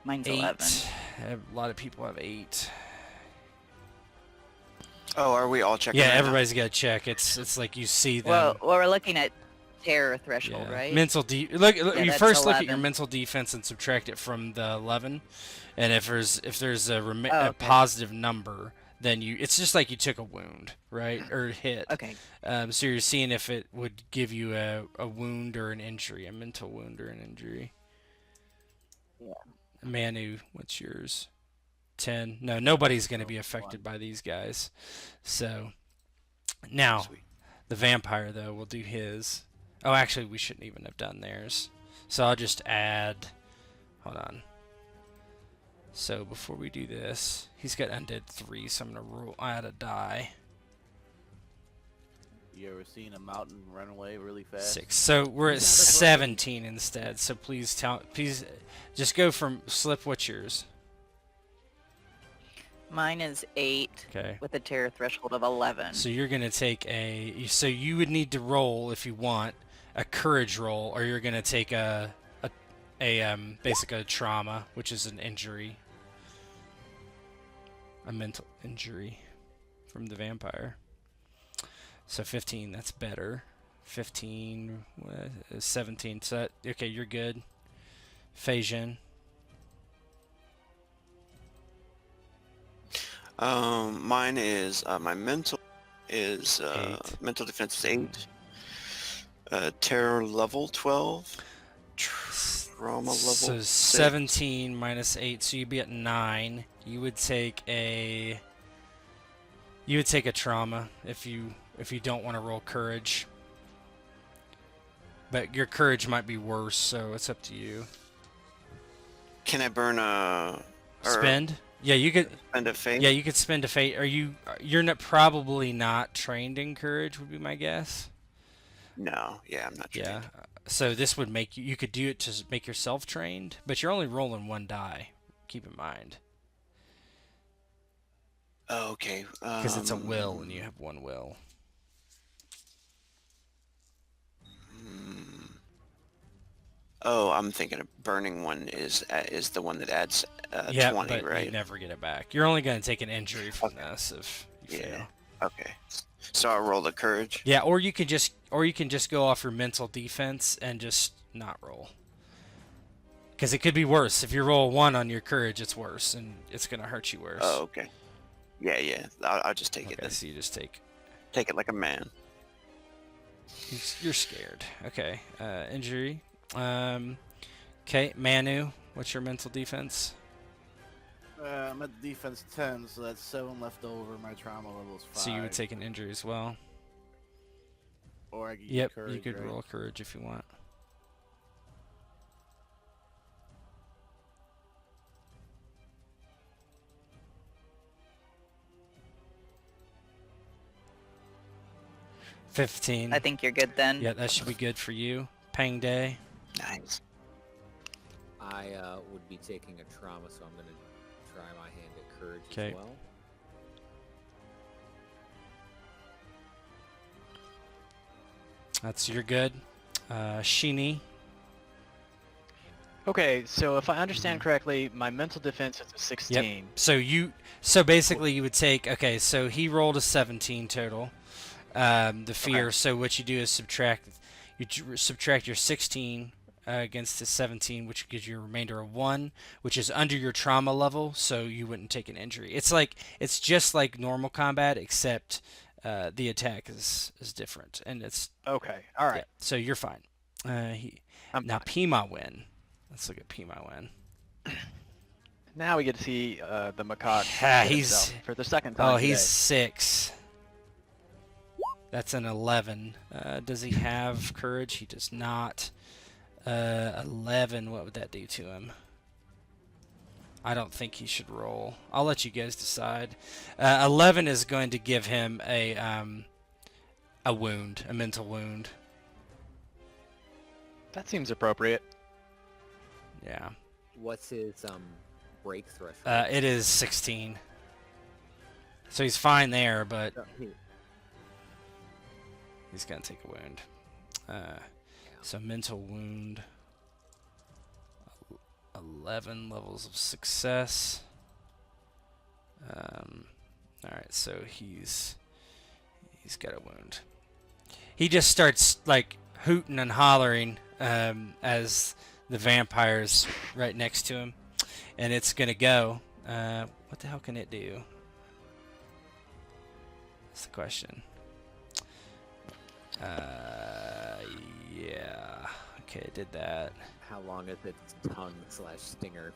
Mine's 8. 11. A lot of people have 8. Oh, are we all checking? Yeah, right now? everybody's got to check. It's like you see them. Well, we're looking at terror threshold, Yeah. right? Look, Yeah, you that's first look at your 11. mental defense and subtract it from the 11, and if there's a Oh, okay. positive number, then it's just like you took a wound, right, or hit. Okay. So you're seeing if it would give you a wound or an injury, a mental wound or an injury. Yeah. Manu, what's yours? 10. No, nobody's going to be Oh, affected 1. by these guys. So now Sweet. the vampire though will do his. Oh, actually, we shouldn't even have done theirs. So I'll just add. Hold on. So before we do this, he's got undead 3, so I'm gonna add a die. You ever seen a mountain run away really fast? 6. So we're at Not as well. 17 instead. So please just go from Slip. What's yours? Mine is 8 Okay. with a terror threshold of 11. So you're gonna take so you would need to roll if you want a courage roll, or you're gonna take basically a trauma, which is an injury, a mental injury from the vampire. So 15, that's better. 15, 17. So okay, you're good. Phasian. Mine is my mental is 8. mental defense is 8. Terror level 12. Trauma level So 6. 17 minus 8, so you'd be at 9. You would take a trauma if you don't want to roll courage. But your courage might be worse, so it's up to you. Can I burn Spend? Yeah, you could. spend a fate? Yeah, you could spend a fate. You're probably not trained in courage, would be my guess. No, yeah, I'm not Yeah. trained. So this would make you could do it to make yourself trained, but you're only rolling 1 die. Keep in mind, Oh, okay. because it's a will, and you have 1 will. Oh, I'm thinking a burning one is the one that adds Yeah, 20, but right? you never get it back. You're only going to take an injury from Okay. this if you Yeah. fail. Okay. So I'll roll the courage. Yeah, or you can just go off your mental defense and just not roll. Because it could be worse. If you roll a 1 on your courage, it's worse, and it's going to hurt you worse. Oh, okay. Yeah. I'll just take it Okay, then. so you just take. Take it like a man. You're scared. Okay, injury. Okay, Manu, what's your mental defense? I'm at defense 10, so that's 7 left over. My trauma level is 5. So you would take an injury as well. Or I could use Yep, courage, you could right? roll courage if you want. $15. I think you're good then. Yeah, that should be good for you. Pang Day. Nice. I would be taking a trauma, so I'm going to try my hand at courage Okay. as well. You're good. Sheeny. Okay, so if I understand correctly, my mental defense is a 16. So basically you would take, okay, so he rolled a 17 total. The fear, Okay. so what you do is subtract your 16 against the 17, which gives you a remainder of 1, which is under your trauma level, so you wouldn't take an injury. It's just like normal combat, except the attack is different, and it's Okay, all right. yeah, so you're fine. I'm Now fine. Pima win. Let's look at Pima win. Now we get to see the macaque Ah, hit he's- himself for the second time Oh, today. he's 6. That's an 11. Does he have courage? He does not. 11, what would that do to him? I don't think he should roll. I'll let you guys decide. 11 is going to give him a wound, a mental wound. That seems appropriate. Yeah. What's his break threshold? It is 16. So he's fine there, but he's going to take a wound. So mental wound. 11 levels of success. All right, so he's got a wound. He just starts like hooting and hollering as the vampire's right next to him, and it's gonna go. What the hell can it do? That's the question. Yeah. Okay, it did that. How long is its tongue/stinger?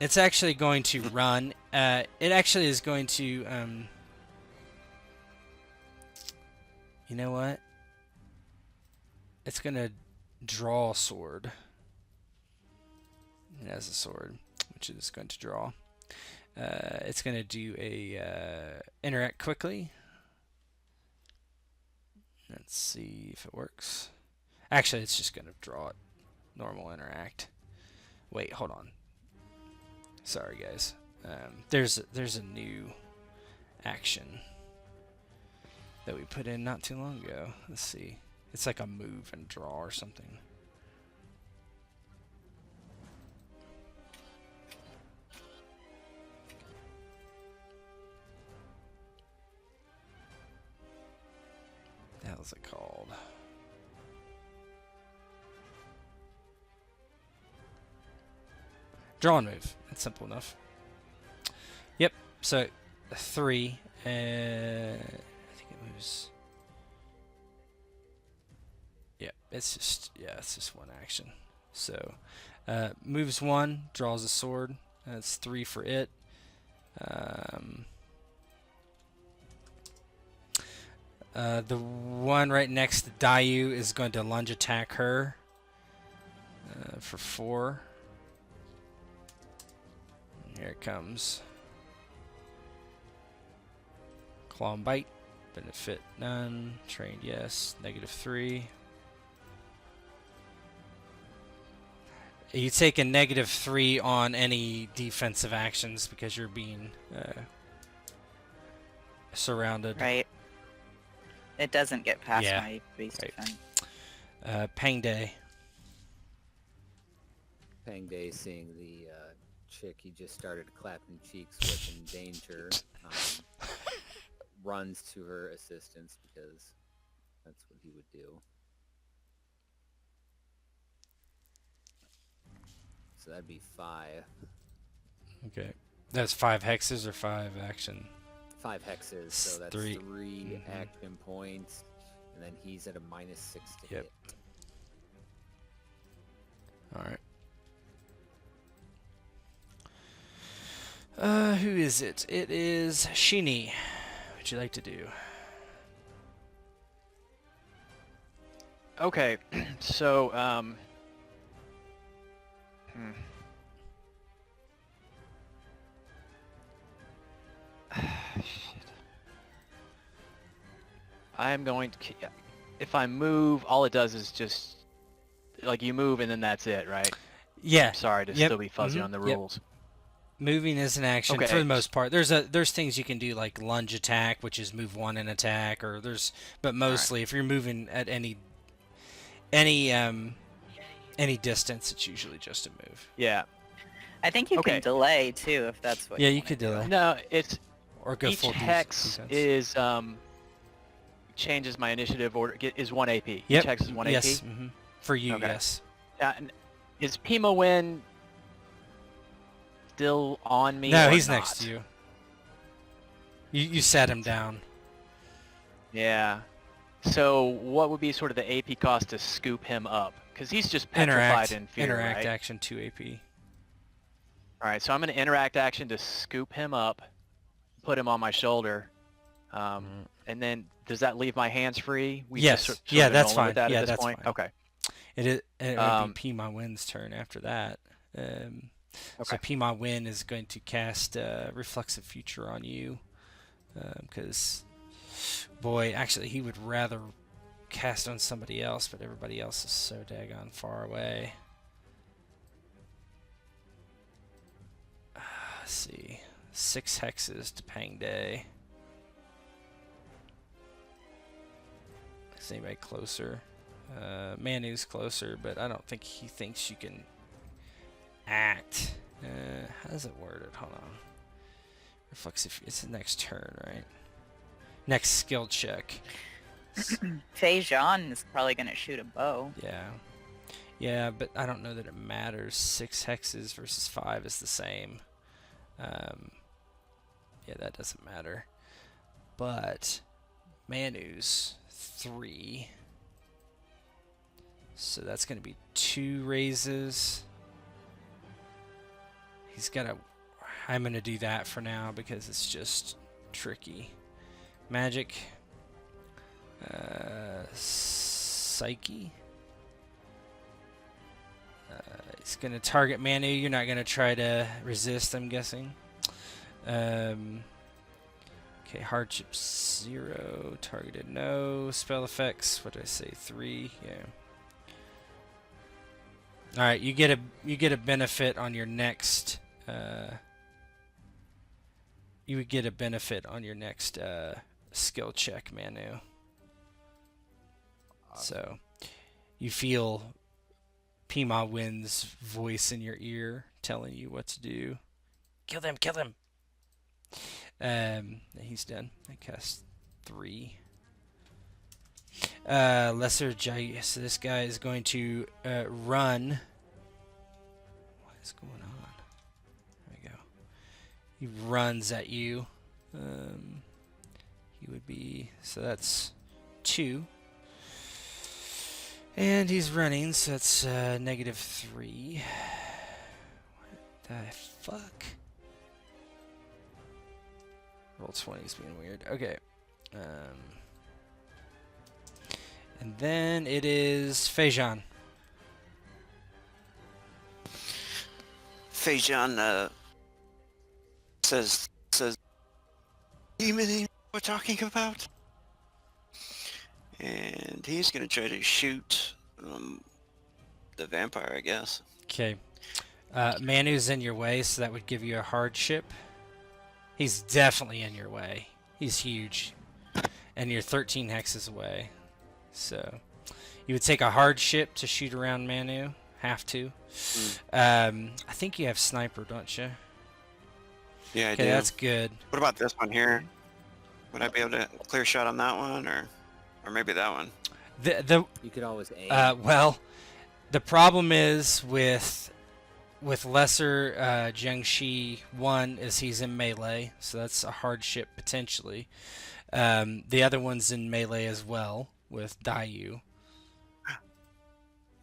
It's actually going to run. It actually is going to. You know what? It's gonna draw a sword. It has a sword, which is going to draw. It's going to do a interact quickly. Let's see if it works. Actually, it's just going to draw it. Normal interact. Wait, hold on. Sorry, guys. There's a new action that we put in not too long ago. Let's see. It's like a move and draw or something. What the hell is it called? Draw and move. That's simple enough. Yep. So 3. I think it moves. Yeah, it's just one action. So moves 1, draws a sword. That's 3 for it. The one right next to Dayu is going to lunge attack her for 4. Here it comes. Claw and bite. Benefit none. Trained yes. -3. You take a -3 on any defensive actions because you're being surrounded. Right. It doesn't get past Yeah, my base right. defense. Pang Day. Pang Day, seeing the chick he just started clapping cheeks with in danger, runs to her assistance because that's what he would do. So that'd be 5. Okay. That's 5 hexes or 5 action? 5 hexes, so that's 3. 3 action points, and then he's at a -6 to Yep. hit. Alright. Who is it? It is Shini. What would you like to do? Okay, so shit. I am going to. If I move, all it does is just like you move and then that's it, right? Yeah. Sorry to Yep. still be fuzzy on the Yep. rules. Moving is an action Okay. for the most part. There's things you can do like lunge attack, which is move 1 and attack, but mostly if you're moving at any distance, it's usually just a move. Yeah. I think you Okay. can delay too if that's what. Yeah, you you wanna could do. delay No, it's or go each full hex defense. is changes my initiative order. Is 1 AP. Yep. Each hex is 1 Yes. AP. For you, Okay. yes. And is Pima Win still on me? No, or he's not? next to you. You sat him down. Yeah. So what would be sort of the AP cost to scoop him up? Because he's just petrified in fear, Interact right? action 2 AP. All right, so I'm going to interact action to scoop him up, put him on my shoulder, and then does that leave my hands free? We Yes. just Yeah, been that's rolling fine. with that Yeah, at this that's point? fine. Okay. It would be Pima Win's turn after that. So Pima Win is going to cast Reflexive Future on you because, boy, actually he would rather cast on somebody else, but everybody else is so daggone far away. Let's see. 6 hexes to Pang Day. Is anybody closer? Manu's closer, but I don't think he thinks you can act. How does it word it? Hold on. Reflexive. It's the next turn, right? Next skill check. Fei Zhan is probably going to shoot a bow. Yeah. Yeah, but I don't know that it matters. 6 hexes versus 5 is the same. Yeah, that doesn't matter. But Manu's 3. So that's going to be 2 raises. He's got to... I'm going to do that for now because it's just tricky. Magic. Psyche. He's going to target Manu. You're not going to try to resist, I'm guessing. Okay, Hardships 0. Targeted no. Spell effects. What did I say? 3. Yeah. All right, you get a benefit on your next. You would get a benefit on your next skill check, Manu. So, you feel Pima Wind's voice in your ear telling you what to do. Kill them! Kill them! He's done. I cast 3. Lesser Giant. So this guy is going to run. What is going on? There we go. He runs at you. He would be... So that's 2. And he's running, so that's -3. What the fuck? Roll 20 is being weird. Okay. And then it is Fei Zhan. Fei Zhan says, demon we're talking about? And he's going to try to shoot the vampire, I guess. Okay. Manu's in your way, so that would give you a hardship. He's definitely in your way. He's huge. And you're 13 hexes away. So you would take a hardship to shoot around Manu. Have to. I think you have sniper, don't you? Yeah, I Okay, do. that's good. What about this one here? Would I be able to clear shot on that one, or maybe that one? You could always aim. Well, the problem is with lesser Jiangxi 1 is he's in melee, so that's a hardship potentially. The other one's in melee as well with Dayu.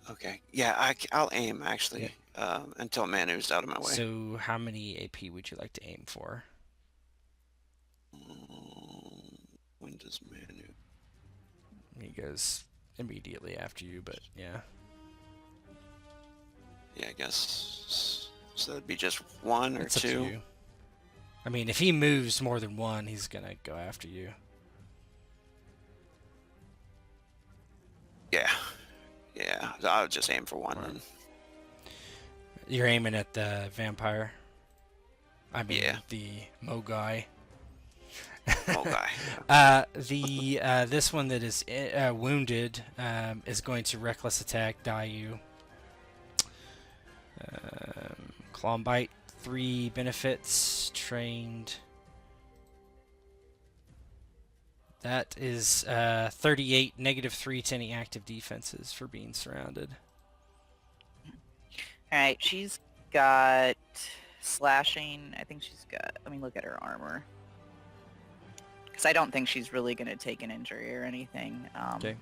Okay. Yeah, I'll aim, actually, until Manu's out of my way. So how many AP would you like to aim for? When does Manu... He goes immediately after you, but yeah. Yeah, I guess... So that'd be just 1 or It's up 2? to you. I mean, if he moves more than 1, he's going to go after you. Yeah. Yeah, I'll just aim for 1 Right. then. You're aiming at the vampire? I mean, Yeah. the Mogai. Oh, guy. This one that is wounded is going to reckless attack Dayu. Claw and Bite, 3 benefits, trained. That is 38, -3 to any active defenses for being surrounded. Alright, she's got slashing. I think she's got... Let me look at her armor. Because I don't think she's really going to take an injury or anything. Okay.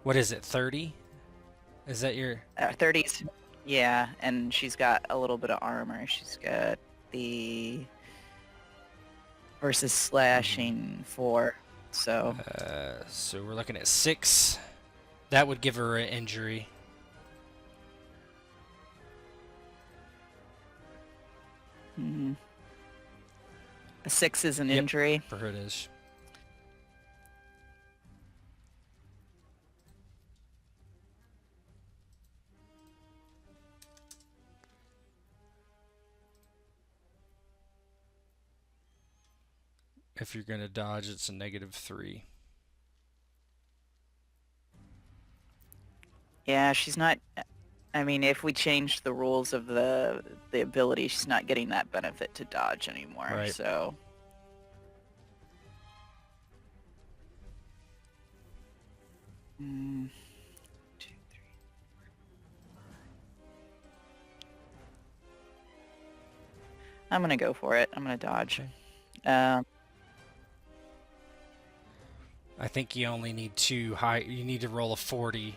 What is it, 30? Is that your... 30s. Yeah, and she's got a little bit of armor. She's got the... Versus slashing 4. So... So we're looking at 6. That would give her an injury. A 6 is an Yep. injury. For her it is. If you're going to dodge, it's a -3. Yeah, she's not... I mean, if we change the rules of the ability, she's not getting that benefit to dodge anymore. Right. So. Mm, 2, 3, 4. I'm gonna go for it. I'm gonna dodge. Okay. I think you only need 2 high. You need to roll a 40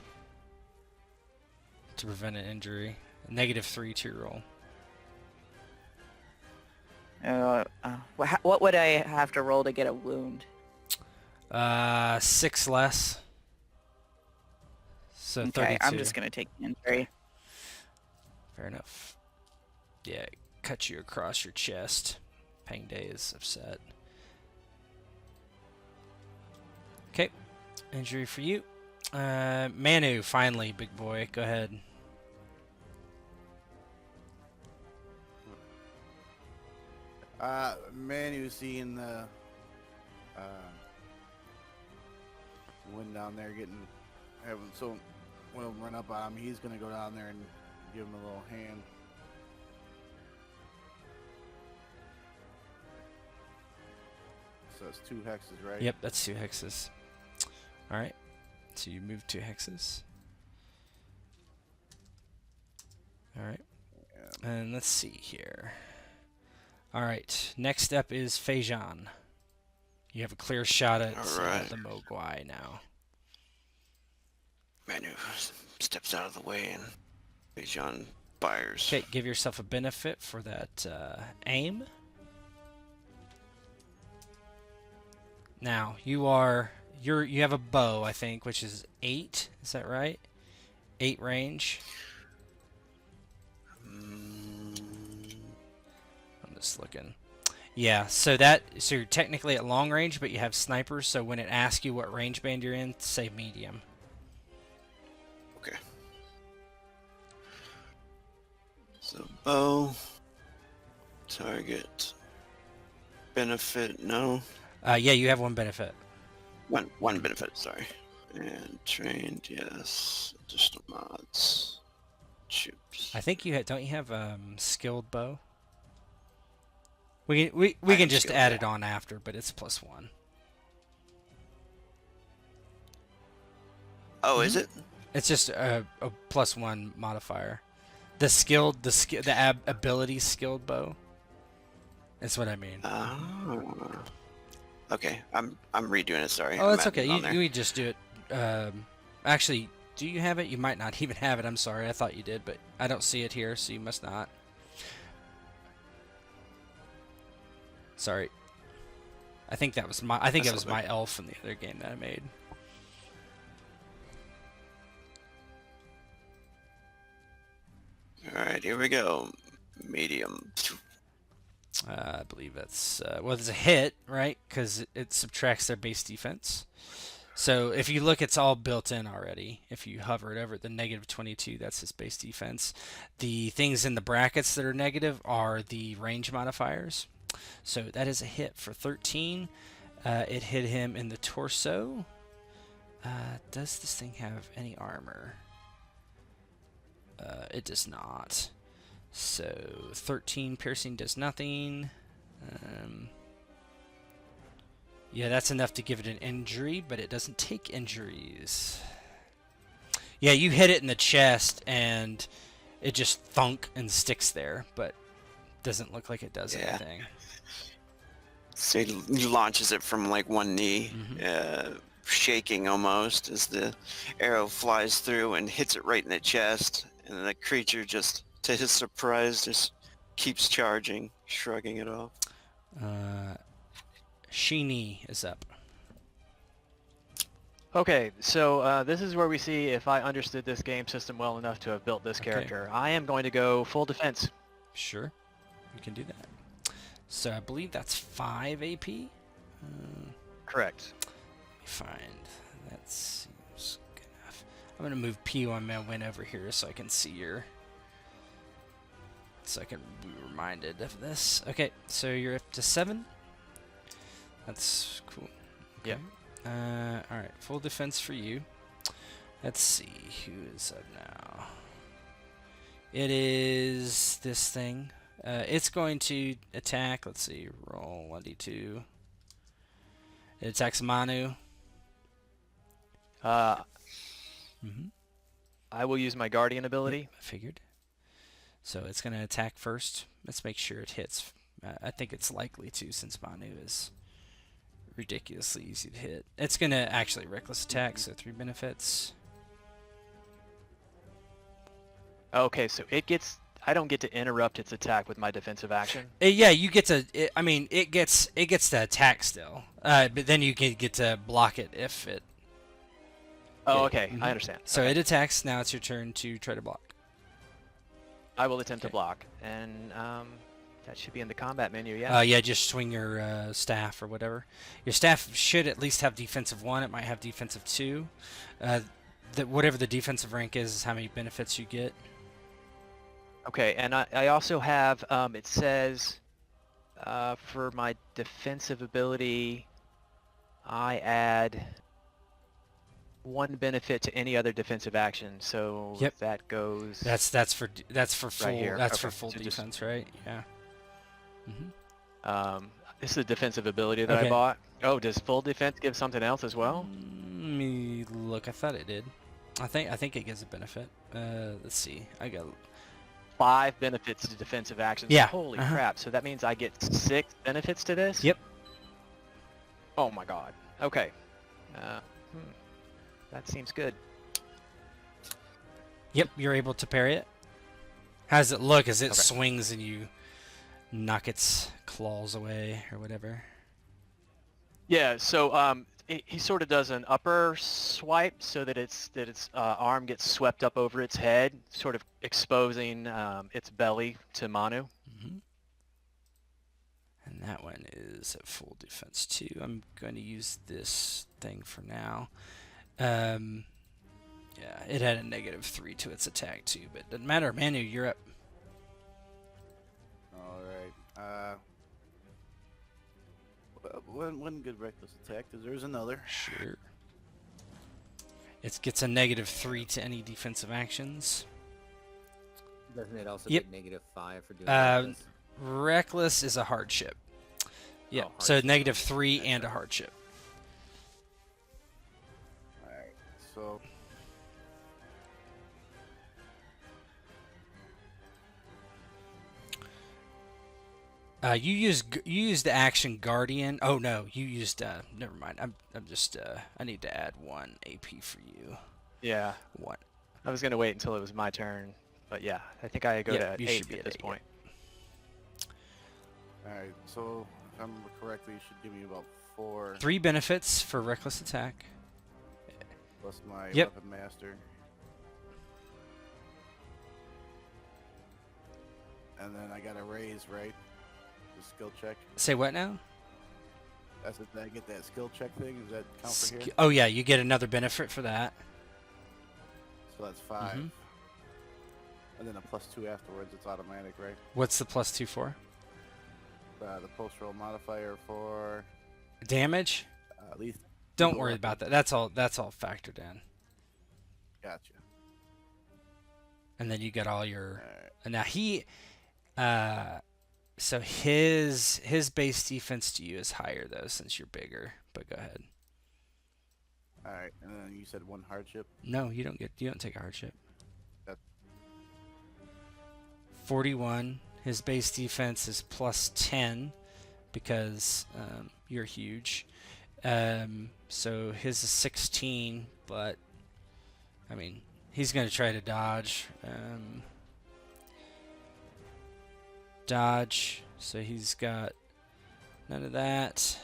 to prevent an injury. -3 to your roll. What would I have to roll to get a wound? 6 less. So Okay, 32. I'm just gonna take the injury. Fair enough. Yeah, cut you across your chest. Pang Day is upset. Okay, injury for you. Manu, finally, big boy. Go ahead. Manu seeing the wind down there having someone run up on him, he's gonna go down there and give him a little hand. So it's 2 hexes, right? Yep, that's 2 hexes. All right, so you move 2 hexes. All right, Yeah. and let's see here. All right, next up is Feijan. You have a clear shot at All right. the Mogwai now. Manu steps out of the way and Bijan fires. Okay, give yourself a benefit for that aim. Now you have a bow, I think, which is 8. Is that right? 8 range. I'm just looking. Yeah, so you're technically at long range, but you have snipers. So when it asks you what range band you're in, say medium. Okay. So bow, target, benefit, no. Yeah, you have 1 benefit. One benefit, sorry. And trained, yes. Additional mods. Chips. I think don't you have skilled bow? We can just add it on after, but it's +1. Oh, is it? It's just a +1 modifier. The ability skilled bow. That's what I mean. Oh. Okay, I'm redoing it. Sorry. Oh, I'm that's okay. adding it on there. You could just do it. Actually, do you have it? You might not even have it. I'm sorry. I thought you did, but I don't see it here, so you must not. Sorry. I think that was my. I think it was my elf in the other game that I made. All right, here we go. Medium. I believe that's well, it's a hit, right? Because it subtracts their base defense. So if you look, it's all built in already. If you hover it over the -22, that's his base defense. The things in the brackets that are negative are the range modifiers. So that is a hit for 13. It hit him in the torso. Does this thing have any armor? It does not. So 13 piercing does nothing. Yeah, that's enough to give it an injury, but it doesn't take injuries. Yeah, you hit it in the chest and it just thunk and sticks there, but doesn't look like it does anything. So he launches it from like one knee, shaking almost as the arrow flies through and hits it right in the chest. And the creature just, to his surprise, just keeps charging, shrugging it off. Sheeny is up. Okay, so this is where we see if I understood this game system well enough to have built this Okay. character. I am going to go full defense. Sure, you can do that. So I believe that's 5 AP. Correct. Let me find. That seems good enough. I'm gonna move P1 over here so I can see so I can be reminded of this. Okay, so you're up to 7. That's cool. Okay. Yeah. All right, full defense for you. Let's see who is up now. It is this thing. It's going to attack. Let's see. Roll 1d2. It attacks Manu. Mm-hmm. I will use my guardian ability. I figured. So it's going to attack first. Let's make sure it hits. I think it's likely to, since Manu is ridiculously easy to hit. It's going to actually reckless attack, so 3 benefits. Okay, so it gets. I don't get to interrupt its attack with my defensive action. Yeah, you get to. It gets to attack still, but then you can get to block it if it. Oh, okay. Mhm. I understand. So Okay. it attacks. Now it's your turn to try to block. I will attempt to Okay. block, and that should be in the combat menu. Yeah. Yeah, just swing your staff or whatever. Your staff should at least have defensive 1. It might have defensive 2. Whatever the defensive rank is how many benefits you get. Okay, and I also have. It says, for my defensive ability, I add 1 benefit to any other defensive action. So Yep. that goes. That's for full here. that's for Okay, full so just- defense, right? Yeah. Mm-hmm. This is a defensive ability that Okay. I bought. Oh, does full defense give something else as well? Let me look. I thought it did. I think it gives a benefit. Let's see. I got 5 benefits to defensive actions. Yeah, Holy uh-huh. crap! So that means I get 6 benefits to this. Yep. Oh my god. Okay. That seems good. Yep, you're able to parry it. How does it look as it Okay. swings and you knock its claws away or whatever? Yeah. So he sort of does an upper swipe so that its arm gets swept up over its head, sort of exposing its belly to Manu. Mm-hmm. And that one is at full defense too. I'm going to use this thing for now. Yeah, it had a -3 to its attack too, but doesn't matter. Manu, you're up. All right. One good reckless attack, because there's another. Sure. It gets a -3 to any defensive actions. Doesn't it also Yep. get -5 for doing Um, reckless? Reckless is a hardship. Yeah, Oh, so hardship. -3 and a hardship. All right. So You used the action guardian. Oh no, you used never mind. I'm just I need to add 1 AP for you. Yeah. 1. I was gonna wait until it was my turn, but yeah, I think I go Yeah, to you 8 should be at at this 8, point. all right. So if I remember correctly, you should give me about 4 3 benefits for reckless attack. plus my Yep. weapon master. And then I got a raise, right? The skill check. Say what now? That's it. Did I get that skill check thing? Does that count for here? Oh yeah, you get another benefit for that. So that's 5. Mhm. And then a +2 afterwards. It's automatic, right? What's the +2 for? The post roll modifier for Damage? at least. Don't lethal worry weapon. about that. That's all factored in. Gotcha. And then you get all your. All right. And now he, so his base defense to you is higher though, since you're bigger. But go ahead. All right. And then you said 1 hardship. No, you don't take a hardship. That- 41. His base defense is +10 because you're huge. So his is 16, but I mean he's gonna try to dodge. Dodge. So he's got none of that.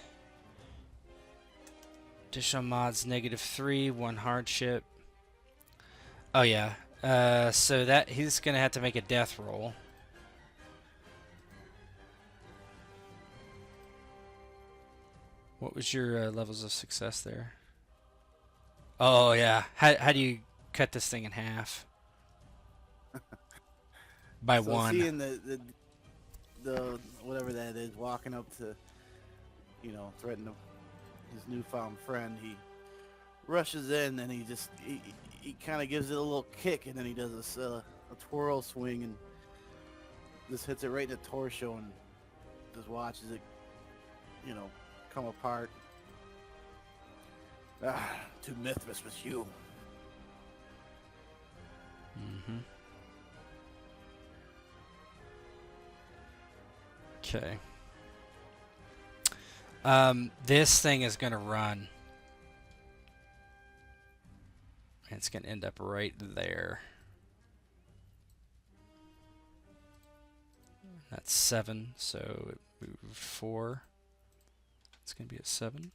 Additional mods -3, 1 hardship. Oh yeah. So that he's gonna have to make a death roll. What was your levels of success there? Oh yeah. How do you cut this thing in half? By So 1. seeing the whatever that is walking up to, threaten his newfound friend, he rushes in and he kind of gives it a little kick, and then he does a twirl swing, and this hits it right in the torso, and just watches it, come apart. To Mithras with you. Mm-hmm. Okay. This thing is going to run. It's going to end up right there. That's 7, so it moved 4. It's going to be at 7.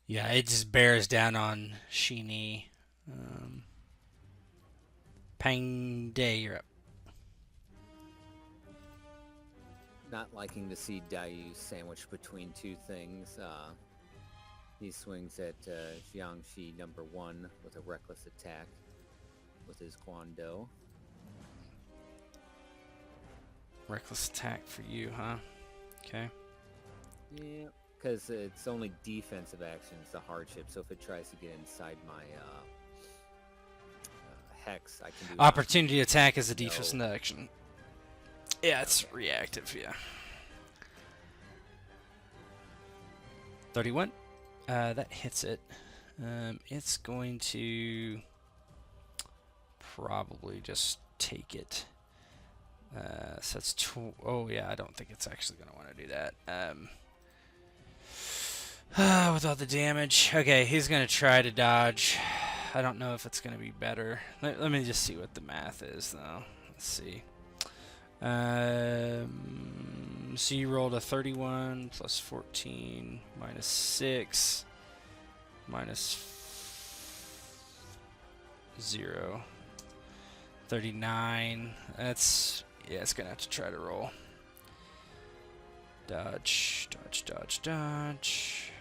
Yeah, it just bears down on Sheeny. Pang Day, you're up. Not liking to see Dayu sandwiched between two things, he swings at Jiangxi number 1 with a reckless attack with his Guando. Reckless attack for you, huh? Okay. Yeah, because it's only defensive actions, the hardship, so if it tries to get inside my hex, I can do Opportunity attack is a No. defensive action. Yeah, it's reactive, yeah. 31. That hits it. It's going to probably just take it. So it's oh yeah, I don't think it's actually going to want to do that. With all the damage. Okay, he's going to try to dodge. I don't know if it's going to be better. Let me just see what the math is, though. Let's see. So you rolled a 31 plus 14 minus 6 minus 0. 39. That's, yeah, it's gonna have to try to roll. Dodge, dodge, dodge, dodge.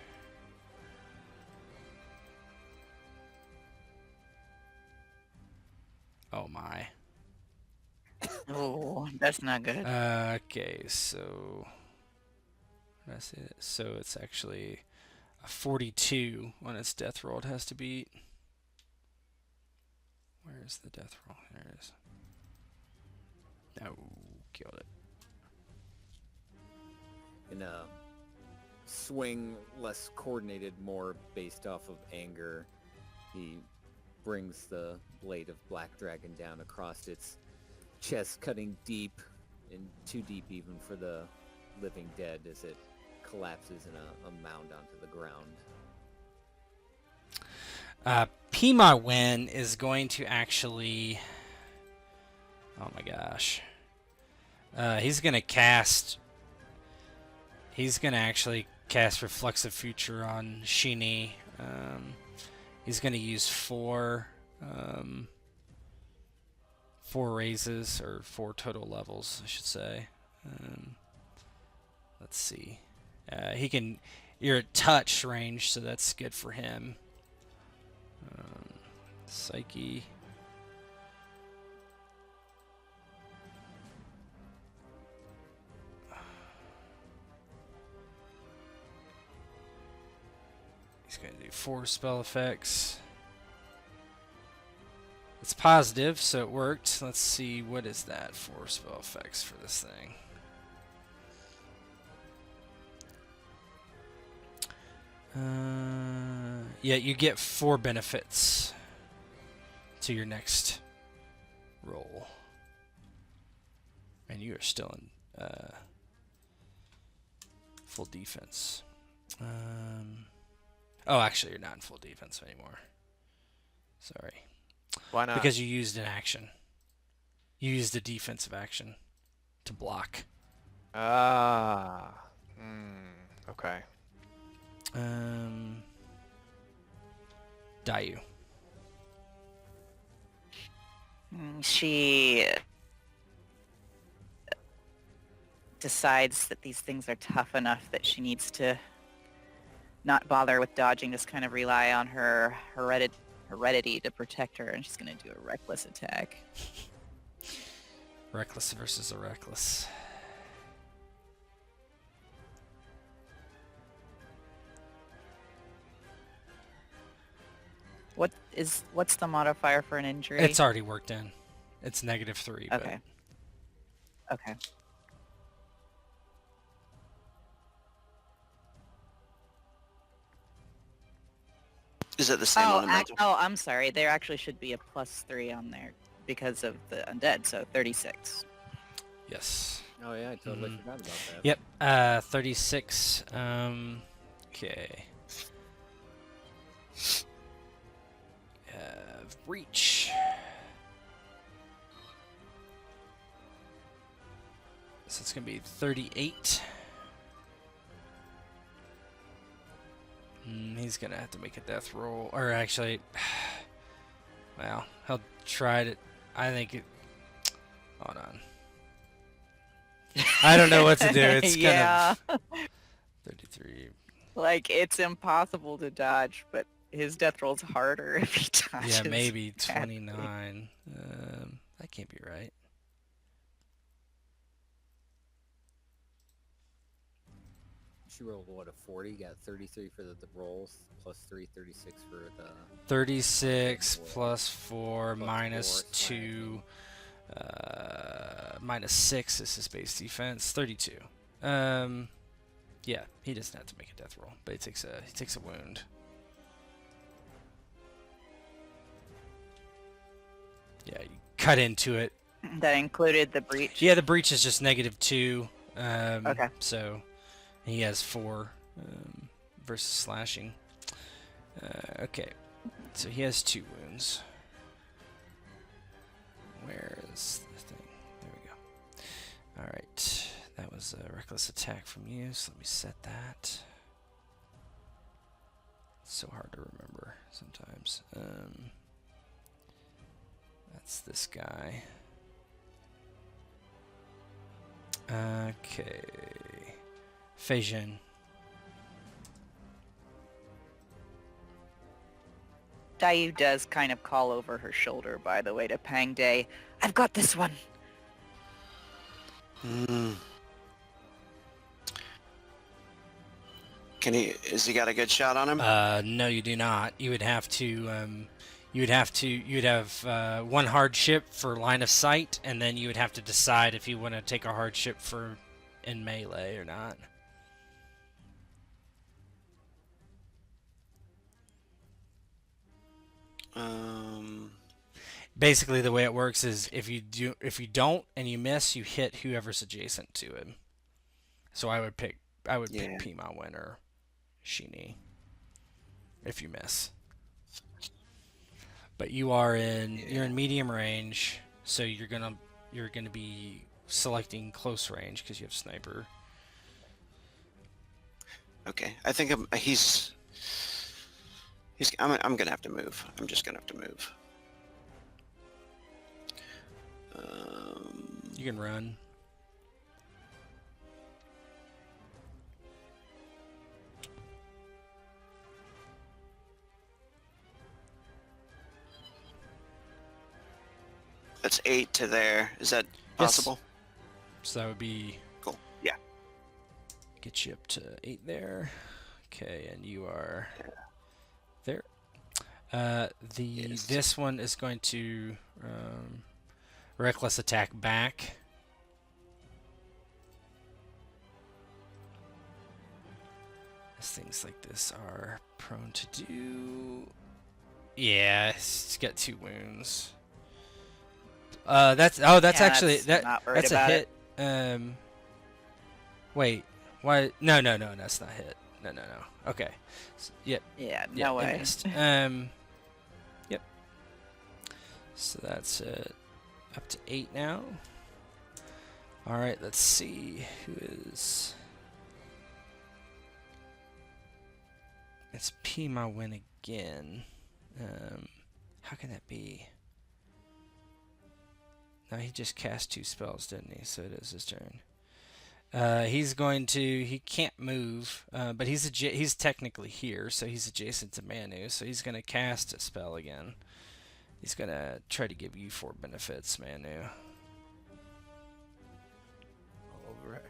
Oh my. Oh, that's not good. Okay, so did I say that? So it's actually a 42 on its death roll. It has to beat. Where's the death roll? There it is. No, killed it. in a swing less coordinated, more based off of anger. He brings the blade of Black Dragon down across its chest, cutting deep, and too deep even for the living dead as it collapses in a mound onto the ground. Pima Wen is going to actually... Oh my gosh. He's going to cast... He's going to actually cast Reflexive Future on Sheeny. He's going to use four raises, or 4 total levels, I should say. Let's see. He can... You're at touch range, so that's good for him. Psyche. He's going to do 4 spell effects. It's positive, so it worked. Let's see, what is that? 4 spell effects for this thing. Yeah, you get 4 benefits to your next roll. And you are still in full defense. Oh, actually, you're not in full defense anymore. Sorry. Why not? Because you used an action. You used a defensive action to block. Ah. Okay. Dayu. She decides that these things are tough enough that she needs to not bother with dodging, just kind of rely on her heredity to protect her, and she's going to do a reckless attack. Reckless versus a reckless. What's the modifier for an injury? It's already worked in. It's -3. But Okay. Okay. Is it the same on the mental? I'm sorry. There actually should be a +3 on there because of the undead, so 36. yes. Oh yeah, I totally Mhm. forgot about that. Yep. 36. Okay. Reach. So it's gonna be 38. He's gonna have to make a death roll, or actually, well, he'll try to. I think it. Hold on. I don't know what to do. It's yeah. kind of 33. Like, it's impossible to dodge, but his death roll's harder if he dodges. Yeah, maybe badly. 29. That can't be right. She rolled what, a 40? Got 33 for the rolls, plus 3, 36 for the 36 Plus plus 4 plus minus 4 2 minus 6 is his base defense. 32. Yeah, he doesn't have to make a death roll, but he takes a wound. Yeah, you cut into it. That included the breach. Yeah, the breach is just -2. Okay. So he has 4 versus slashing. Okay, so he has 2 wounds. Where is the thing? There we go. All right, that was a reckless attack from you. So let me set that. It's so hard to remember sometimes. That's this guy. Okay. Feijin. Dayu does kind of call over her shoulder, by the way, to Pang Day. I've got this one. Has he got a good shot on him? No, you do not. You would have to. You'd have one hardship for line of sight, and then you would have to decide if you want to take a hardship for in melee or not. Basically, the way it works is if you don't and you miss, you hit whoever's adjacent to him. So I would pick Pima Win or Shini if you miss. But you're in medium range, so you're gonna be selecting close range because you have sniper. Okay, I think I'm gonna have to move. I'm just gonna have to move. You can run. That's 8 to there. Is that possible? So that would be Cool. Yeah. get you up to 8 there. Okay, and you are there. This one is going to reckless attack back. As things like this are prone to do. Yeah, he's got 2 wounds. That's actually that's a hit. Wait, why? No, that's not hit. No. Okay. Yep. Yeah, Yeah, no I way. missed. Yep. So that's up to 8 now. All right, let's see who is. It's Pima Win again. How can that be? No, he just cast 2 spells, didn't he? So it is his turn. He's going to. He can't move, but he's technically here, so he's adjacent to Manu. So he's going to cast a spell again. He's going to try to give you 4 benefits, Manu. All right.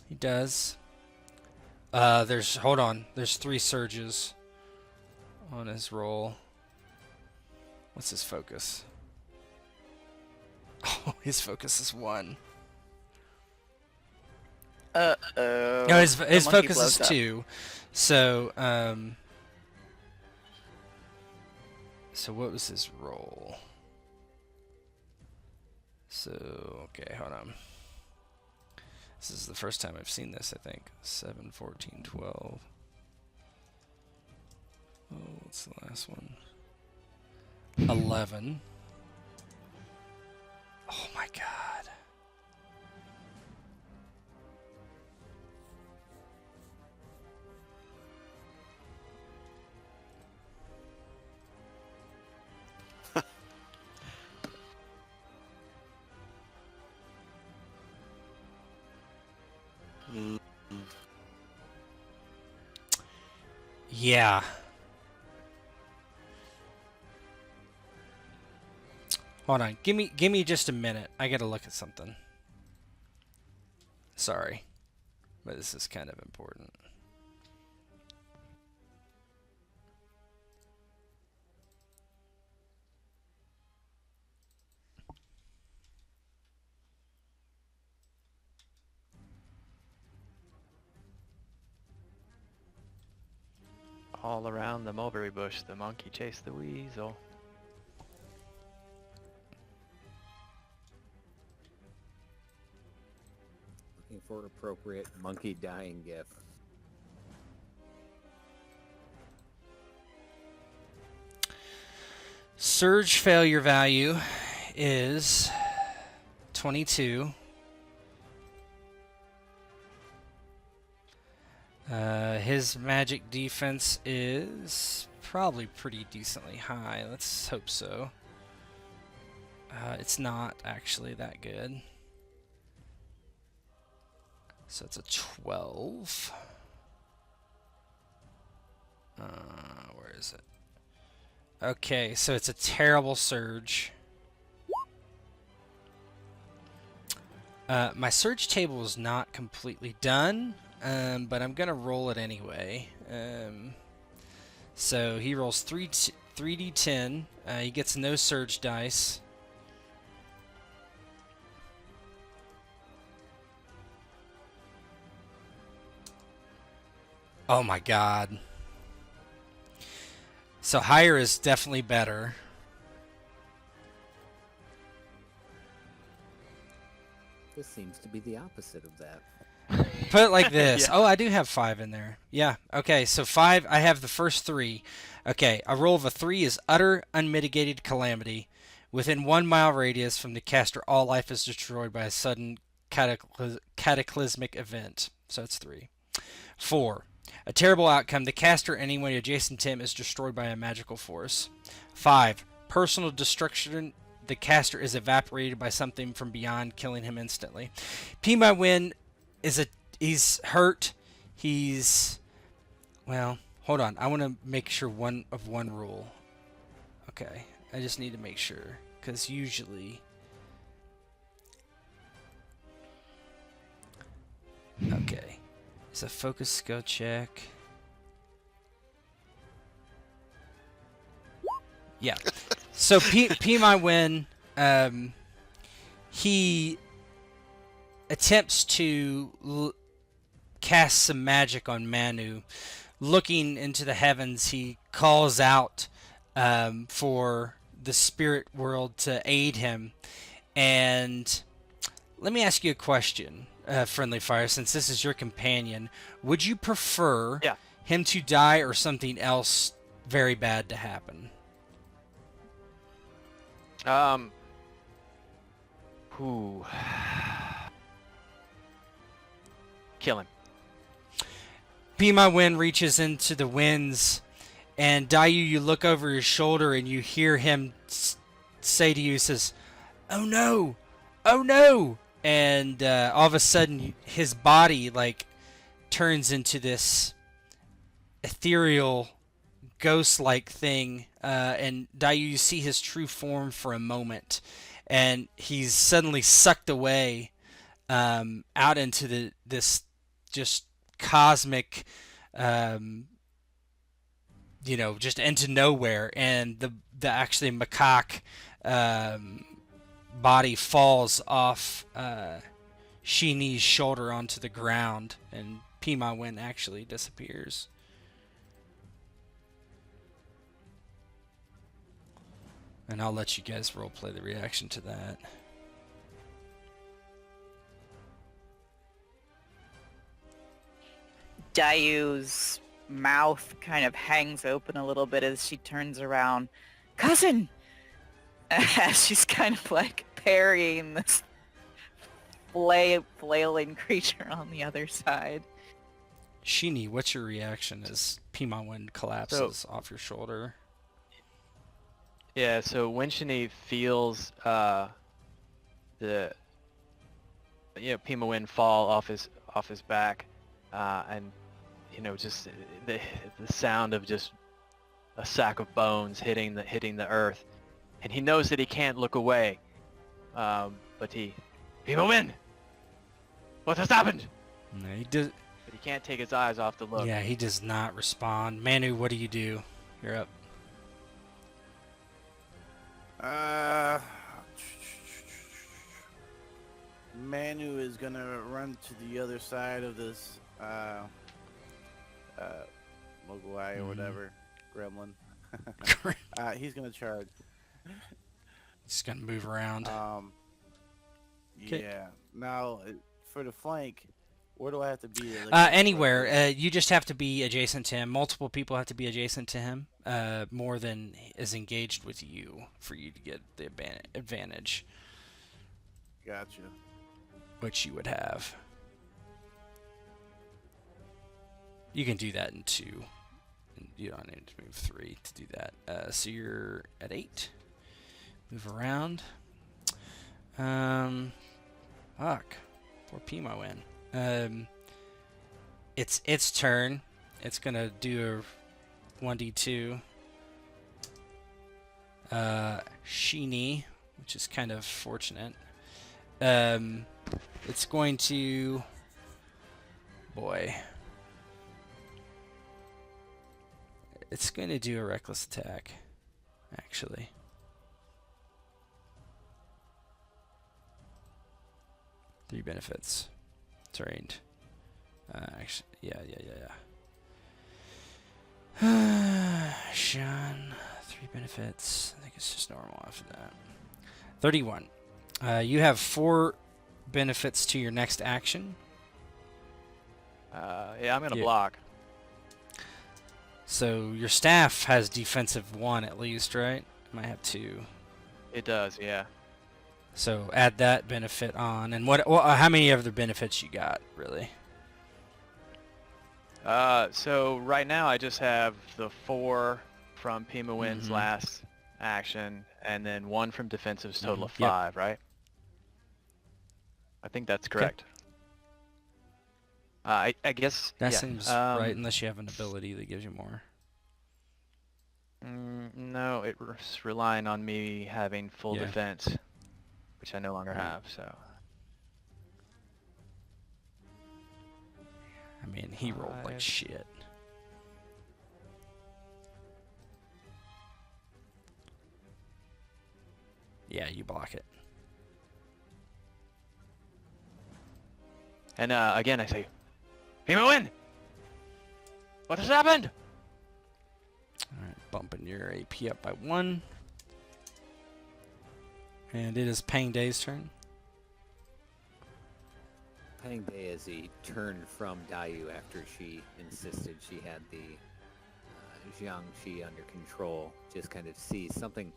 He does. Hold on. There's 3 surges on his roll. What's his focus? Oh, his focus is 1. Uh-oh. No, his The monkey focus blows is up. 2. So, so what was his roll? So, okay, hold on. This is the first time I've seen this, I think. 7, 14, 12. Oh, what's the last one? 11. Oh my god. Mm, Yeah. Hold on. Give me just a minute. I gotta look at something. Sorry. But this is kind of important. All around the mulberry bush, the monkey chased the weasel. Looking for appropriate monkey dying gift. Surge failure value is 22. His magic defense is probably pretty decently high. Let's hope so. It's not actually that good. So it's a 12. Where is it? Okay, so it's a terrible surge. My surge table is not completely done, but I'm going to roll it anyway. So he rolls 3d10. He gets no surge dice. Oh my god. So higher is definitely better. This seems to be the opposite of that. Put it like this. Yeah. Oh, I do have 5 in there. Yeah. Okay, so 5, I have the first 3. Okay, a roll of a 3 is utter unmitigated calamity. Within 1 mile radius from the caster, all life is destroyed by a sudden cataclysmic event. So it's 3. 4. A terrible outcome. The caster or anyone adjacent to him is destroyed by a magical force. 5. Personal destruction. The caster is evaporated by something from beyond, killing him instantly. P my win is he's hurt. He's, well, hold on. I want to make sure one rule. Okay. I just need to make sure, because usually, okay. It's a focus skill check. Yeah. So P my win, he attempts to cast some magic on Manu. Looking into the heavens, he calls out for the spirit world to aid him. And let me ask you a question, Friendly Fire, since this is your companion. Would you prefer him to die or something else very bad to happen? Who? Kill him. Pima Win reaches into the winds, and Dayu, you look over his shoulder and you hear him say to you, says, "Oh no! Oh no!" And all of a sudden, his body turns into this ethereal, ghost-like thing, and Dayu, you see his true form for a moment, and he's suddenly sucked away out into this just cosmic, just into nowhere, and the actually macaque body falls off Sheenie's shoulder onto the ground, and Pima Wen actually disappears. And I'll let you guys roleplay the reaction to that. Dayu's mouth kind of hangs open a little bit as she turns around. Cousin! As she's kind of like parrying this flailing creature on the other side. Sheenie, what's your reaction as Pima Wen collapses off your shoulder? Yeah, so when Shani feels the Pima Wen fall off his back, and just the sound of just a sack of bones hitting the earth, and he knows that he can't look away, but Pima Wen, what has happened? No, he does. But he can't take his eyes off the look. Yeah, he does not respond. Manu, what do you do? You're up. Manu is gonna run to the other side of this Mogwai or whatever gremlin. He's gonna charge. Just gonna move around. Okay. Yeah. Now for the flank, where do I have to be? Anywhere. You just have to be adjacent to him. Multiple people have to be adjacent to him. More than is engaged with you for you to get the advantage. Gotcha. Which you would have. You can do that in 2. You don't need to move 3 to do that. So you're at 8. Move around. Fuck. Poor Pima Wen. It's its turn. It's gonna do a 1d2. Sheenie, which is kind of fortunate. It's going to... Boy. It's going to do a reckless attack, actually. Three benefits. Trained. Actually, yeah. Sean, 3 benefits. I think it's just normal after that. 31. You have 4 benefits to your next action. Yeah, I'm gonna block. So your staff has defensive 1 at least, right? It might have 2. It does, yeah. So add that benefit on. And how many other benefits you got, really? So right now I just have the 4 from Pima Win's last action, and then 1 from defensive's total of 5, right? I think that's correct. I guess that seems right, unless you have an ability that gives you more. No, it's relying on me having full defense, which I no longer have. So. I mean, he rolled like shit. Yeah, you block it. And again, I say, Pima Win! What has happened? Alright, bumping your AP up by 1. And it is Pang Day's turn. Pang Day, as he turned from Dayu after she insisted she had the Jiangxi under control, just kind of sees something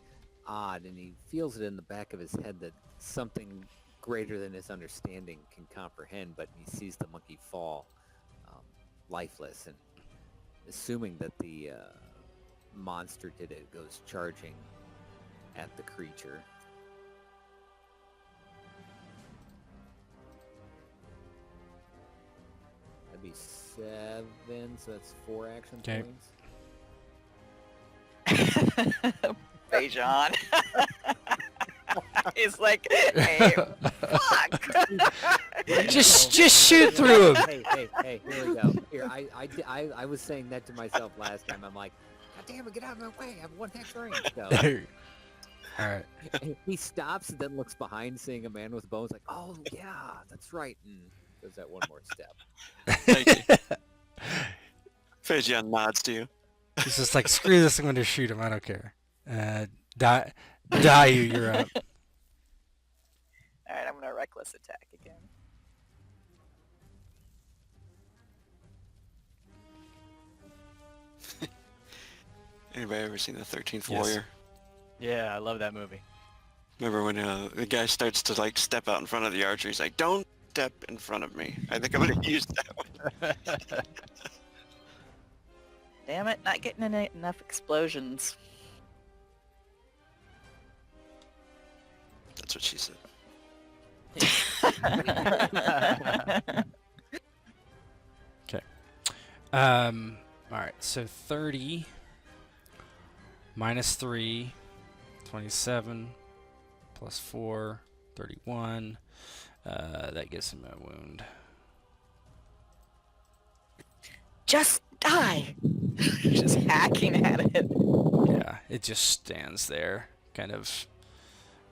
odd, and he feels it in the back of his head that something greater than his understanding can comprehend, but he sees the monkey fall lifeless, and assuming that the monster did it, goes charging at the creature. That'd be 7, so that's 4 action points. Bejan. He's like, hey, fuck. Just shoot through him. Hey, here we go. Here, I was saying that to myself last time. I'm like, God damn it, get out of my way. I have one hex range. So All right. he stops and then looks behind, seeing a man with bones, like, oh, yeah, that's right. And goes that one more step. Thank you. Phrygian nods to you. He's just like, screw this, I'm going to shoot him. I don't care. Dayu, you're up. All right, I'm gonna reckless attack again. Anybody ever seen the 13th Yes. Warrior? Yeah, I love that movie. Remember when the guy starts to like step out in front of the archer? He's like, "Don't step in front of me." I think I'm gonna use that one. Damn it, not getting enough explosions. That's what she said. All right, so 30 minus 3, 27, plus 4, 31. That gives him a wound. Just die. Just hacking at it. Yeah, it just stands there, kind of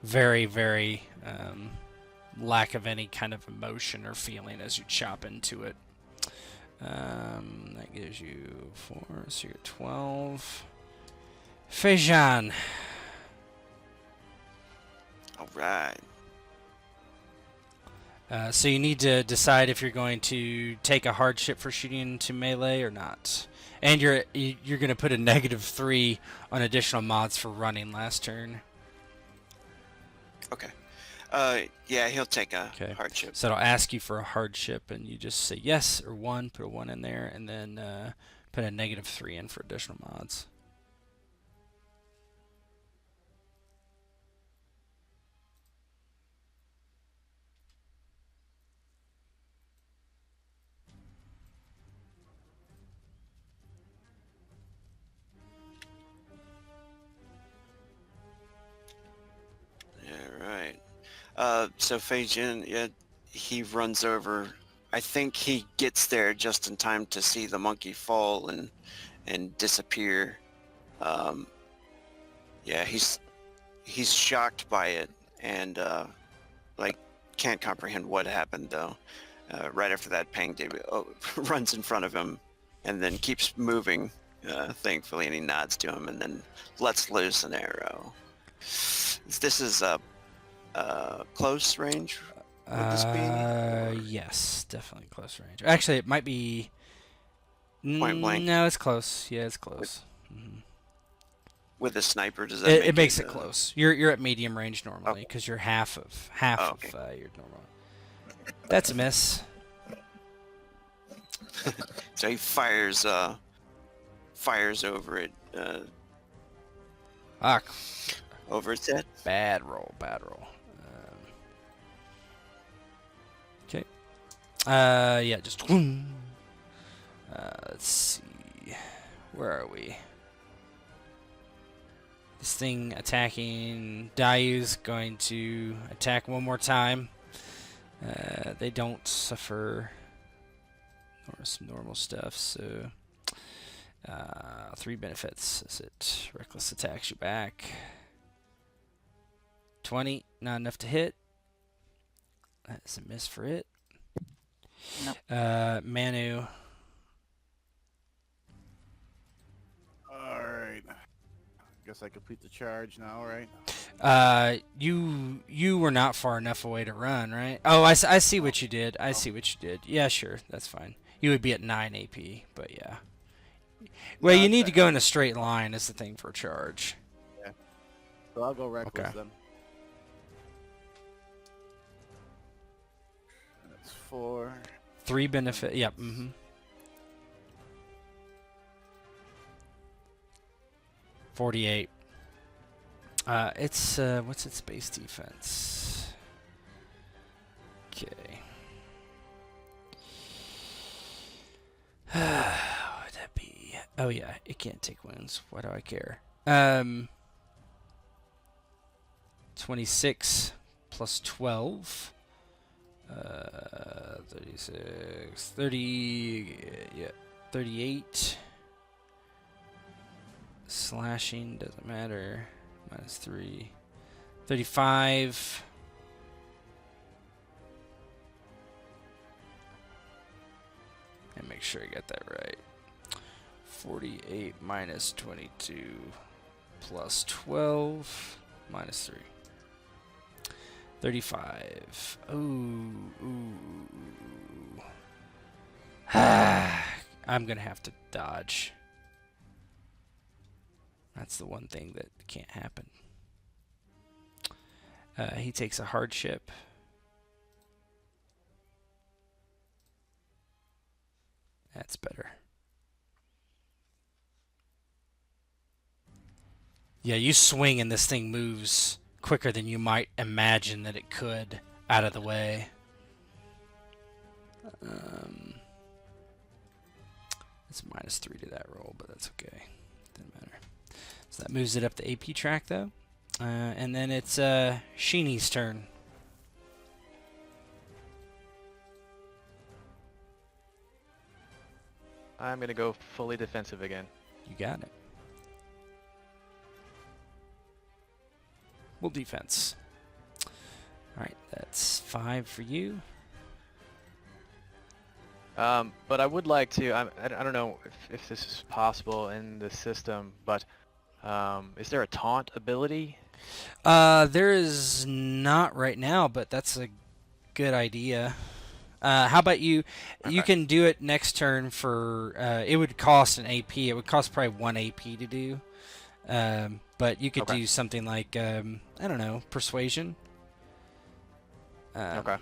very, very lack of any kind of emotion or feeling as you chop into it. That gives you 4, so you're 12. Fejan. All right. So you need to decide if you're going to take a hardship for shooting into melee or not. And you're going to put a -3 on additional mods for running last turn. Okay. Yeah, he'll take a Okay. hardship. So it'll ask you for a hardship, and you just say yes or 1, put a 1 in there, and then put a -3 in for additional mods. Yeah, right. So Feijin, yeah, he runs over. I think he gets there just in time to see the monkey fall and disappear. Yeah, he's shocked by it and like can't comprehend what happened though. Right after that, Pang runs in front of him and then keeps moving. Thankfully, and he nods to him and then lets loose an arrow. This is a close range. Would this be? Yes, definitely close range. Actually, it might be. Point blank? No, it's close. Yeah, it's close. With a sniper, does that It makes it close. You're at medium range normally Okay. because you're half of okay. your normal. That's a miss. So he fires over it, Ah, over its head. bad roll. Okay. Yeah, just. Let's see. Where are we? This thing attacking Dayu's going to attack one more time. They don't suffer some normal stuff, so 3 benefits as it reckless attacks you back. 20, not enough to hit. That's a miss for it. Nope. Manu. All right. Guess I complete the charge now, right? You were not far enough away to run, right? Oh, I see what you did. I see what you did. Yeah, sure, that's fine. You would be at 9 AP, but yeah. Well, No, you it's need to a- go in a straight line is the thing for a charge. So I'll go reckless Okay. then. That's 4. 3 benefit. Yep. Mm-hmm. $48. It's what's its base defense? Okay. What would that be? Oh yeah, it can't take wounds. Why do I care? 26 plus 12. 36, 30, yeah, 38. Slashing doesn't matter. Minus 3. 35. And make sure I get that right. 48 minus 22 plus 12 minus 3. 35. Ooh. I'm going to have to dodge. That's the one thing that can't happen. He takes a hardship. That's better. Yeah, you swing and this thing moves quicker than you might imagine that it could out of the way. It's minus 3 to that roll, but that's okay. Doesn't matter. So that moves it up the AP track, though. And then it's Sheenie's turn. I'm going to go fully defensive again. You got it. Well, defense. All right, that's 5 for you. But I would like to, I don't know if this is possible in the system, but is there a taunt ability? There is not right now, but that's a good idea. How about you? You can do it next turn for. It would cost an AP. It would cost probably 1 AP to do. But you could do something like I don't know, persuasion. Okay.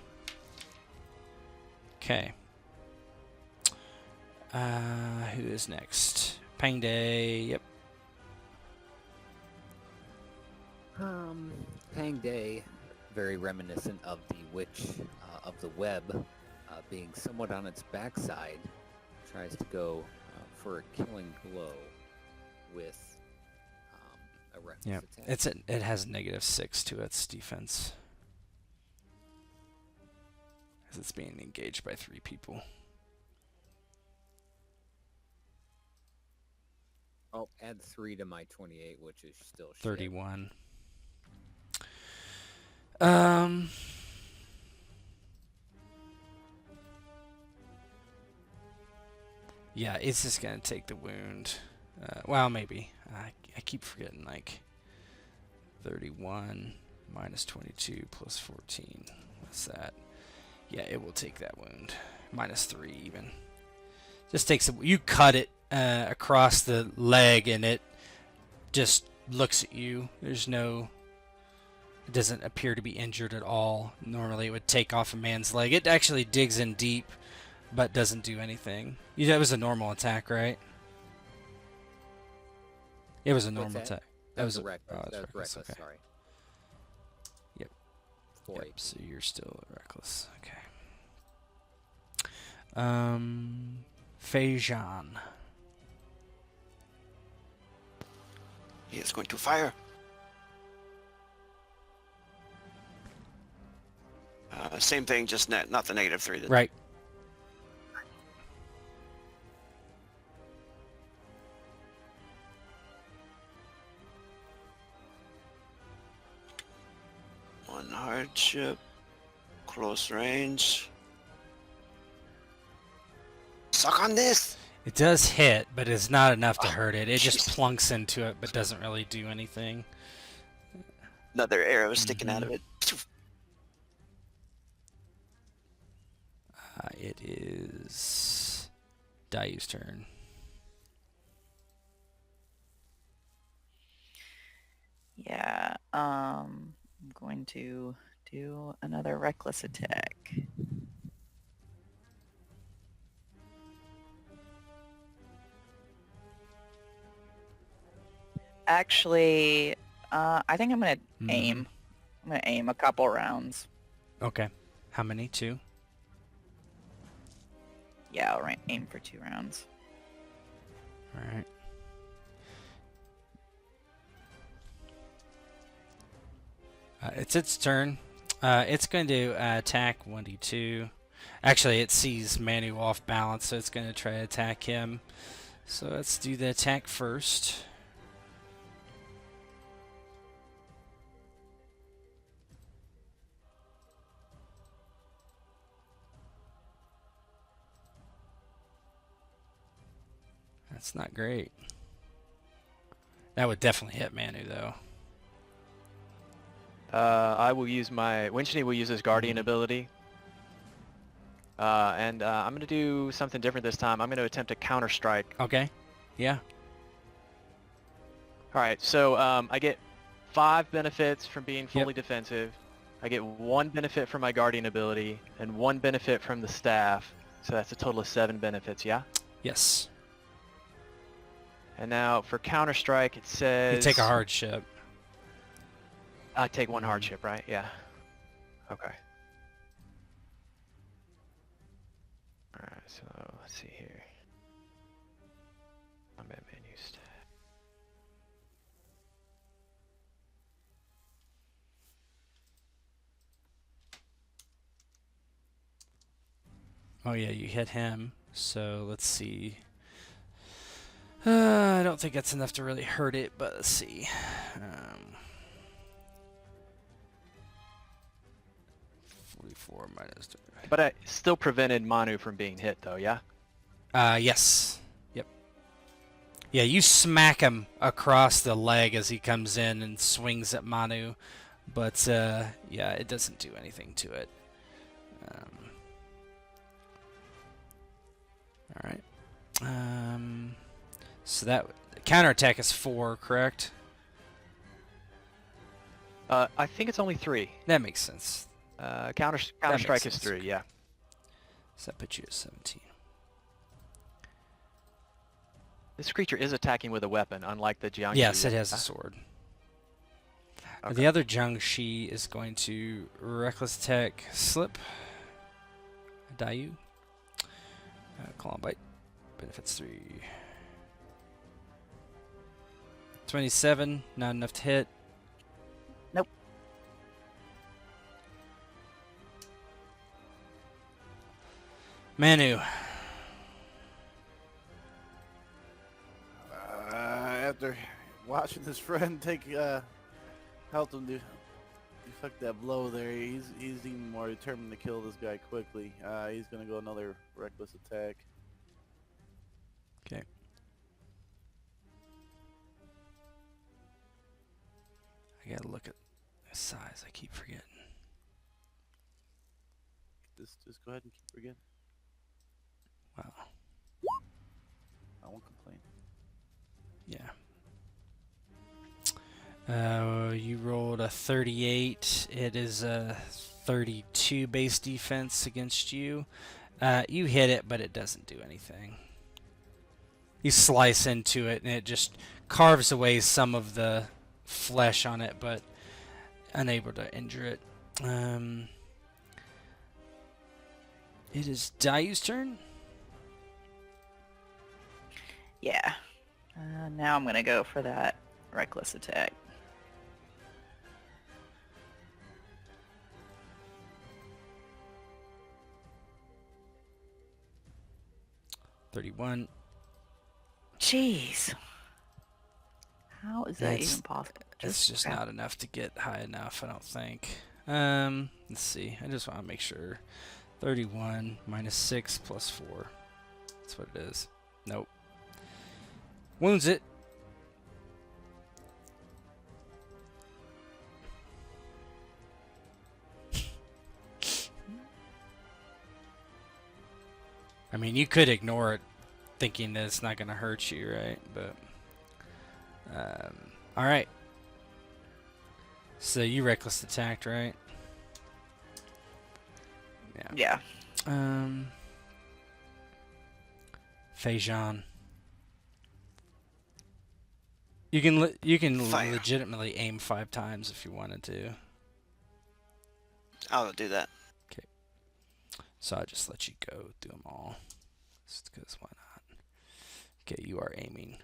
Okay. Who is next? Pang Day. Yep. Pang Day, very reminiscent of the Witch of the Web, being somewhat on its backside, tries to go for a killing blow with a reckless attack. It has -6 to its defense. Because it's being engaged by 3 people. Oh, add 3 to my 28, which is still 31. Yeah, it's just gonna take the wound. Well, maybe. I keep forgetting, like, 31 minus 22 plus 14. What's that? Yeah, it will take that wound. Minus 3 even. Just takes you cut it across the leg and it just looks at you. It doesn't appear to be injured at all. Normally it would take off a man's leg. It actually digs in deep but doesn't do anything. That was a normal attack, right? It was a normal attack. That was a reckless. Oh, that was reckless, okay. sorry. Yep. 4 Yep, AP. so you're still reckless. Okay. Feijan. He is going to fire. Same thing, just not the -3. Right. One hardship. Close range. Suck on this! It does hit, but it's not enough to hurt it. It just plunks into it, but doesn't really do anything. Another arrow sticking out of it. It is Dayu's turn. Yeah, I'm going to do another reckless attack. Actually, I think I'm going to aim. I'm going to aim a couple rounds. Okay. How many? 2? Yeah, I'll aim for 2 rounds. All right. It's its turn. It's going to attack 1d2. Actually, it sees Manu off balance, so it's going to try to attack him. So let's do the attack first. That's not great. That would definitely hit Manu, though. I will use my... Winchini will use his Guardian ability. And I'm going to do something different this time. I'm going to attempt a counter-strike. Okay. Yeah. Alright, so I get 5 benefits from being fully defensive. I get 1 benefit from my Guardian ability, and 1 benefit from the staff. So that's a total of 7 benefits, yeah? Yes. And now for counter-strike, it says... You take a hardship. I take 1 hardship, right? Yeah. Okay. Alright, so let's see here. Combat menu stat. Oh, yeah, you hit him. So let's see. I don't think that's enough to really hurt it, but let's see. 44 minus 3. But I still prevented Manu from being hit, though, yeah? Yes. Yep. Yeah, you smack him across the leg as he comes in and swings at Manu. But, yeah, it doesn't do anything to it. Alright. So that counterattack is 4, correct? I think it's only 3. That makes sense. Counter-strike is sense. 3, yeah. So that puts you at 17. This creature is attacking with a weapon, unlike the Jiangshi. Yes, it has a sword. Okay. The other Jiangshi is going to reckless attack, slip, Dayu, claw and bite, benefits 3. 27, not enough to hit. Nope. Manu. After watching his friend take help him deflect that blow there, he's even more determined to kill this guy quickly. He's gonna go another reckless attack. Okay. I gotta look at the size. I keep forgetting. Just go ahead and keep forgetting. Wow. I won't complain. Yeah. You rolled a 38. It is a 32 base defense against you. You hit it, but it doesn't do anything. You slice into it, and it just carves away some of the flesh on it, but unable to injure it. It is Dayu's turn. Yeah. Now I'm going to go for that reckless attack. $31. Jeez. How is that That's- even possible? It's just crap. not enough to get high enough, I don't think. Let's see. I just want to make sure. 31 minus 6 plus 4. That's what it is. Nope. Wounds it. I mean, you could ignore it thinking that it's not going to hurt you, right? But, all right. So you reckless attacked, right? Yeah. Feijão. You can Fire. legitimately aim 5 times if you wanted to. I'll do that. So I'll just let you go through them all. Just because why not? Okay, you are aiming.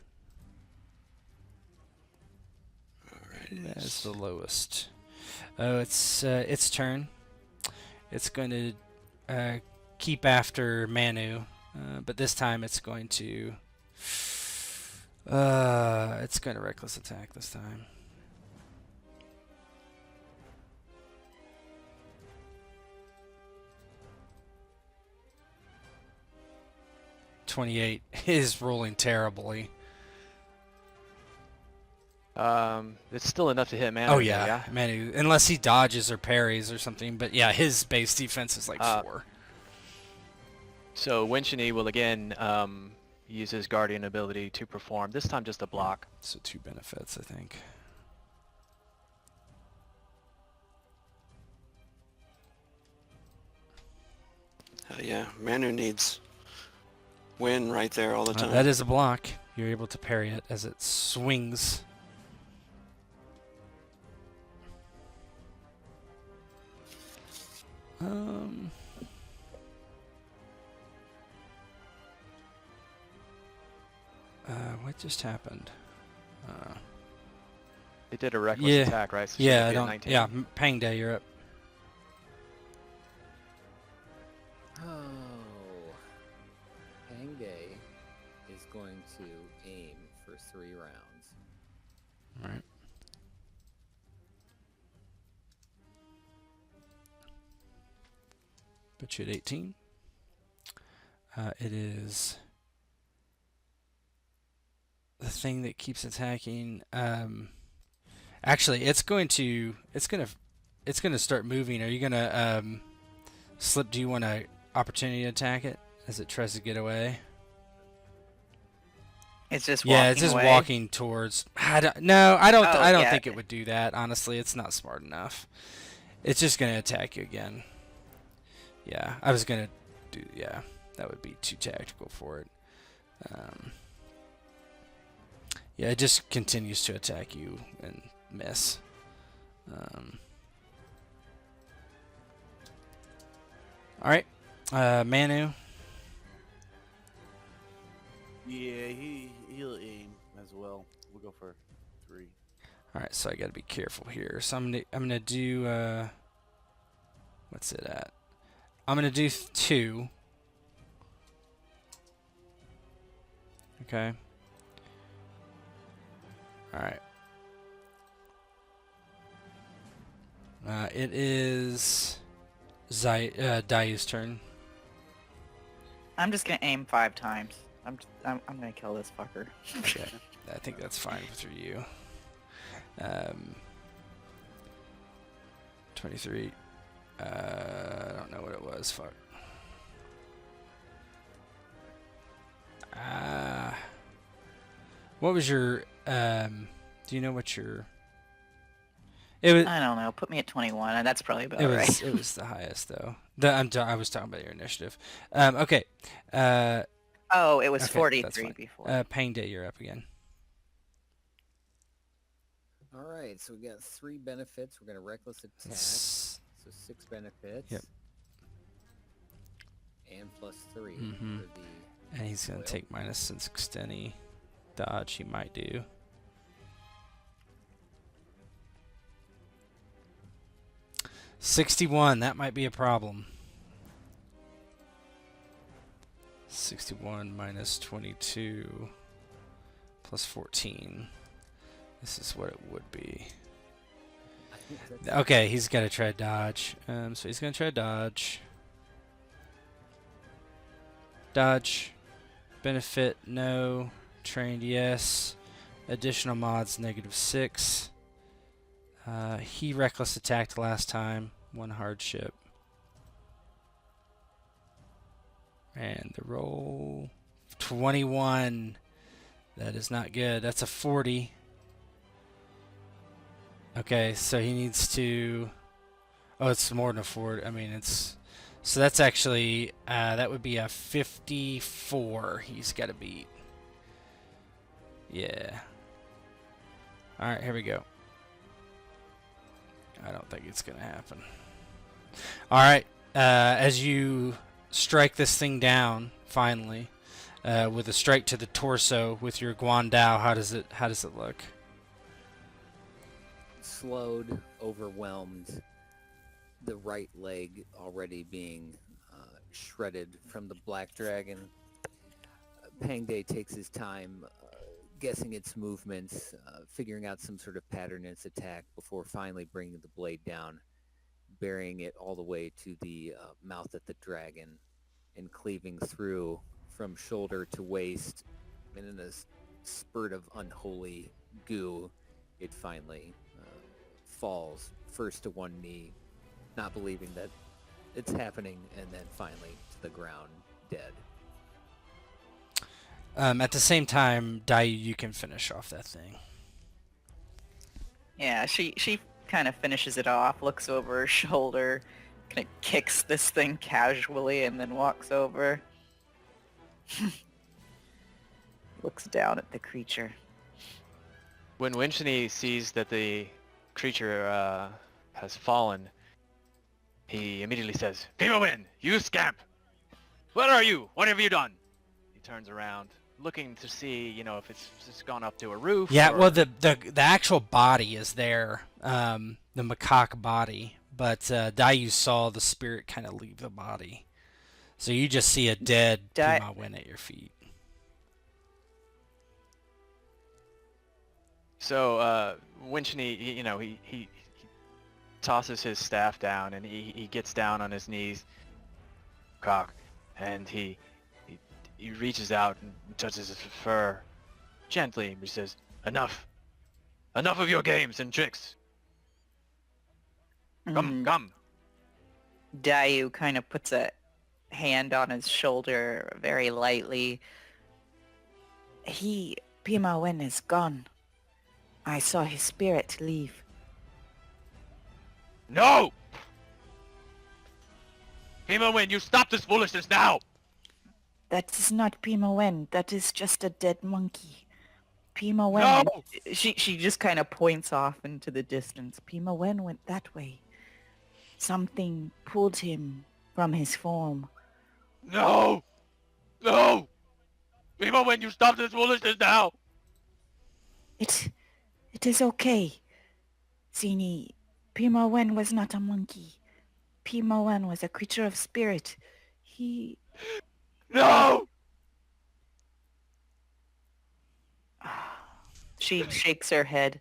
Alright. That is the lowest. Oh, its turn. It's going to keep after Manu, but this time it's going to reckless attack this time. .28 is rolling terribly. It's still enough to hit Manu. Oh though, yeah, Manu, unless he dodges or parries or something. But yeah, his base defense is like 4. So Winchini will again use his guardian ability to perform. This time just a block. So 2 benefits, I think. Yeah, Manu needs win right there all the time. That is a block. You're able to parry it as it swings. What just happened? It did a reckless attack, right? So Yeah, I should be at don't. 19. Yeah, Pang Day, you're up. Oh. Hangay is going to aim for 3 rounds. All right. Put you at 18. It is the thing that keeps attacking. Actually, it's gonna start moving. Are you gonna slip? Do you want to opportunity to attack it as it tries to get away? It's just walking Yeah, it's just away. walking towards. I don't yeah. think it would do that. Honestly, it's not smart enough. It's just gonna attack you again. Yeah, I was gonna do. Yeah, that would be too tactical for it. Yeah, it just continues to attack you and miss. All right, Manu. Yeah, he'll aim as well. We'll go for 3. All right, so I got to be careful here. So I'm gonna do what's it at? I'm gonna do 2. Okay. All right. It is Dai's turn. I'm just gonna aim 5 times. I'm gonna kill this fucker. Okay, I think that's fine for you. 23. I don't know what it was. Fuck. What was your? Do you know what your? It was. I don't know. Put me at 21, and that's probably about It was. right. It was the highest though. I was talking about your initiative. Okay. Oh, it was Okay, 43 before. Pain Day, you're up again. All right, so we got 3 benefits. We're going to reckless attack. So 6 benefits. Yep. And plus 3 Mhm. for the... And he's gonna Well. take minus since extending dodge. He might do. $61. That might be a problem. 61 minus 22 plus 14. This is what it would be. I think that's Okay, he's got to try dodge. So he's gonna try dodge. Dodge. Benefit, no. Trained, yes. Additional mods, -6. He reckless attacked last time. 1 hardship. And the roll, 21. That is not good. That's a 40. Okay, so he needs to... Oh, it's more than a 40. I mean, it's... So that's actually... that would be a 54 he's got to beat. Yeah. Alright, here we go. I don't think it's going to happen. Alright, as you strike this thing down, finally, with a strike to the torso with your Guandao, how does it look? slowed, overwhelmed, the right leg already being shredded from the black dragon. Pangday takes his time guessing its movements, figuring out some sort of pattern in its attack before finally bringing the blade down, burying it all the way to the mouth of the dragon and cleaving through from shoulder to waist. And in a spurt of unholy goo, it finally falls first to one knee, not believing that it's happening, and then finally to the ground, dead. At the same time, Dayu, you can finish off that thing. Yeah, she kind of finishes it off, looks over her shoulder, kind of kicks this thing casually, and then walks over. Looks down at the creature. When Winchini sees that the creature has fallen, he immediately says, "Pimawin, you scamp! Where are you? What have you done?" He turns around, looking to see, if it's just gone up to a roof. Yeah, or... well, the actual body is there, the macaque body, but Dayu saw the spirit kind of leave the body. So you just see a dead Pimawin at your feet. So Winchini, he tosses his staff down, and he gets down on his knees, cock, and he reaches out and touches his fur gently. He says, enough of your games and tricks. Come. Dayu kind of puts a hand on his shoulder very lightly. Pimawin is gone. I saw his spirit leave. No! Pimawin, you stop this foolishness now! That is not Pimawin. That is just a dead monkey. Pimawin. No! She just kind of points off into the distance. Pimawin went that way. Something pulled him from his form. No! Pimawin, you stop this foolishness now! It is okay. Zini, Pimawin was not a monkey. Pimawin was a creature of spirit. No! She shakes her head.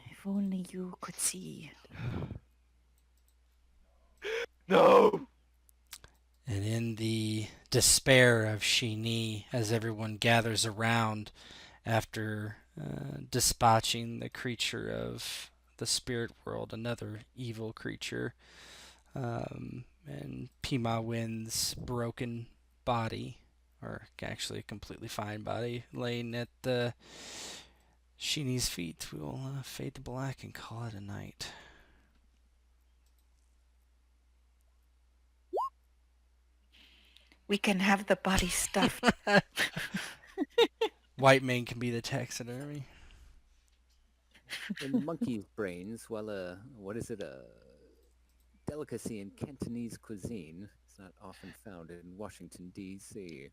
If only you could see. No! And in the despair of Shini, as everyone gathers around after dispatching the creature of the spirit world, another evil creature, and Pimawin's broken body, or actually a completely fine body, laying at the Shini's feet, we will fade to black and call it a night. We can have the body stuffed. White man can be the taxidermy. In monkey's brains, well, what is it, a delicacy in Cantonese cuisine. It's not often found in Washington, D.C.